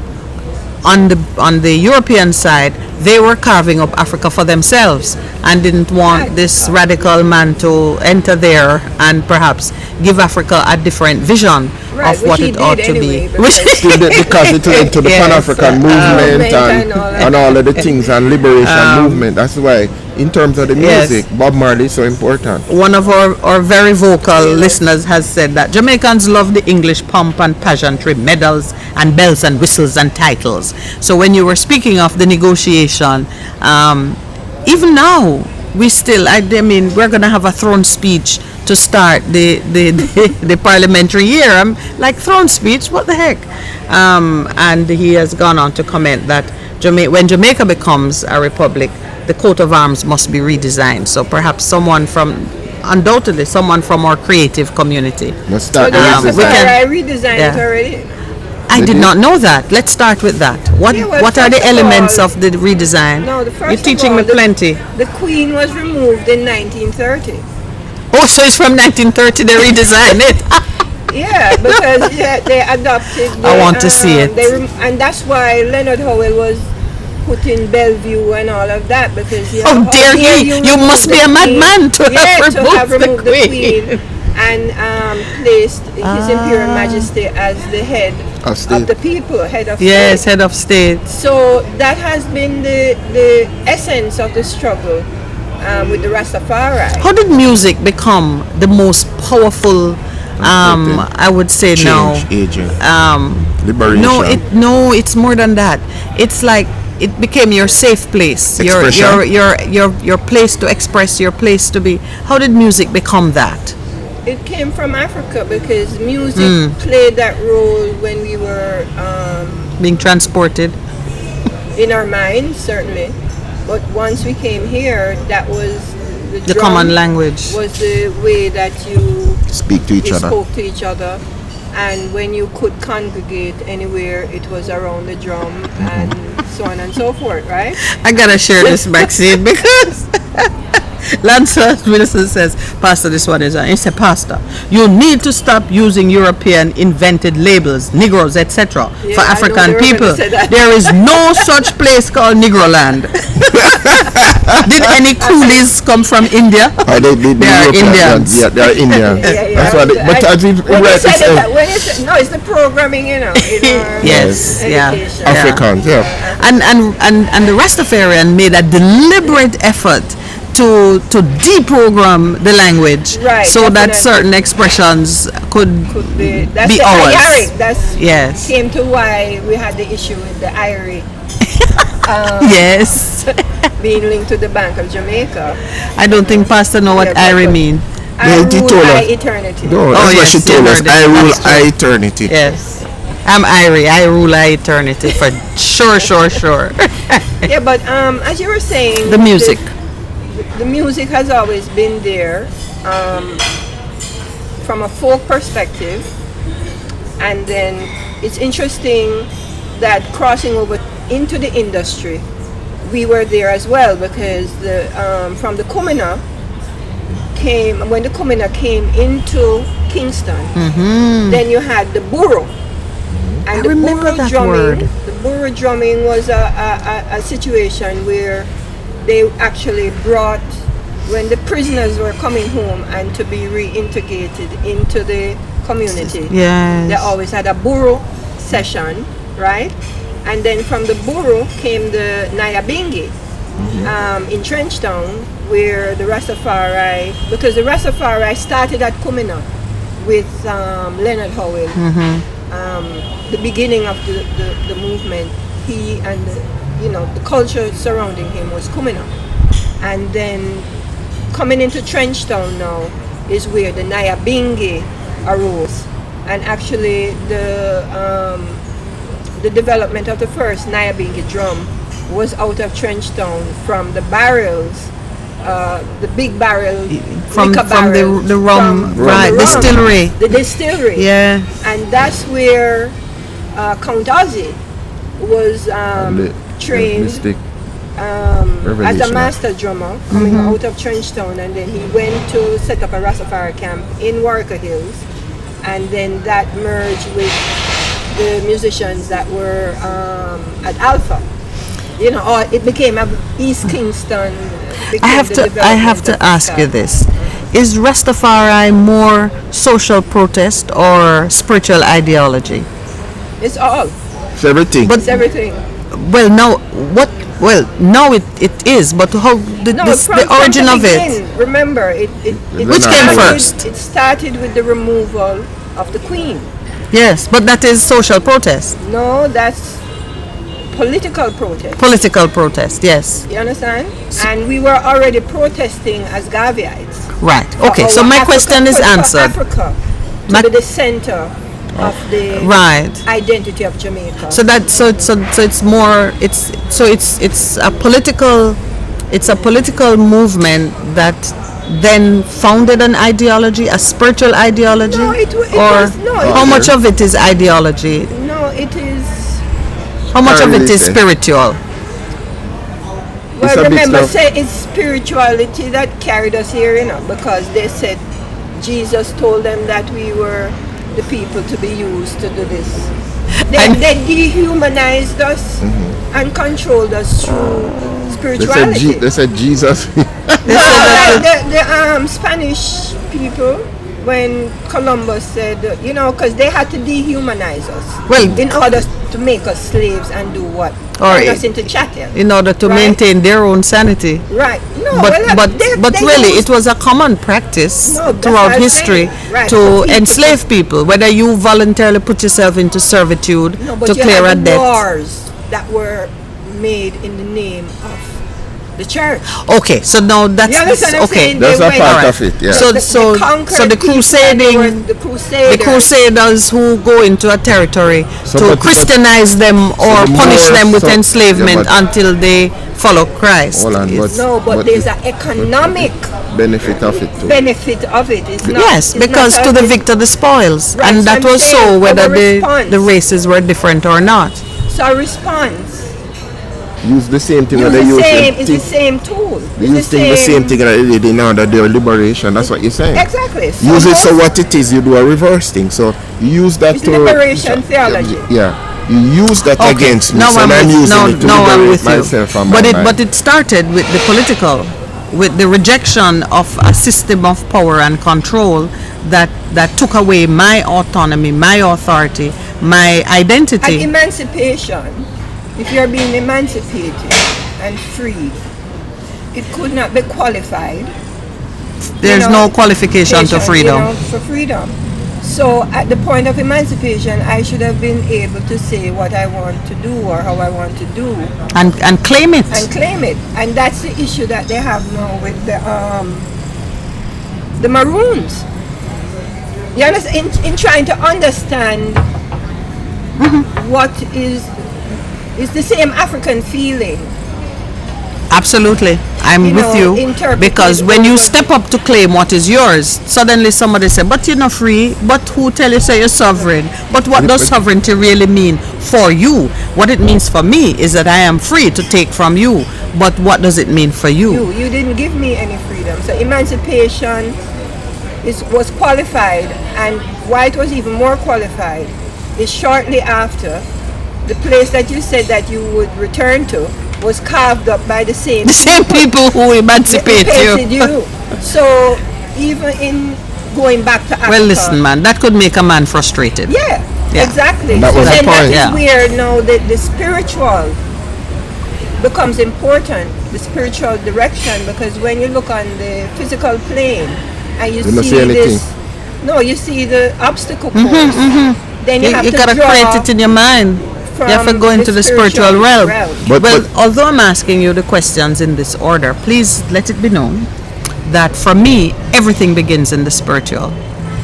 the European side, they were carving up Africa for themselves and didn't want this radical man to enter there and perhaps give Africa a different vision of what it ought to be. Because it led to the Pan-African movement and all of the things and liberation movement. That's why, in terms of the music, Bob Marley is so important. One of our very vocal listeners has said that Jamaicans love the English pomp and pageantry, medals and bells and whistles and titles. So when you were speaking of the negotiation, even now, we still, I mean, we're going to have a throne speech to start the parliamentary year. I'm like, throne speech? What the heck? And he has gone on to comment that when Jamaica becomes a republic, the coat of arms must be redesigned. So perhaps undoubtedly someone from our creative community. Let's start. I redesigned it already. I did not know that. Let's start with that. What are the elements of the redesign? No, the first You're teaching me plenty. The Queen was removed in 1930. Oh, so it's from 1930 they redesigned it. Yeah, because they adopted. I want to see it. And that's why Leonard Howell was put in Bellevue and all of that, because how dare he? You must be a madman to have removed the Queen. And placed His Imperial Majesty as the head of the people, head of yes, state. Head of state. So that has been the essence of the struggle with the Rastafari. How did music become the most powerful? I would say change agent. Liberation. No, it's more than that. It's like it became your safe place, your place to express, your place to be. How did music become that? It came from Africa because music played that role when we were being transported in our minds, certainly. But once we came here, that was the common language. Was the way that you spoke to each other, and when you could congregate anywhere, it was around the drum and so on and so forth, right? I gotta share this, Maxine, because Lancelot Wilson says, Pastor, this one is on. He said, Pastor, you need to stop using European invented labels, Negroes, etc. for African people. There is no such place called Negroland. Did any coolies come from India? They are Indians. Yeah, they are Indians. That's why. But as we no, it's the programming, you know. Yes, Africans, and the Rastafarian made a deliberate effort to deprogram the language, so that certain expressions could be ours. That's came to why we had the issue with the IRI. Yes. Being linked to the Bank of Jamaica. I don't think Pastor know what IRI mean. I rule eternity. No, that's what she told us. I rule eternity. Yes. I'm IRI. I rule eternity for sure. Yeah, but as you were saying, the music. The music has always been there from a folk perspective, and then it's interesting that crossing over into the industry, we were there as well, because from the Kumina when the Kumina came into Kingston, then you had the burro. And the burro drumming was a situation where they actually brought, when the prisoners were coming home and to be reintegrated into the community, they always had a burro session, right? And then from the burro came the Nyabingi in Trenchtown, where the Rastafari, because the Rastafari started at Kumina with Leonard Howell, the beginning of the movement, he and the culture surrounding him was coming up. And then coming into Trenchtown now is where the Nyabingi arose. And actually the development of the first Nyabingi drum was out of Trenchtown from the barrels, the big barrel, From barrels, the rum, right, the distillery. The distillery. Yeah. And that's where Count Ozzy was trained as a master drummer coming out of Trenchtown, and then he went to set up a Rastafari camp in Warwick Hills, and then that merged with the musicians that were at Alpha. Or it became East Kingston. I have to ask you this. Is Rastafari more social protest or spiritual ideology? It's all. It's everything. But It's everything. well, now what? Well, now it is. But how the origin from of the it? beginning, remember, it Which came started- first? It started with the removal of the Queen. Yes, but that is social protest. No, that's political protest. Political protest. Yes. You understand? And we were already protesting as Garveyites. Right. Okay. For So our my Africa- question is for answered. Africa to My- be the center of the Right. identity of Jamaica. So that so it's more it's a political movement that then founded an ideology, a spiritual ideology, No, it or was- no, it how was- much of it is ideology? No, it is. How much of it is Religion. spiritual? It's Well, a bit remember, of- say it's spirituality that carried us here, because they said Jesus told them that we were the people to be used to do this. They dehumanized us and controlled us through spirituality. They said Jesus. Like the Spanish people, when Columbus said, because they had to dehumanize us, Well, in order to make us slaves and do what? Or Turn us into chattel. in order to Right. maintain their own sanity. Right. No, But well, they really, used- it was a common practice No, that's throughout what I'm history saying. Right, to for people. enslave people, whether you voluntarily put yourself into servitude No, but to you clear a have the debt. wars that were made in the name of the church. Okay, so now that's You understand what I'm okay. saying? That's They a went- part Alright. of it. Yeah. So The conquered so the people, crusading, the crusaders. the crusaders who go into a territory So to but- Christianize them or the punish more them with so- enslavement yeah, but- until they follow Christ. Hold on, It's- No, but there's an economic benefit of it too. benefit of it. It's not. Yes, it's because not to the a- victor the spoils, Right, and so that I'm was so saying whether our response- the races were different or not. So a response. Use the same thing Use that they the use. same. It's the same tool. The same thing that they did in order their liberation. That's what you're saying. Exactly. Use it so most- what it is. You do a reverse thing. So you use that It's to liberation theology. Yeah, you use that against me. Now So I'm I'm with, using now, it to now I'm liberate with myself you. from But my it mind. but it started with the political, with the rejection of a system of power and control that took away my autonomy, my authority, my And identity. emancipation, if you're being emancipated and freed, it could not be qualified. There's no qualification to freedom. For freedom. So at the point of emancipation, I should have been able to say what I want to do or how I want to do And claim it. and claim it. And that's the issue that they have now with the Maroons. You understand? In trying to understand what is the same African feeling. Absolutely, I'm You with know, you, interpreted because when you over step up to claim what is yours, suddenly somebody say, but you're not free, but who tell you say you're sovereign? But what does sovereignty really mean for you? What it means for me is that I am free to take from you, but what does it mean for you? You didn't give me any freedom. So emancipation was qualified, and why it was even more qualified is shortly after the place that you said that you would return to was carved up by the same The same people who emancipate you. So even in going back to Africa, Well, listen, man, that could make a man frustrated. yeah, Yeah. exactly. That So was the then that point. is Yeah. where now the spiritual becomes important, the spiritual direction, because when you look on the physical plane and you You don't see see anything. this No, you see the obstacle course. Then you have You to gotta draw create it in your mind. You have to from go into the spiritual realm. But- Well, but- although I'm asking you the questions in this order, please let it be known that for me, everything begins in the spiritual.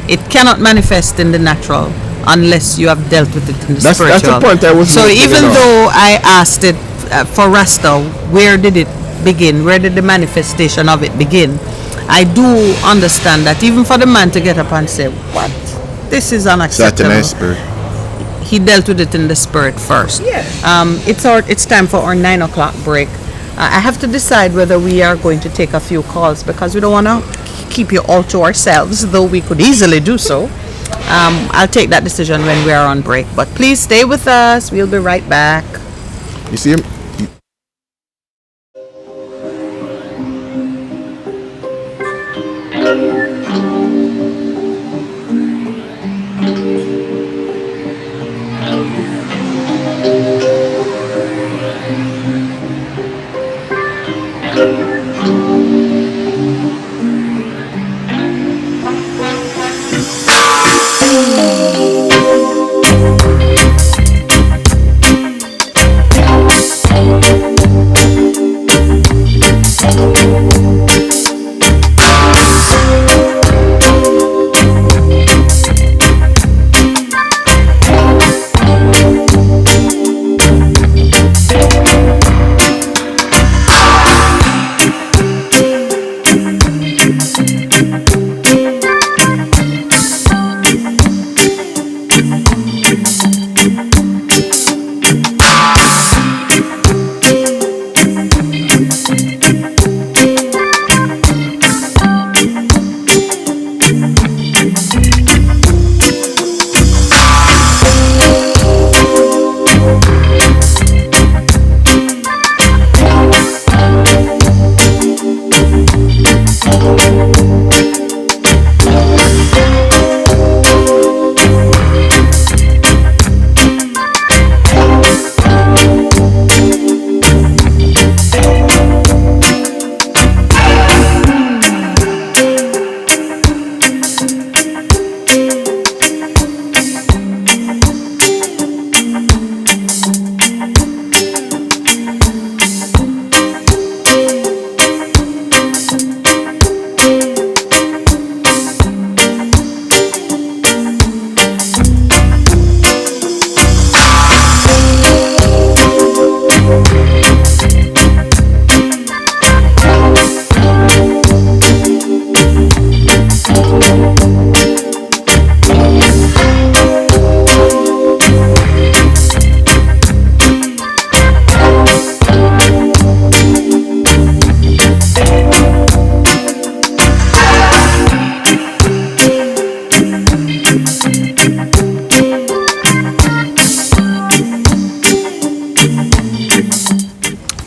It cannot manifest in the natural unless you have dealt with it in the That's spiritual. the point I was So making, even you know. though I asked it for Rasta, where did it begin? Where did the manifestation of it begin? I do understand that even for the man to get up and say, "What? This is unacceptable." Satan's spirit. He dealt with it in the spirit first. Yeah. It's time for our 9 o'clock break. I have to decide whether we are going to take a few calls because we don't want to keep you all to ourselves, though we could easily do so. I'll take that decision when we are on break. But please stay with us. We'll be right back. You see him?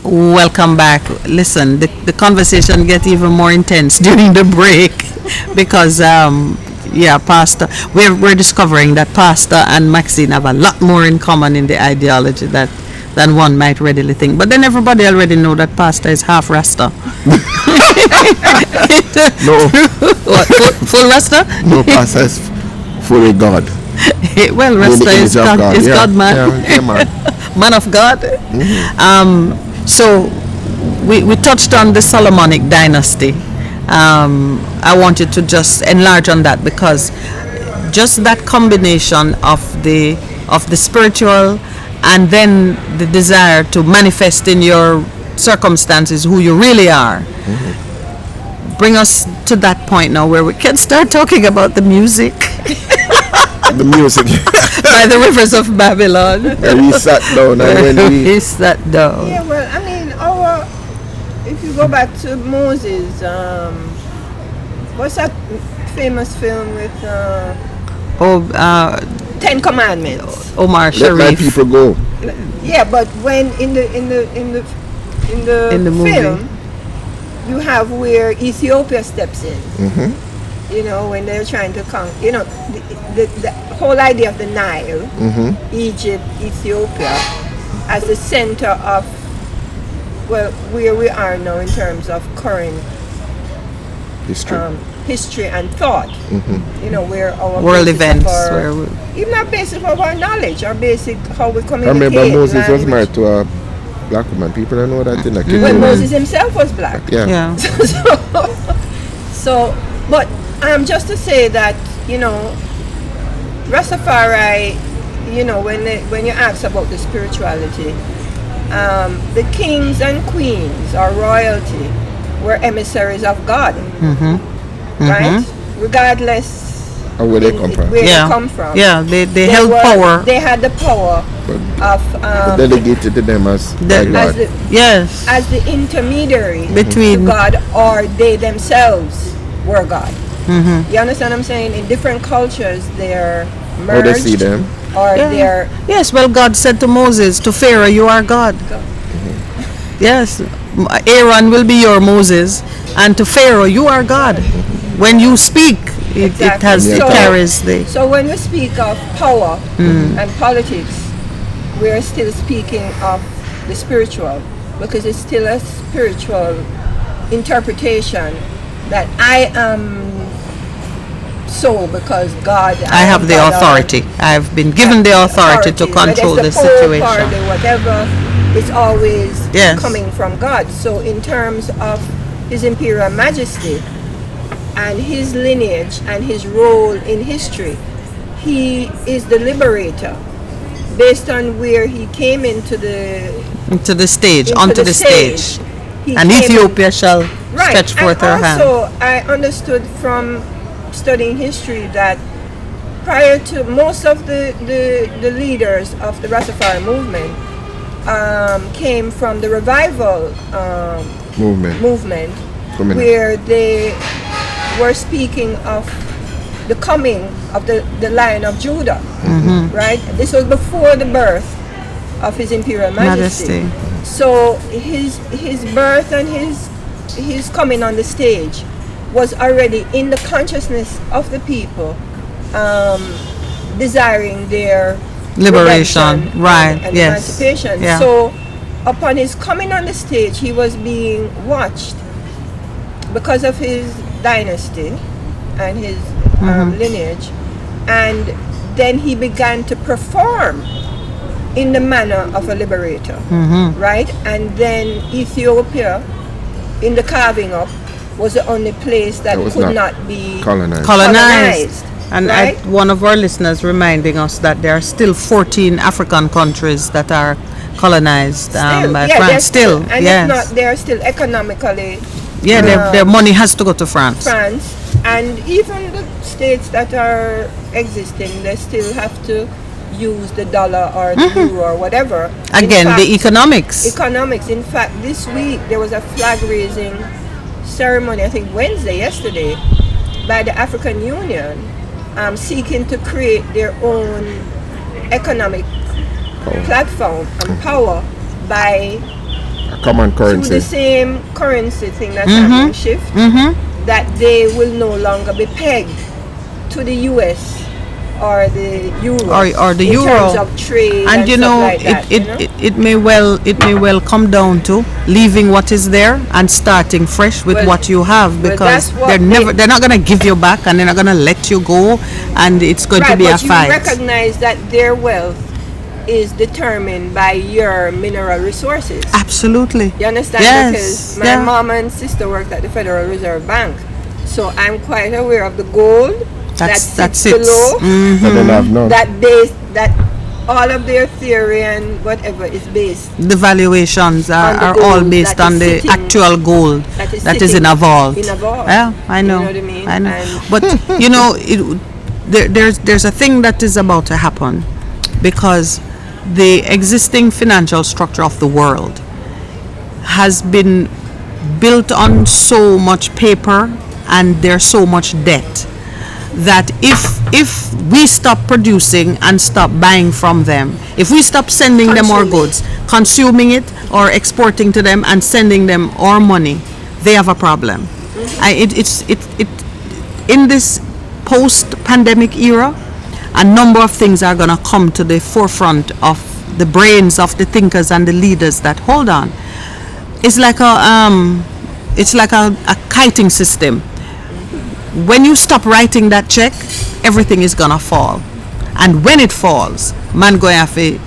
Welcome back. Listen, the conversation gets even more intense during the break because Pastor, we're discovering that Pastor and Maxine have a lot more in common in the ideology than one might readily think. But then everybody already know that Pastor is half Rasta. No. What, full Rasta? No, Pastor is fully God. Well, In the Rasta image is of God, is Yeah, God man. Yeah, man. Man of God. So we touched on the Solomonic dynasty. I wanted to just enlarge on that because just that combination of the spiritual and then the desire to manifest in your circumstances who you really are bring us to that point now where we can start talking about the music The music. by the rivers of Babylon. And we sat down and when we We sat down. Yeah, well, I mean, if you go back to Moses, what's that famous film with Ten Commandments? Omar let my Sharif. people go. Yeah, but when in the In the movie. film, you have where Ethiopia steps in. Mm-hmm. You know, when they're trying to conquer, you know, the whole idea of the Nile, Mm-hmm. Egypt, Ethiopia, as the center of, well, where we are now in terms of current History. history and thought. Where our World basis of events, our- where even our basic of our knowledge, our basic how we I communicate. remember Moses was language. married to a black woman. People don't know that in a Well, Moses himself was black. Yeah. So, but just to say that, Rastafari, when you ask about the spirituality, the kings and queens or royalty were emissaries of God, right? Regardless And where they come from. where Yeah. they come from. Yeah, they held power. They had the power of Delegated to them as The- like as God. the, Yes. as the intermediary Between- to God, or they themselves were God. You understand what I'm saying? In different cultures, they're merged, How they see them. or Yeah. they're Yes, well, God said to Moses, to Pharaoh, you are God. Yes, Aaron will be your Moses, and to Pharaoh, you are God. When you speak, it Exactly. it So- carries the. So when we speak of power and politics, we're still speaking of the spiritual, because it's still a spiritual interpretation that I am so because God. I have the God, authority. I've been given the authority to whether control the it's Pope or situation. the whatever, it's always Yes. coming from God. So in terms of His Imperial Majesty and his lineage and his role in history, he is the liberator based on where he came into the Into the stage, into onto the stage. stage. He And came- Ethiopia shall Right. stretch forth her and hand. also, I understood from studying history that prior to most of the leaders of the Rastafari movement came from the revival movement Coming. where they were speaking of the coming of the Lion of Judah, right? This was before the birth of His Imperial Majesty. So his birth and his coming on the stage was already in the consciousness of the people, desiring their Liberation, redemption right, and yes. emancipation. Yeah. So upon his coming on the stage, he was being watched because of his dynasty and his lineage, and then he began to perform in the manner of a liberator, right? And then Ethiopia, in the carving up, was the only place that That was could not not be Colonized. And right? one of our listeners reminding us that there are still 14 African countries that are colonized by yeah, France. they're Still, and yes. if not, they're still economically Yeah, their money has to go to France. France, and even the states that are existing, they still have to use the dollar or the euro or whatever. In Again, fact, the economics. economics. In fact, this week there was a flag raising ceremony, I think yesterday, by the African Union, seeking to create their own economic platform and power by A common through currency. the same currency thing that's happening shift, that they will no longer be pegged to the US or the euro Or the in euro. terms of trade And you stuff know, like that, it may well come down to leaving what is there and starting fresh with Well, what you have, well, because that's what they're not gonna give you back, and they're not gonna let you go, and it's going to right, be a but you fight. recognize that their wealth is determined by your mineral resources. Absolutely. You understand? Yes, Because my yeah. mom and sister worked at the Federal Reserve Bank, so I'm quite aware of the gold that sits below. But then have none. That all of their theory and whatever is based The valuations On the are all gold based that on is the sitting- actual gold that is in a vault. in a vault. Yeah, I know. You know what I mean? I know. And- But you know, there's a thing that is about to happen, because the existing financial structure of the world has been built on so much paper, and there's so much debt, that if we stop producing and stop buying from them, if we stop sending them our goods, consuming it or exporting to them and sending them our money, they have a problem. In this post-pandemic era, a number of things are going to come to the forefront of the brains of the thinkers and the leaders that, hold on, it's like a kiting system. when you stop writing that check, everything is gonna fall. And when it falls, man going to have to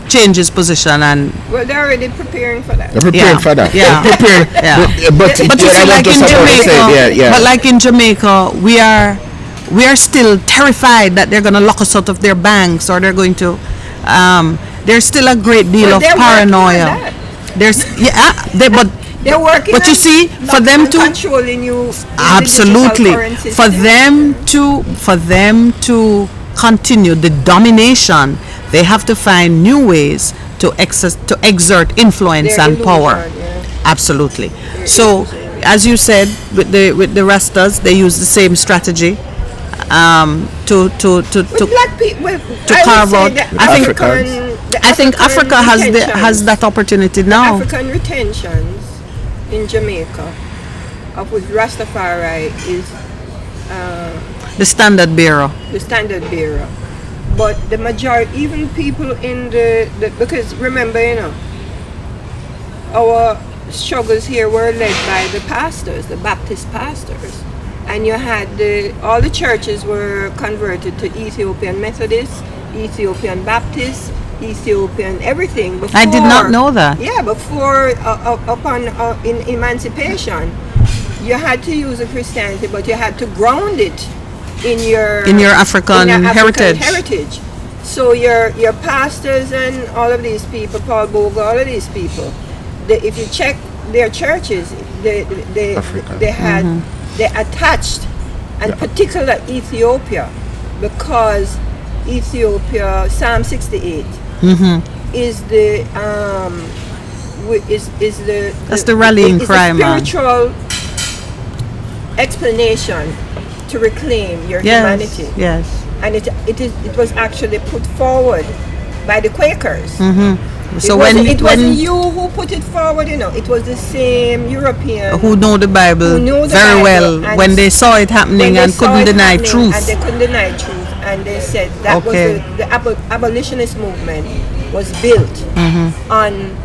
change his position and Well, they're already preparing for that. They're preparing Yeah. for that. Yeah. They're preparing. Yeah. But But you yeah, see, I like want to in support the Jamaica, same. Yeah. but like in Jamaica, we are still terrified that they're going to lock us out of their banks or they're going to. There's still a great deal Well, of they're working on paranoia. that. There's but They're working. But you on see, for not them to controlling you. in the absolutely digital currency for system. them to continue the domination, they have to find new ways to exert influence Their and power. illusion, yeah. Absolutely. So, as you said, with the Rastas, they use the same strategy to With black people, to carve out. I think Africa has that opportunity now. African retentions in Jamaica of which Rastafari is The standard bearer. the standard bearer. But the majority, even people in the because remember, our struggles here were led by the pastors, the Baptist pastors. And you had all the churches were converted to Ethiopian Methodists, Ethiopian Baptists, Ethiopian everything. Before, I did not know that. Yeah, before in emancipation, you had to use a Christianity, but you had to ground it in your African heritage. So your pastors and all of these people, Paul Boga, all of these people, if you check their churches, they had they attached, and particular Ethiopia, because Ethiopia, Psalm 68 is the That's the rallying cry, man. Spiritual explanation to reclaim your humanity. Yes. And it was actually put forward by the Quakers. So it wasn't you who put it forward, it was the same European who know the Bible who knew the very Bible, well and when they saw it when happening they and saw couldn't it deny happening truth. and they couldn't deny truth, and they said that Okay. was the abolitionist movement was built on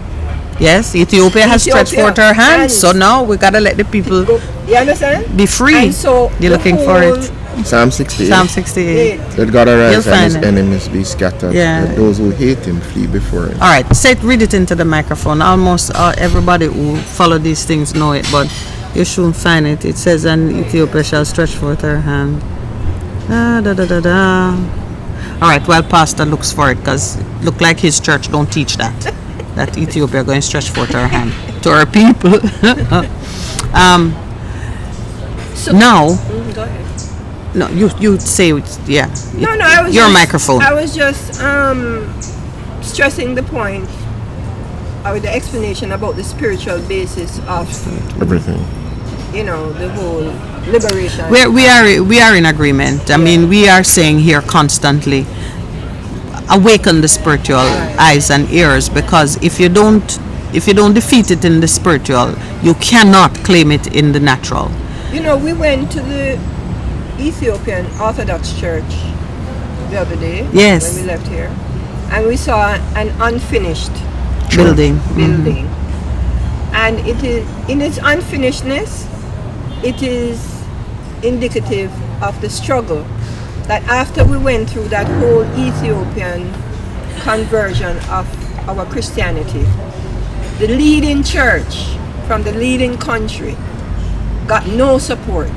Yes, Ethiopia has stretched forth her hands, so now we gotta let the people you understand? be free. And so You're the looking for whole it. Psalm 68. Psalm 68. Let God You'll arise and find his it. enemies be scattered. Yeah. Let those who hate him flee before him. All right, read it into the microphone. Almost everybody who follow these things know it, but you shouldn't find it. It says, "And Ethiopia shall stretch forth her hand." All right, well, Pastor looks for it because look like his church don't teach that. That Ethiopia going to stretch forth her hand to her people. Now, go ahead. no, you say it, yeah. No, I was your just, microphone. I was just stressing the point or the explanation about the spiritual basis of Everything. the whole liberation. We are in agreement. I mean, we are saying here constantly, awaken the spiritual eyes and ears, because if you don't defeat it in the spiritual, you cannot claim it in the natural. We went to the Ethiopian Orthodox Church the other day. Yes. When we left here, and we saw an unfinished Building. and it is in its unfinishedness. It is indicative of the struggle that after we went through that whole Ethiopian conversion of our Christianity, the leading church from the leading country got no support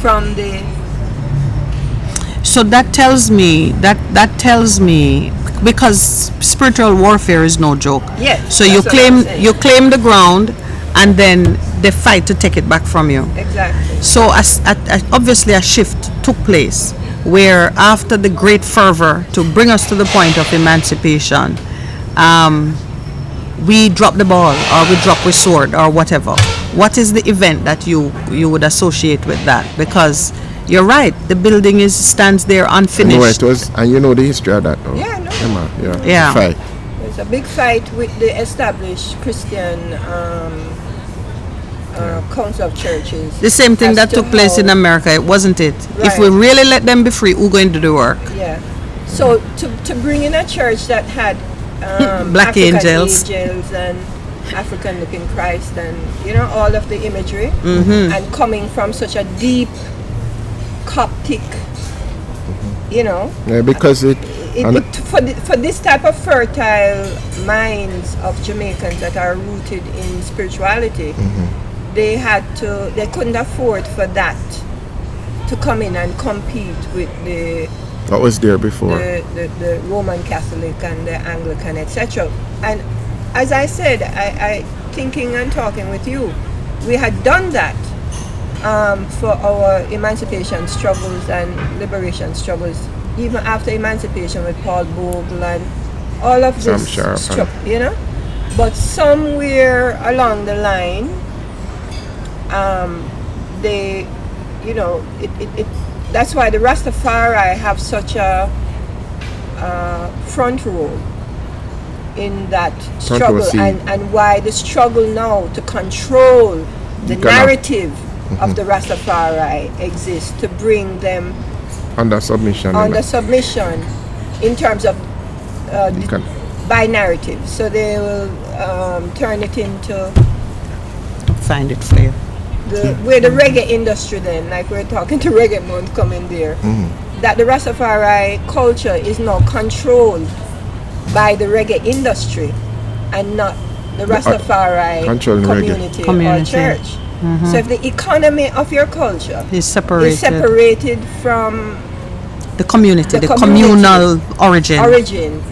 from the. So that tells me because spiritual warfare is no joke. Yes, So that's what I'm saying. you claim the ground, and then they fight to take it back from you. Exactly. So obviously a shift took place where after the great fervor to bring us to the point of emancipation, we drop the ball or we drop with sword or whatever. What is the event that you would associate with that? Because you're right, the building stands there unfinished. No, it was, and you know the history of that, though. Yeah, no. Yeah. Fight. There's a big fight with the established Christian council of churches. The same thing as that to took place in how- America, wasn't it? If Right. we really let them be free, who's going to do the work? Yeah. So to bring in a church that had Black African angels. and African-looking Christ, and all of the imagery, and coming from such a deep Coptic, Yeah, because for this type of fertile minds of Jamaicans that are rooted in spirituality, they couldn't afford for that to come in and compete with what was there before. the Roman Catholic and the Anglican, etc. And as I said, I thinking and talking with you, we had done that for our emancipation struggles and liberation struggles, even after emancipation with Paul Bogle and all of this stuff, But somewhere along the line, that's why the Rastafari have such a front role in that struggle, and why the struggle now to control the narrative of the Rastafari exists, to bring them under submission in terms of by narrative. So they will turn it into Find it for you. where the reggae industry then, like we're talking to Reggae Month coming there, that the Rastafari culture is now controlled by the reggae industry and not the Rastafari community or church. So if the economy of your culture is separated from the community, the communal origin,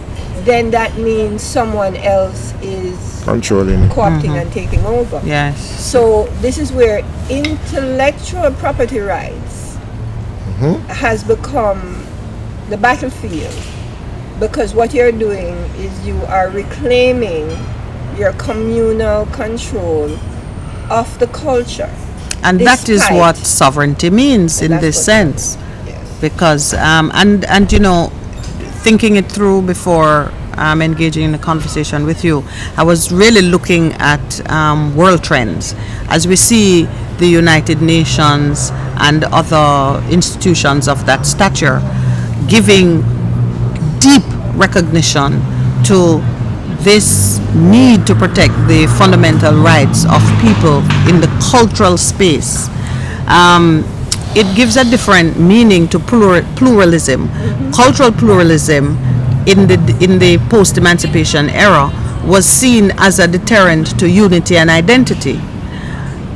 then that means someone else is controlling, co-opting and taking over. Yes. So this is where intellectual property rights has become the battlefield, because what you're doing is you are reclaiming your communal control of the culture. And that is what sovereignty means in this sense. Yes. Because thinking it through before engaging in a conversation with you, I was really looking at world trends as we see the United Nations and other institutions of that stature giving deep recognition to this need to protect the fundamental rights of people in the cultural space. It gives a different meaning to pluralism. Cultural pluralism in the post-emancipation era was seen as a deterrent to unity and identity.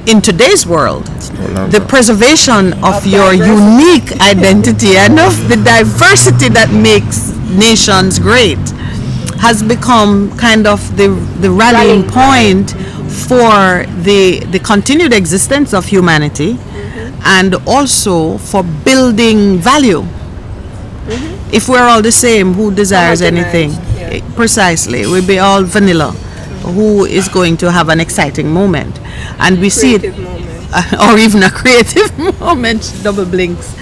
In today's world, the preservation of your unique identity and of the diversity that makes nations great has become kind of the rallying point for the continued existence of humanity, and also for building value. If we're all the same, who desires anything? Yeah. Precisely, we'll be all vanilla. Who is going to have an exciting moment? And we see it, or even a creative moment, double blinks.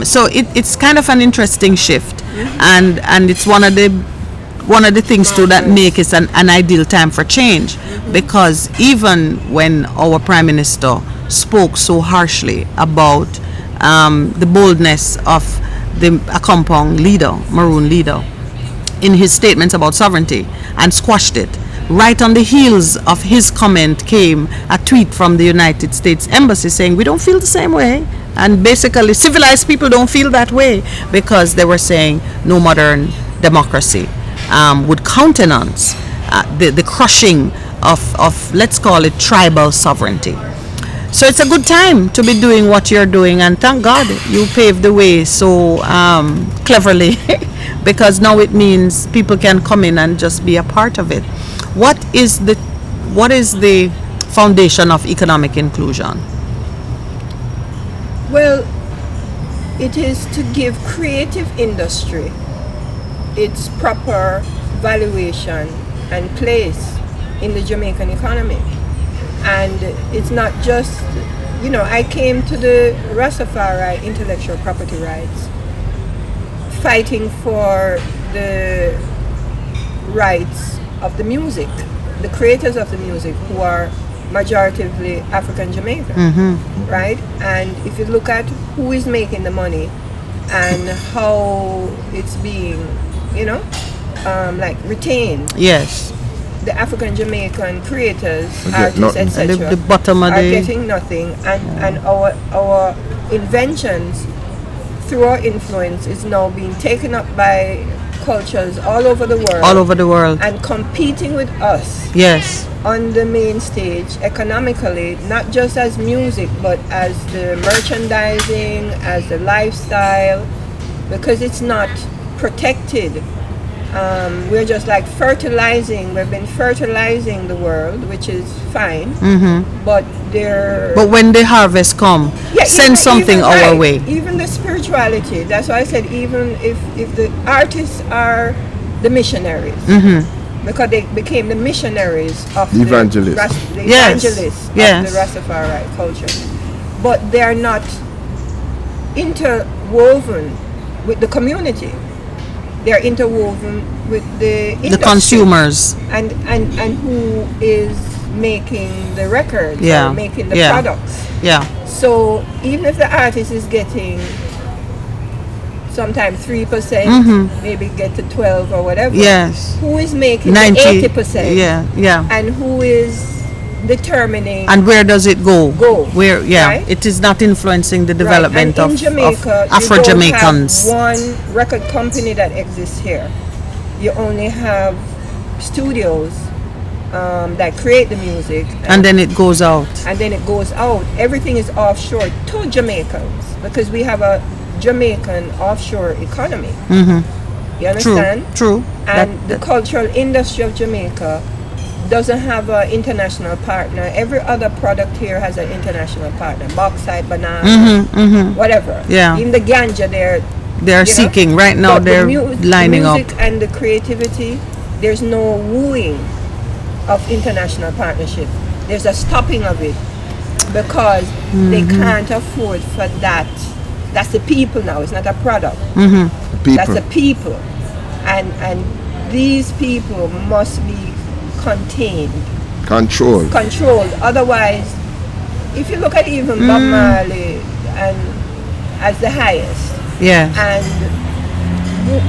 So it's kind of an interesting shift, and it's one of the things too that make it an ideal time for change, because even when our Prime Minister spoke so harshly about the boldness of the Accompong leader, Maroon leader, in his statements about sovereignty, and squashed it, right on the heels of his comment came a tweet from the United States Embassy saying we don't feel the same way, and basically civilized people don't feel that way, because they were saying no modern democracy would countenance the crushing of let's call it tribal sovereignty. So it's a good time to be doing what you're doing, and thank God you paved the way so cleverly because now it means people can come in and just be a part of it. What is the foundation of economic inclusion? Well, it is to give creative industry its proper valuation and place in the Jamaican economy. And it's not just, I came to the Rastafari intellectual property rights fighting for the rights of the music, the creators of the music, who are majoritively African Jamaican, right? And if you look at who is making the money and how it's being, retained. Yes. the African Jamaican creators, Okay, artists, nothing. etc., The bottom of are the getting nothing, and our inventions through our influence is now being taken up by cultures all over the world, and competing with us Yes. on the main stage economically, not just as music but as the merchandising, as the lifestyle, because it's not protected. We're just like fertilizing. We've been fertilizing the world, which is fine. But they're But when the harvest come, send something our right, way. Even the spirituality. That's why I said even if the artists are the missionaries, because they became the missionaries of The evangelists. the Yes, evangelists yes. of the Rastafari culture, but they are not interwoven with the community. They are interwoven with the industry, The consumers. and who is making the records, Yeah, or making the yeah. products. Yeah. So even if the artist is getting sometimes 3%, maybe get to 12 or whatever, Yes. who is making 90. 80%? Yeah. Yeah. And who is determining? And where does it go? Where? Yeah. Right? It is not influencing the development right. And of in Jamaica, Afro Jamaicans. you don't have one record company that exists here. You only have studios that create the music, And then it goes out. and then it goes out. Everything is offshore to Jamaicans because we have a Jamaican offshore economy. You understand? True. And the cultural industry of Jamaica doesn't have an international partner. Every other product here has an international partner. Bauxite, banana, whatever. Yeah. In the ganja, They're you know? seeking right now. But They're lining the up. music and the creativity, there's no wooing of international partnership. There's a stopping of it because they can't afford for that. That's the people now. It's not a product. That's the people, and these people must be contained, Control. controlled. Otherwise, if you look at even Bob Marley and as the highest, Yeah. and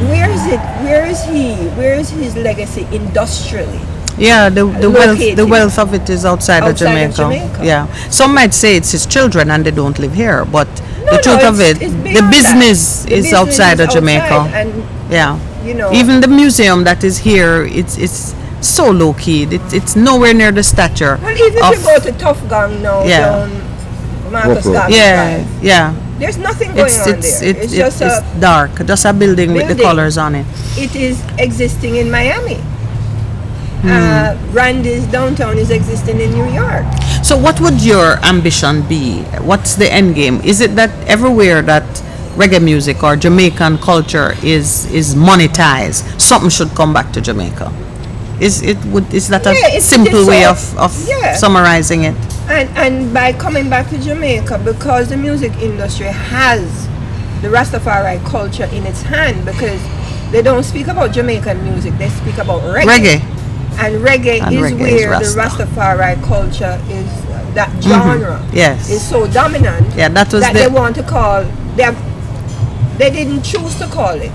where is it? Where is he? Where is his legacy industrially? Yeah, the located wealth of it is outside of outside of Jamaica. Jamaica. Yeah. Some might say it's his children and they don't live here, but No, the truth of it's it, the beyond business that. The is business outside is of Jamaica. outside, and Yeah. you know, Even the museum that is here, it's so low key. It's nowhere near the stature. well, even of, if you go to Tough Gang now, Yeah. down Marcus Whoop, whoop. Garvey yeah, Drive, yeah. there's nothing going on there. It's just it's dark. Just a building with the building. colors on it. it is existing in Miami. Randy's downtown is existing in New York. So what would your ambition be? What's the end game? Is it that everywhere that reggae music or Jamaican culture is monetized, something should come back to Jamaica? Is that Yeah, a it simple is way so. of Yeah. summarizing it? And by coming back to Jamaica, because the music industry has the Rastafari culture in its hand, because they don't speak about Jamaican music, they speak about reggae. And reggae And is reggae is where Rasta. the Rastafari culture is, that genre Yes. is so dominant Yeah, that was they want to call, they didn't choose to call it,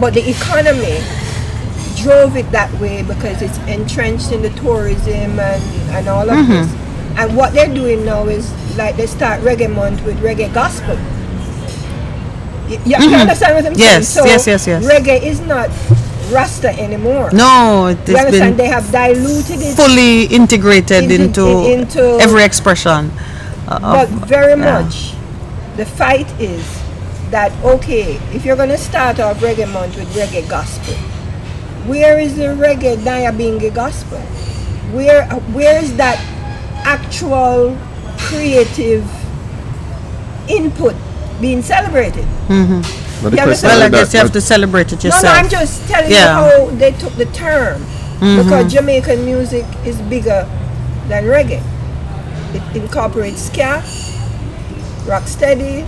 but the economy drove it that way because it's entrenched in the tourism and all of this. And what they're doing now is like they start reggae month with reggae gospel. You understand what I'm Yes, saying? So yes. reggae is not Rasta anymore. No, it You has understand? been They have diluted it, fully integrated into into every expression. but very much the fight is that, okay, if you're going to start off reggae month with reggae gospel, where is the reggae Nyabingi gospel? Where is that actual creative input being celebrated? But the You question understand? Well, I is guess you that- have to celebrate it No, yourself. I'm just telling Yeah. you how they took the term, because Jamaican music is bigger than reggae. It incorporates ska, rocksteady,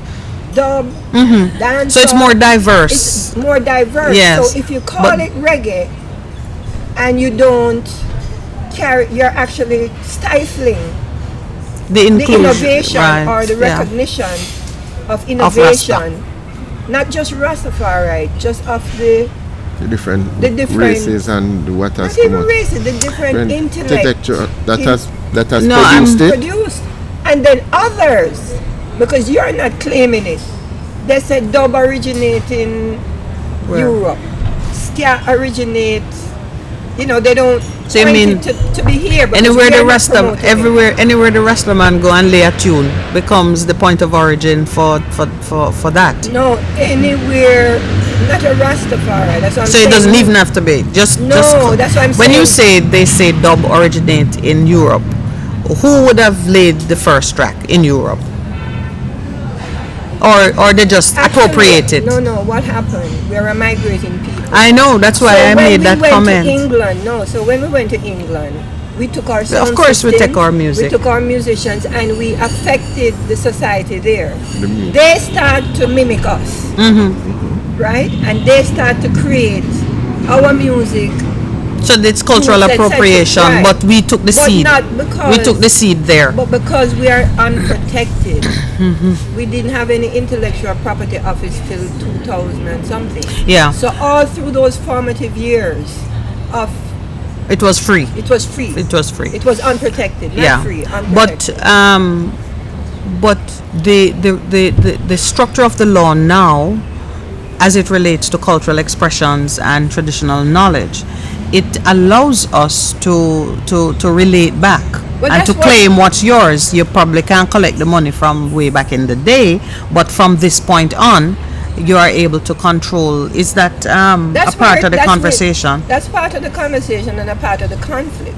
dub, dance. So it's more diverse. It's more diverse. Yes, So if you call but- it reggae and you don't carry, you're actually stifling the the inclusion, innovation right, or the yeah. recognition of Rasta. innovation, not just Rastafari, just of the The different, The different- races and what has not come even out. races, the different intellect Intellectual that has No, produced it. produced, and then others, because you're not claiming it. They said dub originate in Europe, ska originates. They don't. So you point mean it to be here? because Anywhere we the are not Rasta, promoting it. anywhere the Rasta man go and lay a tune becomes the point of origin for that. No, anywhere, not a Rastafari. That's what I'm So saying. it doesn't even have to be just. No, that's what I'm When you saying. say they say dub originate in Europe, who would have laid the first track in Europe? Or they just appropriate it? No. What happened? We're a migrating people. I know, that's why I made that comment. So when we went to England, we took our sound Of course we system, take our music. We took our musicians and we affected the society there. The music. They start to mimic us, right? And they start to create our music. So it's cultural Yes, exactly, appropriation, right. but we took the But seed. not because- We took the seed there. But because we are unprotected, we didn't have any intellectual property office till 2000 and something. Yeah. So all through those formative years of It was free. it was free. It was free. It was unprotected, not Yeah. free. But Unprotected. the structure of the law now, as it relates to cultural expressions and traditional knowledge, it allows us to relate back But and that's to what- claim what's yours. You probably can't collect the money from way back in the day, but from this point on, you are able to control. Is that a part of the conversation? That's part of the conversation and a part of the conflict.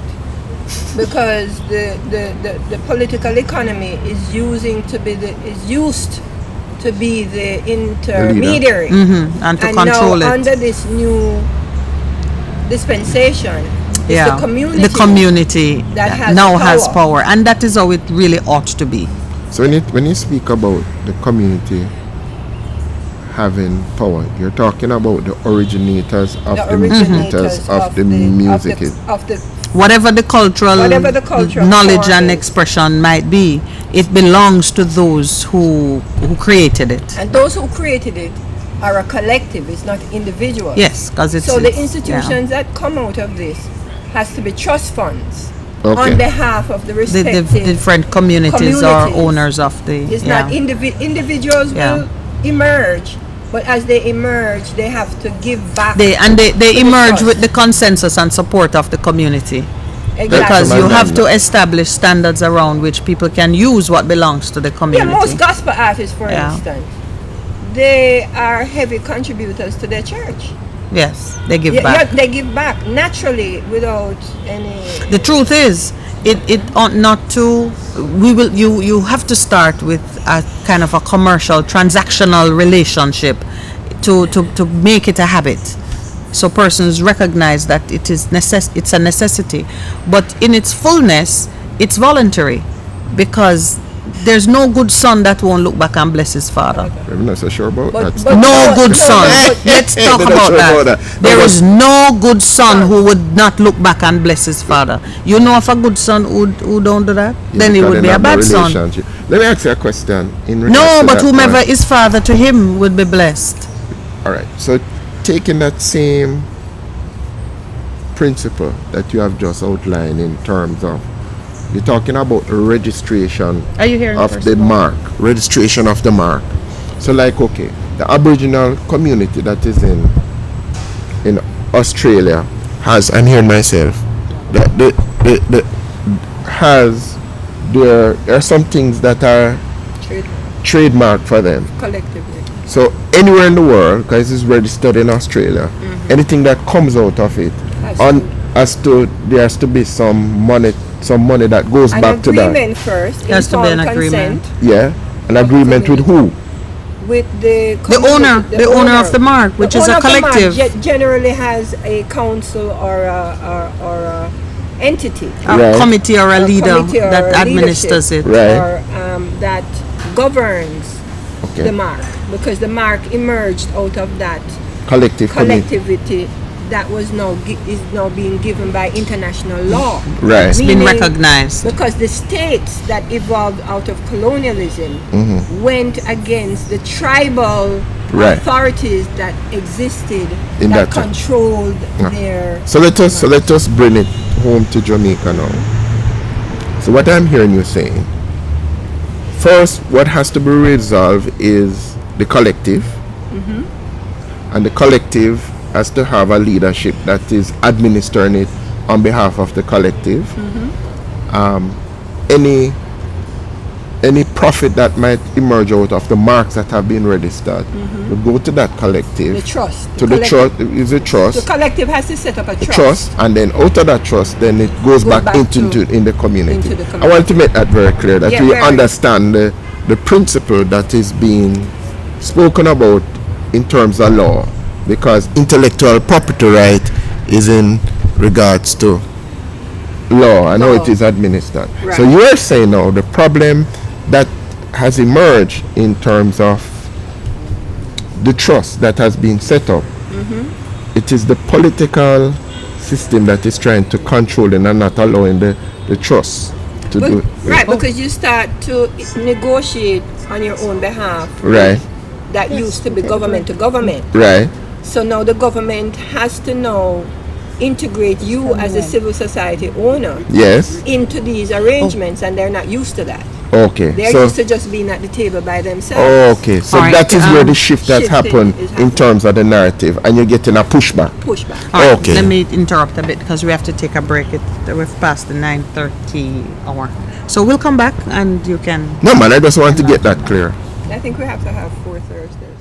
Because the political economy is used to be the intermediary. And to and control now it. under this new dispensation, it's Yeah, the community. the community that has now has power. power, and that is how it really ought to be. So when you speak about the community having power, you're talking about the originators of the originators of the music. of the Whatever the cultural knowledge and form is. expression might be, it belongs to those who created it. and those who created it are a collective. It's not individual. Yes, because it's So the it's- institutions that come out of this has to be trust funds Okay. on behalf of the the respective. different communities or communities. owners of the. It's yeah. not individuals Yeah. will emerge, but as they emerge, they have to give back. They the emerge trust. with the consensus and support of the community. Exactly. Because you have to Amendment. establish standards around which people can use what belongs to the Yeah, community. most gospel artists, for Yeah. instance, they are heavy contributors to their church. Yes, they give Yeah, back. they give back naturally without any. The truth is, it ought not to. You have to start with a kind of a commercial, transactional relationship to make it a habit. So persons recognize that it's a necessity, but in its fullness, it's voluntary, because there's no good son that won't look back and bless his father. I'm not so sure about But- that. but- No good son. but- Let's talk They're not about sure about that. that. There No, is no good son who would not look back and bless his father. You know of a good son who don't do that? Yeah, Then he because would they be a have no bad son. relationship. Let me ask you a question. In regards No, to but that whomever point. is father to him would be blessed. All right. So taking that same principle that you have just outlined in terms of, you're talking about registration Are you hearing of the mark, registration of the mark. So like, okay, the Aboriginal community that is in Australia has, I'm hearing myself, that there are some things that are trademark for them. Collectively. So anywhere in the world, because it's registered in Australia, anything that comes out of it, there has to be some money that goes An back to that. agreement first. Has to be an informed agreement. consent Yeah, an agreement with who? with the The owner of the mark, which The is owner a of the mark collective, generally has a council or a entity. a Right. committee or a leader committee or that a administers it. Right. or that governs Okay. the mark, because the mark emerged out of that Collective committee. collectivity that was is now being given by international law. Right. It's been Meaning- recognized. Because the states that evolved out of colonialism went against the tribal Right. authorities that existed In that that time. controlled Yeah. their. So let us bring it home to Jamaica now. So what I'm hearing you saying, first, what has to be resolved is the collective, and the collective has to have a leadership that is administering it on behalf of the collective. Any profit that might emerge out of the marks that have been registered will go to that collective. The trust. To the trust is a trust. The collective has to set up a trust. Trust, and then out of that trust, then it goes back into in the community. into the I community. want to make that very clear that Yeah, we very. understand the principle that is being spoken about in terms of law, because intellectual property right is in regards to law and how it Law. is administered. Right. So you are saying now the problem that has emerged in terms of the trust that has been set up, it is the political system that is trying to control it and not allowing the trust to But, do it. right, because you start to negotiate on your own behalf. Right, That used to be government to government. right, So now the government has to now integrate you as a civil society owner yes, into these arrangements, and they're not used to that. okay. They're So, used to just being at the table by themselves. okay, so All right, that is where the shift has shifting happened is in happening. terms of the narrative, and you're getting a pushback. Pushback. All right, Okay. let me interrupt a bit because we have to take a break. We've passed the 9:30 hour. So we'll come back and you can. No, man, I just want to get that clear. I think we have to have 4 Thursdays.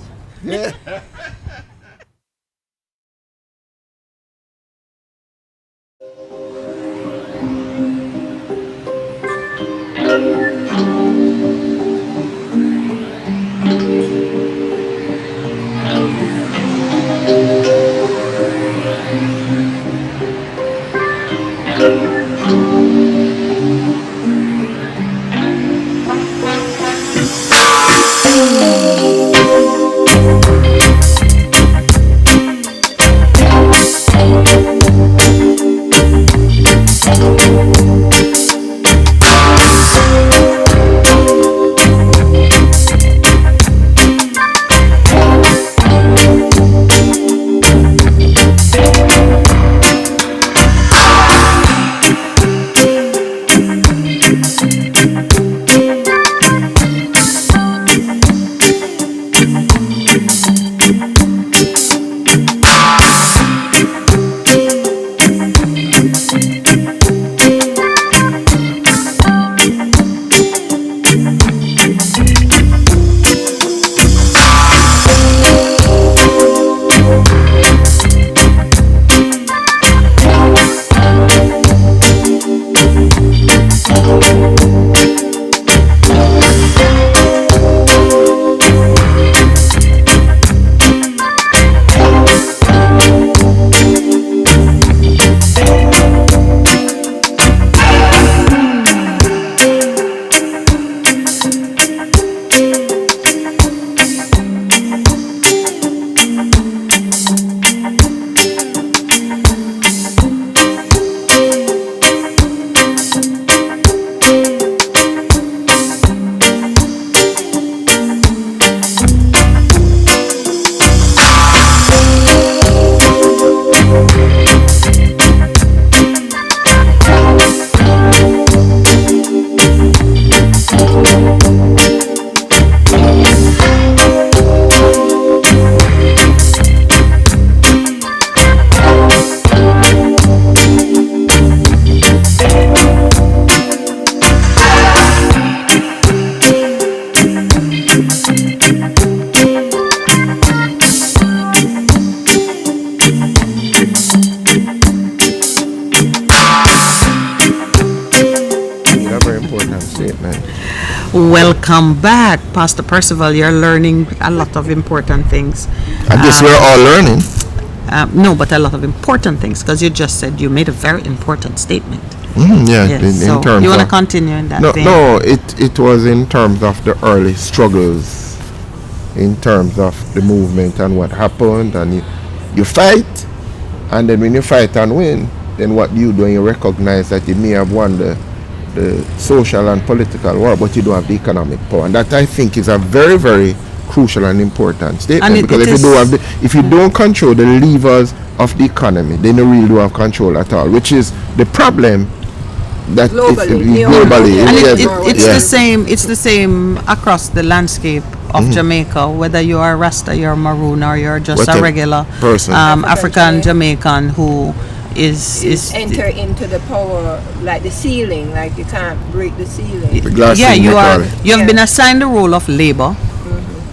Welcome back, Pastor Percival. You're learning a lot of important things. I guess we're all learning. No, but a lot of important things because you just said you made a very important statement. Yeah, Yes. in So terms you want to of, continue in that no, vein? no, it was in terms of the early struggles, in terms of the movement and what happened, and you fight, and then when you fight and win, then what do you do? When you recognize that you may have won the social and political war, but you don't have the economic power, and that I think is a very, very crucial and important statement, And because if you don't control the levers of the economy, then you really don't have control at all, which is the problem that globally. And Yes, it's the same. It's the same across the landscape of Jamaica. Whether you are Rasta, you're Maroon, or you're just Whatever a regular person. African Jamaican who is enter into the power, like the ceiling, like you can't break the ceiling. The glass yeah, ceiling, you they are. call it. You have been assigned the role of labor,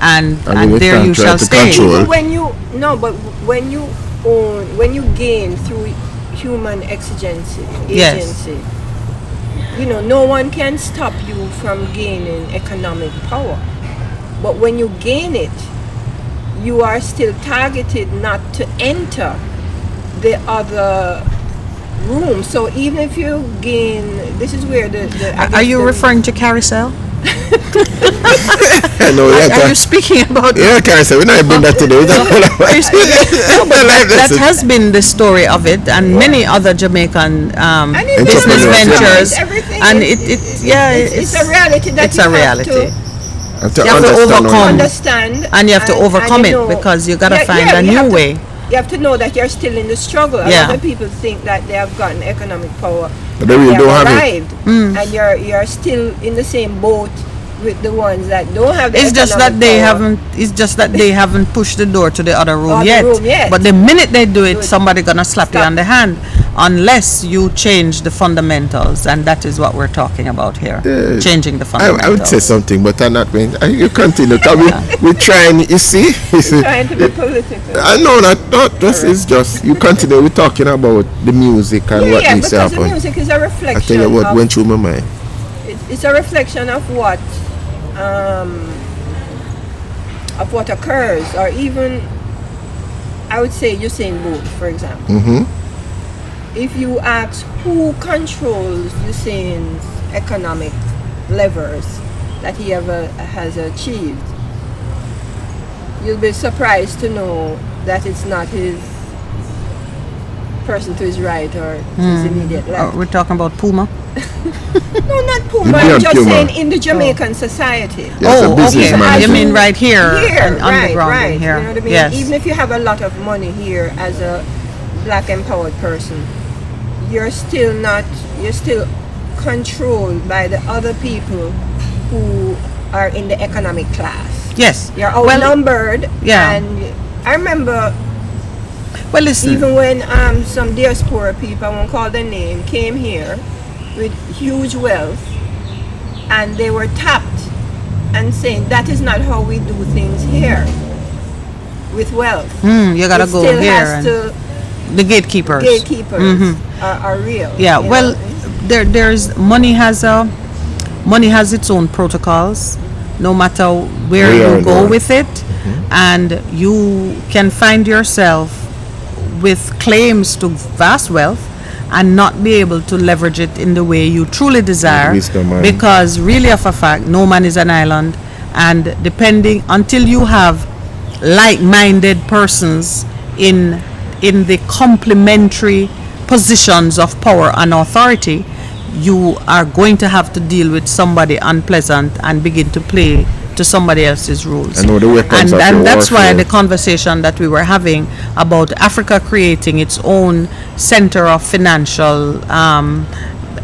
and you there can't you try shall to stay. control. Even when you gain through human agency, Yes. you know, no one can stop you from gaining economic power. But when you gain it, you are still targeted not to enter the other room. So even if you gain, this is where Are you referring to carousel? No, Are you speaking about? Yeah, carousel. We're not doing that today. Are you speaking? No, but that has been the story of it, and many other Jamaican business ventures. And it's a reality that it's you a reality. have to You have to overcome. understand, And you have to overcome you it, because you gotta find a you new have to- way. You have to know that you're still in the struggle. A Yeah. lot of people think that they have gotten economic power, But they really have don't have it. arrived, and you're still in the same boat with the ones that don't have the It's just that economic they power. haven't. It's just that they haven't pushed the door to the other room, Other yet. room yet. But the minute they do it, somebody gonna slap you Stop. on the hand, unless you change the fundamentals, and that is what we're talking about here. Changing the fundamentals. I would say something, but I'm not going. You continue. We're trying. You see. Trying to be political. No, not. This is just you continue. We're talking about the music and what needs to because the happen. music is a I reflection. tell you what of, went through my mind. it's a reflection of what occurs, or even I would say Usain Bolt, for example. If you ask who controls Usain's economic levers that he has achieved, you'll be surprised to know that it's not his person to his right or to his immediate left. We're talking about Puma. No, not Puma. Beyond I'm just Puma. saying in the Jamaican society. Yes, a Oh, businessman. okay. You mean right here, Here, and underground right. in here? You know what I mean? Yes. Even if you have a lot of money here as a black empowered person, you're still controlled by the other people who are in the economic class. Yes. You're Well, outnumbered. yeah. And I remember well, listen. even when some diaspora people, I won't call their name, came here with huge wealth, and they were tapped and saying that is not how we do things here with wealth. You gotta It go still here, has and to, the gatekeepers. are real. Yeah. you Well, know? there's money has its own protocols, no matter where Yeah, you go yeah. with it, and you can find yourself with claims to vast wealth and not be able to leverage it in the way you truly desire, Wisdom, man. because really of a fact, no man is an island, and depending until you have like-minded persons in the complementary positions of power and authority, you are going to have to deal with somebody unpleasant and begin to play to somebody else's rules. I know the weapons of and your that's why warfare. the conversation that we were having about Africa creating its own center of financial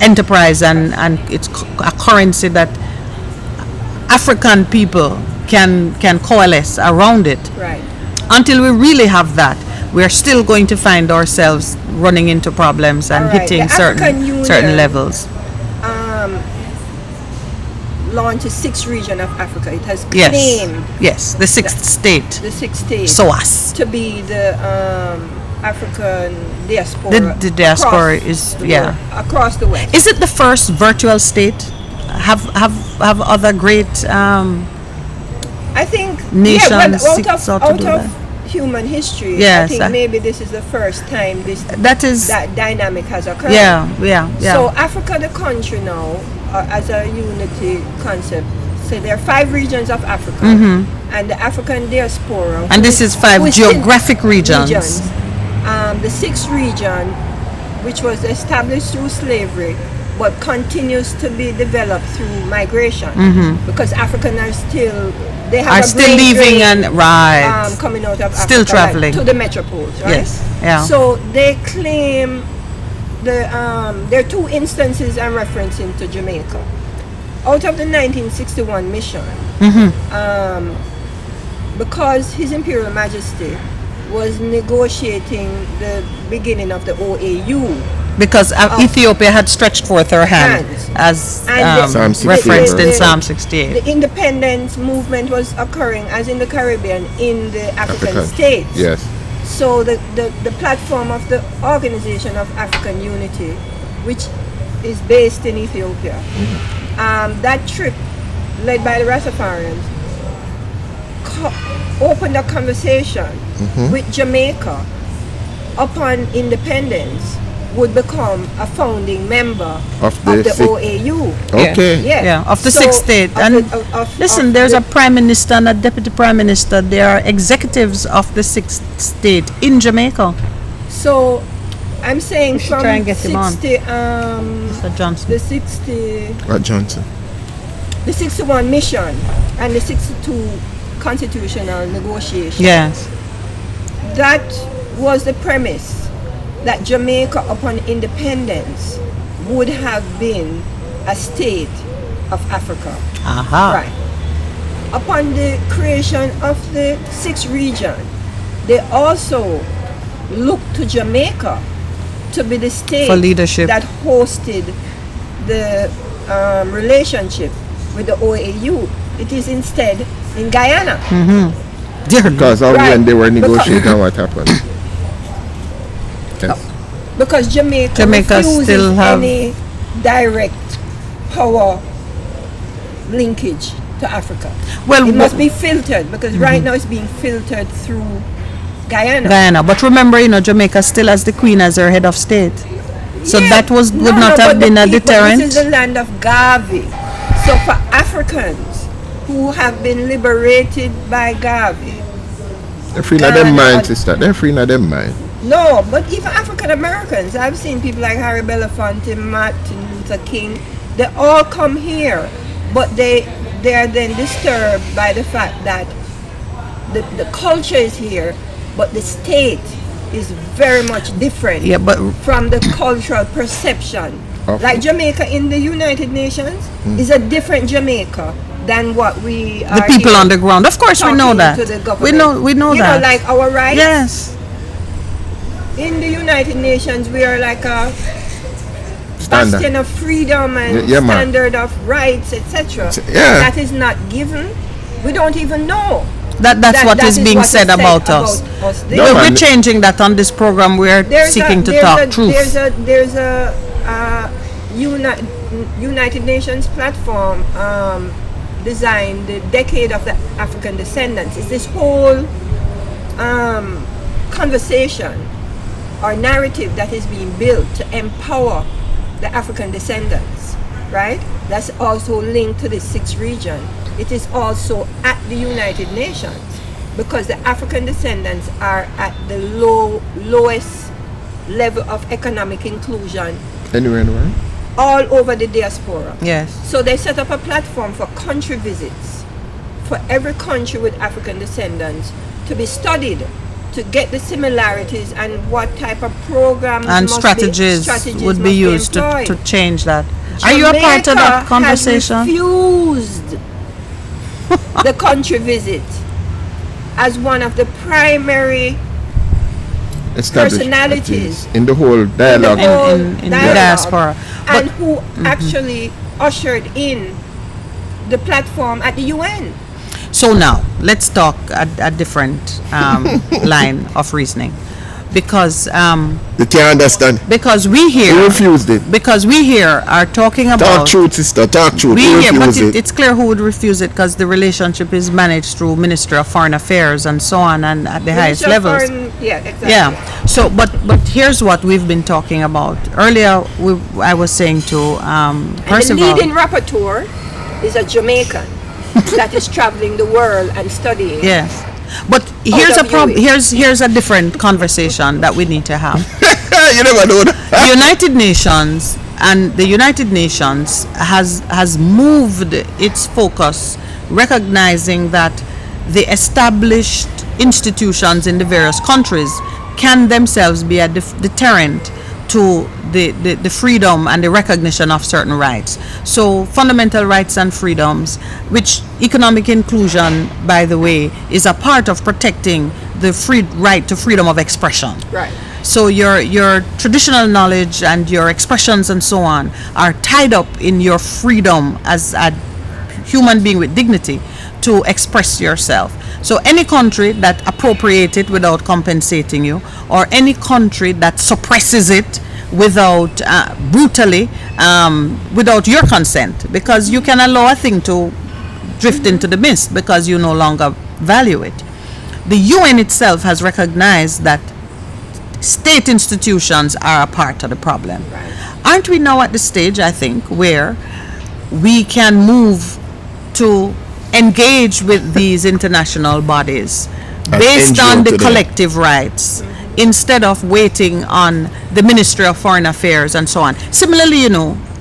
enterprise and it's a currency that African people can coalesce around it. Right. Until we really have that, we're still going to find ourselves running into problems and All right. hitting The African Union, certain levels. Launches 6 regions of Africa. It has Yes. claimed Yes, the sixth state. the 6 states SOAS. to be the African diaspora. The diaspora across is the yeah. world, across the West. Is it the first virtual state? Have other great I think nations out sought to of do that? human history, Yes, I think maybe this is the first time that dynamic has occurred. yeah. So Africa, the country now, as a unity concept, so there are 5 regions of Africa, and the African diaspora. And this is 5 who is geographic regions. The 6th region, which was established through slavery, but continues to be developed through migration, because Africans are still, they have Are a still great leaving rate, right. coming out of Still Africa, traveling. to the metropoles, right? Yes, yeah. So they claim there are two instances I'm referencing to Jamaica. Out of the 1961 mission, because His Imperial Majesty was negotiating the beginning of the OAU, Because Ethiopia had stretched forth her hand, as And Psalm 68, referenced in right? Psalm 68. the independence movement was occurring, as in the Caribbean, in the African Africa. states. Yes. So the platform of the Organization of African Unity, which is based in Ethiopia, that trip led by the Rastafarians opened a conversation with Jamaica upon independence would become a founding member Of the six- OAU. Okay. Yeah. Of the So, sixth state. of And the- of listen, there's a prime minister and a deputy prime minister. They are executives of the sixth state in Jamaica. So I'm saying We should from try and get him on. 60, Mr. Johnson. the 60, Johnson. the 61 mission and the 62 constitutional negotiation. Yes. That was the premise, that Jamaica upon independence would have been a state of Africa. Aha. Right. Upon the creation of the sixth region, they also looked to Jamaica to be the state For leadership. that hosted the relationship with the OAU. It is instead in Guyana. Dear Lord. Because Right. when they were negotiating, what happened? Yes. Because Jamaica refuses still have any direct power linkage to Africa. Well, It must be filtered, because right now it's being filtered through Guyana. Guyana. But remember, Jamaica still has the Queen as her head of state. So Yeah. that would No, not but have the been a people- deterrent. This is the land of Garvey. So for Africans who have been liberated by Garvey, They're free in them mind, sister. They're free in them mind. no, but even African Americans, I've seen people like Harry Belafonte, Martin Luther King, they all come here, but they are then disturbed by the fact that the culture is here, but the state is very much different Yeah, but from the cultural perception. Of- Like Jamaica in the United Nations is a different Jamaica than what we the are people here on the ground. Of course, we know talking that. to the We government. know you that. know, like our rights. Yes. In the United Nations, we are like a Standard. bastion of freedom and Yeah, man. standard of rights, etc. Yeah. That is not given. We don't even know. That's what is being what said about us. No, We're man. changing that on this program. We're seeking to talk truth. There's a United Nations platform designed, the Decade of the African Descendants. It's this whole conversation or narrative that is being built to empower the African descendants, right? That's also linked to the sixth region. It is also at the United Nations, because the African descendants are at the lowest level of economic inclusion Anywhere in the world? all over the diaspora. Yes. So they set up a platform for country visits for every country with African descendants to be studied, to get the similarities and what type of programs And strategies would be used to change that. Are you a part of that conversation? Has refused the country visit as one of the primary Established personalities in the whole dialogue. In the diaspora. and who actually ushered in the platform at the UN. So now, let's talk a different line of reasoning. Because You can't understand. we You here refused it. are talking Talk about truth, sister. Talk truth. we You here, but refused it. it's clear who would refuse it, because the relationship is managed through Ministry of Foreign Affairs and so on, and at the highest levels. Yeah, exactly. Yeah. So, but here's what we've been talking about earlier. I was saying to And the Percival. leading rapporteur is a Jamaican that is traveling the world and studying. Yes. But here's a problem. Here's a different conversation that we need to have. You never know that. The United Nations and the United Nations has moved its focus, recognizing that the established institutions in the various countries can themselves be a deterrent to the freedom and the recognition of certain rights. So fundamental rights and freedoms, which economic inclusion, by the way, is a part of protecting the right to freedom of expression. Right. So your traditional knowledge and your expressions and so on are tied up in your freedom as a human being with dignity to express yourself. So any country that appropriates it without compensating you, or any country that suppresses it without brutally, without your consent, because you can allow a thing to drift into the mist because you no longer value it. The UN itself has recognized that state institutions are a part of the problem. Right. Aren't we now at the stage, I think, where we can move to engage with these international bodies based on the collective rights, instead of waiting on the Ministry of Foreign Affairs and so on? Similarly,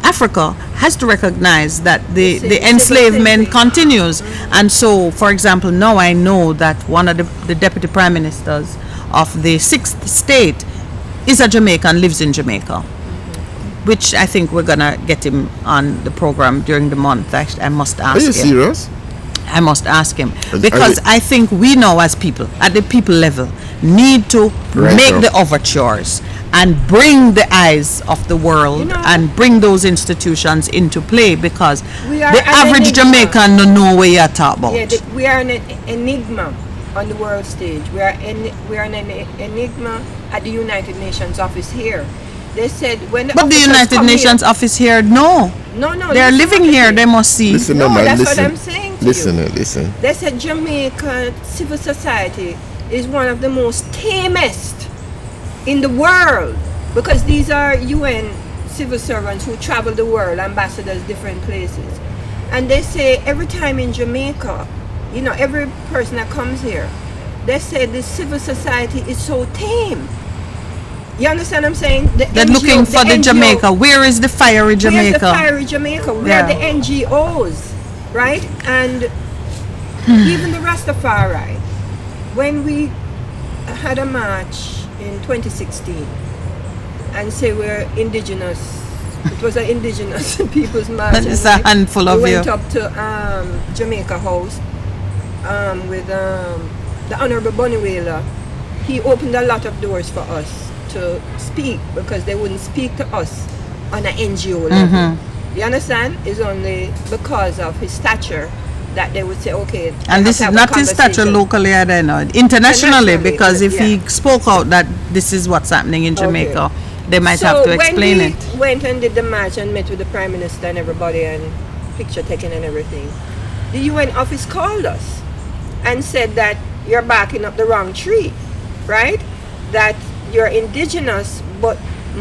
Africa has to recognize that the enslavement continues. And so, for example, now I know that one of the deputy prime ministers of the 6th state is a Jamaican, lives in Jamaica, which I think we're going to get him on the program during the month. I must ask him. Are you serious? I must ask him, because I think we now as people, at the people level, need to make the overtures and bring the eyes of the world and bring those institutions into play, because the average Jamaican don't know what you're talking about. Yeah, we are an enigma on the world stage. We are an enigma at the United Nations office here. They said when the United Nations office here, no, they're living here. They must see. Listen, that's listen. what I'm saying to Listen. you. They said Jamaica civil society is one of the most tamest in the world, because these are UN civil servants who travel the world, ambassadors, different places. And they say every time in Jamaica, every person that comes here, they say the civil society is so tame. You understand what I'm saying? They're looking for the Jamaica. Where is the fiery Jamaica? Where's the fiery Jamaica? Where are the NGOs, right? And even the Rastafari. When we had a march in 2016 and say we're indigenous, it was an indigenous people's march. It's a handful of you. We went up to Jamaica House with the Honorable Bunny Whaler. He opened a lot of doors for us to speak, because they wouldn't speak to us on an NGO level. You understand? It's only because of his stature that they would say, okay. And this is not his stature locally, I don't know. Internationally, because if he spoke out that this is what's happening in Jamaica, they might have to explain it. So when we went and did the march and met with the Prime Minister and everybody, and picture taken and everything, the UN office called us and said that you're backing up the wrong tree, right? That you're indigenous, but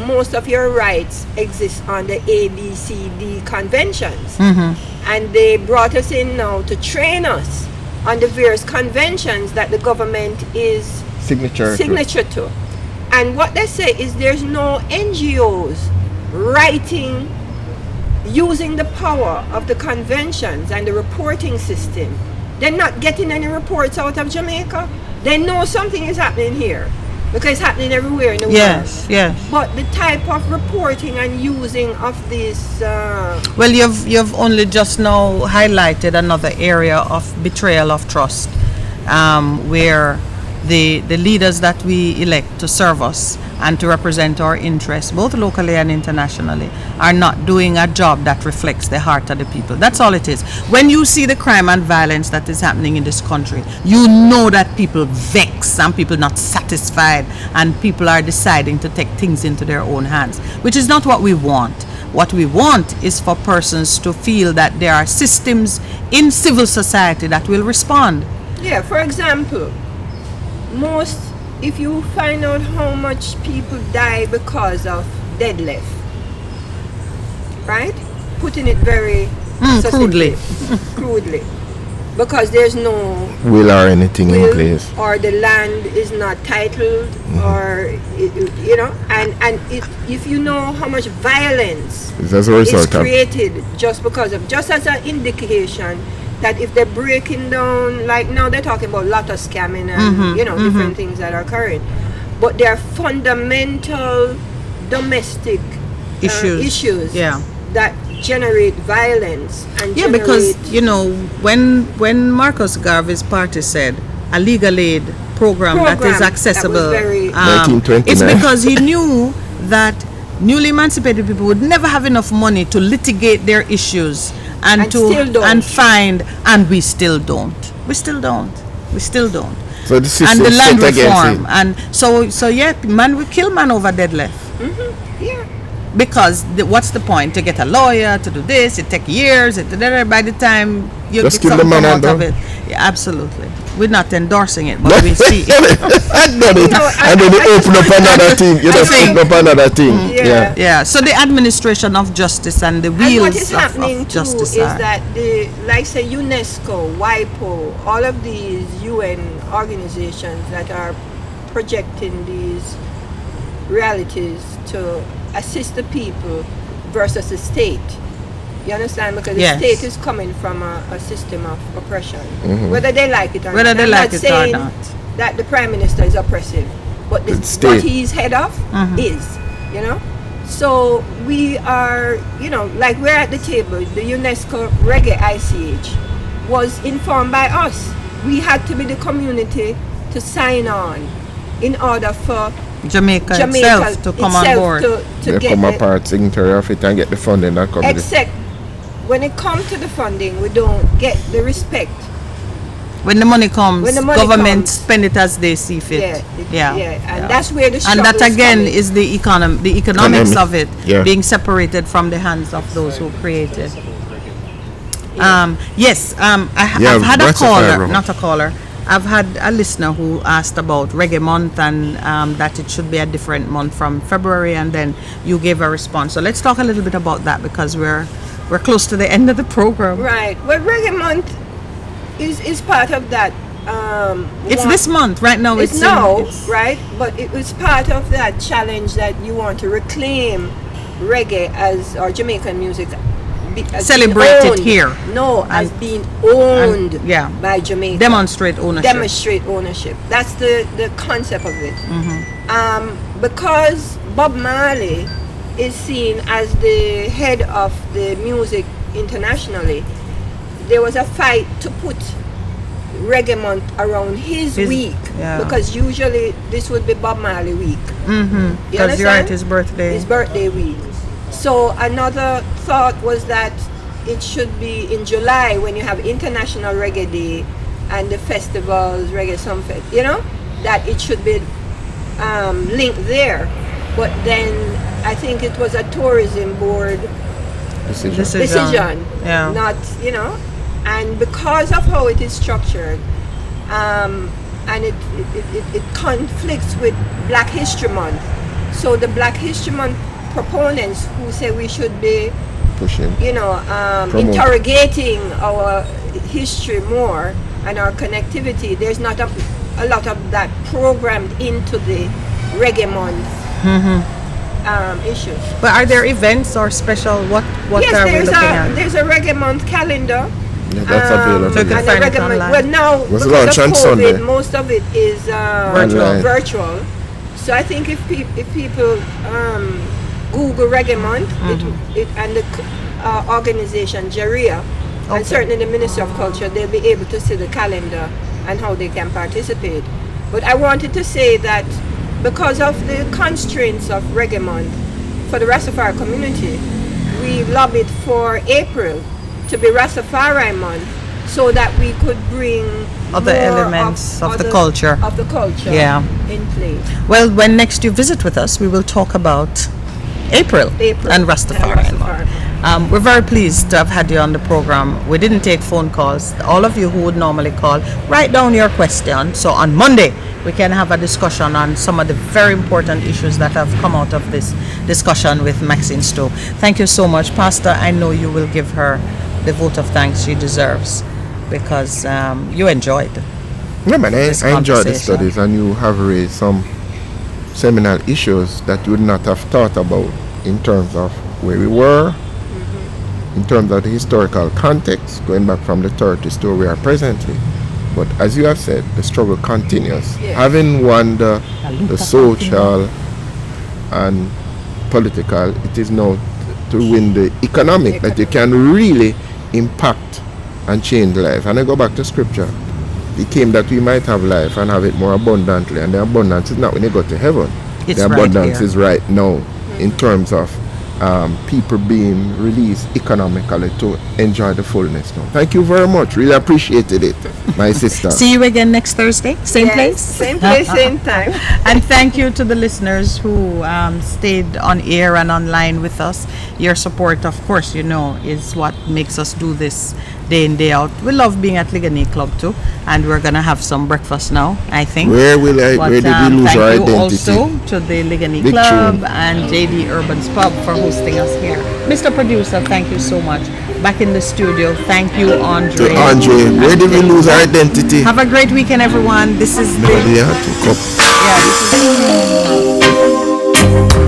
most of your rights exist on the ABCD conventions. And they brought us in now to train us on the various conventions that the government is signature to. And what they say is there's no NGOs writing, using the power of the conventions and the reporting system. They're not getting any reports out of Jamaica. They know something is happening here, because it's happening everywhere in the world. Yes. But the type of reporting and using of this... well, you've only just now highlighted another area of betrayal of trust, where the leaders that we elect to serve us and to represent our interests, both locally and internationally, are not doing a job that reflects the heart of the people. That's all it is. When you see the crime and violence that is happening in this country, you know that people vex and people not satisfied, and people are deciding to take things into their own hands, which is not what we want. What we want is for persons to feel that there are systems in civil society that will respond. Yeah, for example, if you find out how much people die because of deadlift, right? Putting it very crudely. because there's no will or anything in will, place. or the land is not titled, or you know, and if you know how much violence It's as a is result of created just because of, just as an indication that if they're breaking down, like now they're talking about lot of scamming and you know different things that are occurring, but there are fundamental domestic issues Yeah. that generate violence and Yeah, because you know when Marcus Garvey's party said a legal aid program that is accessible, that was very, 1929. it's because he knew that newly emancipated people would never have enough money to litigate their issues and still don't. and find, and we still don't. So the system And the land set against reform, it. and so yeah, man, we kill man over dead left. yeah. Because what's the point to get a lawyer to do this? It takes years. By the time you Just get kill the something man out and of done. it, yeah, absolutely. We're not endorsing it, but we see. And then it, know, and then you open up another thing. You just think- open up another thing. Yeah. Yeah. So the administration of justice and the And wheels what is happening of too justice is are. that the, like say UNESCO, WIPO, all of these UN organizations that are projecting these realities to assist the people versus the state. You understand? Because Yes. the state is coming from a system of oppression, whether they like it or Whether not. they I'm like not it or saying not. that the prime minister is oppressive, but The what state. he's head of is, you know. So we are, you know, like we're at the table. The UNESCO Reggae ICH was informed by us. We had to be the community to sign on in order for Jamaica itself to come on board. to They get come the, apart, signatory of it, and get the funding that comes with it. except when it comes to the funding, we don't get the respect. When the money comes, When the money government comes. spend it as they see fit. And that's where the And struggle that is again coming. is the economics Economic, of it yeah. being separated from the hands of those who create it. Yes, I've had a what's the caller, fire, not a caller. I've had a listener who asked about Reggae Month and that it should be a different month from February, and then you gave a response. So let's talk a little bit about that because we're close to the end of the program. Right. Well, Reggae Month is part of that. It's this month right now. It's in- now, it's- right? But it was part of that challenge that you want to reclaim reggae as, or Jamaican music, as being Celebrate it owned. here. No, as And- being owned yeah. by Jamaica. Demonstrate ownership. Demonstrate ownership. That's the concept of it. Mm-hmm. Because Bob Marley is seen as the head of the music internationally, there was a fight to put Reggae Month around his week, yeah. because usually this would be Bob Marley week. You Because you're understand? at his birthday. His birthday week. So another thought was that it should be in July when you have International Reggae Day and the festivals, Reggae Sunfest, you know, that it should be linked there. But then I think it was a tourism board decision, Yeah. not, you know, and because of how it is structured, and it conflicts with Black History Month. So the Black History Month proponents who say we should be, Pushing. you know, Promote. interrogating our history more and our connectivity, there's not a lot of that programmed into the Reggae Month issues. But are there events or special? What Yes, are we looking at? there's a Reggae Month calendar. Yeah, that's available. So you can And find the it Reggae Month, online. well, now Was because launched of on COVID, Sunday. most of it is Online. virtual. So I think if people Google Reggae Month, it and the organization Jaria, Okay. and certainly the Ministry of Culture, they'll be able to see the calendar and how they can participate. But I wanted to say that because of the constraints of Reggae Month for the Rastafari community, we lobbied for April to be Rastafari Month so that we could bring Other more elements of the other- culture. of the culture Yeah. in play. Well, when next you visit with us, we will talk about April and Rastafari. We're very pleased to have had you on the program. We didn't take phone calls. All of you who would normally call, write down your question. So on Monday, we can have a discussion on some of the very important issues that have come out of this discussion with Maxine Stowe. Thank you so much, Pastor. I know you will give her the vote of thanks she deserves. because you enjoyed. Yeah, man, This I enjoyed the conversation. studies, and you have raised some seminal issues that you would not have thought about in terms of where we were, in terms of the historical context, going back from the 30s to where we are presently. But as you have said, the struggle continues. Yeah. Having won the social and political, it is now to win the economic that you can really impact and change life. And I go back to scripture. It came that we might have life and have it more abundantly. And the abundance is not when you go to heaven. It's The right abundance here. is right now in terms of people being released economically to enjoy the fullness now. Thank you very much. Really appreciated it, my sister. See you again next Thursday, same Yes, place. same place, same time. And thank you to the listeners who stayed on air and online with us. Your support, of course, is what makes us do this day in, day out. We love being at Ligonie Club too, and we're gonna have some breakfast now, I think. Where did we lose thank our you identity? also to the Ligonie Big Club tune. and JD Urban's Pub for hosting us here. Mr. Producer, thank you so much. Back in the studio, thank you, Andre. To Andre, where did we lose our identity? Have a great weekend, everyone. This is Nobody had to come. yeah, this is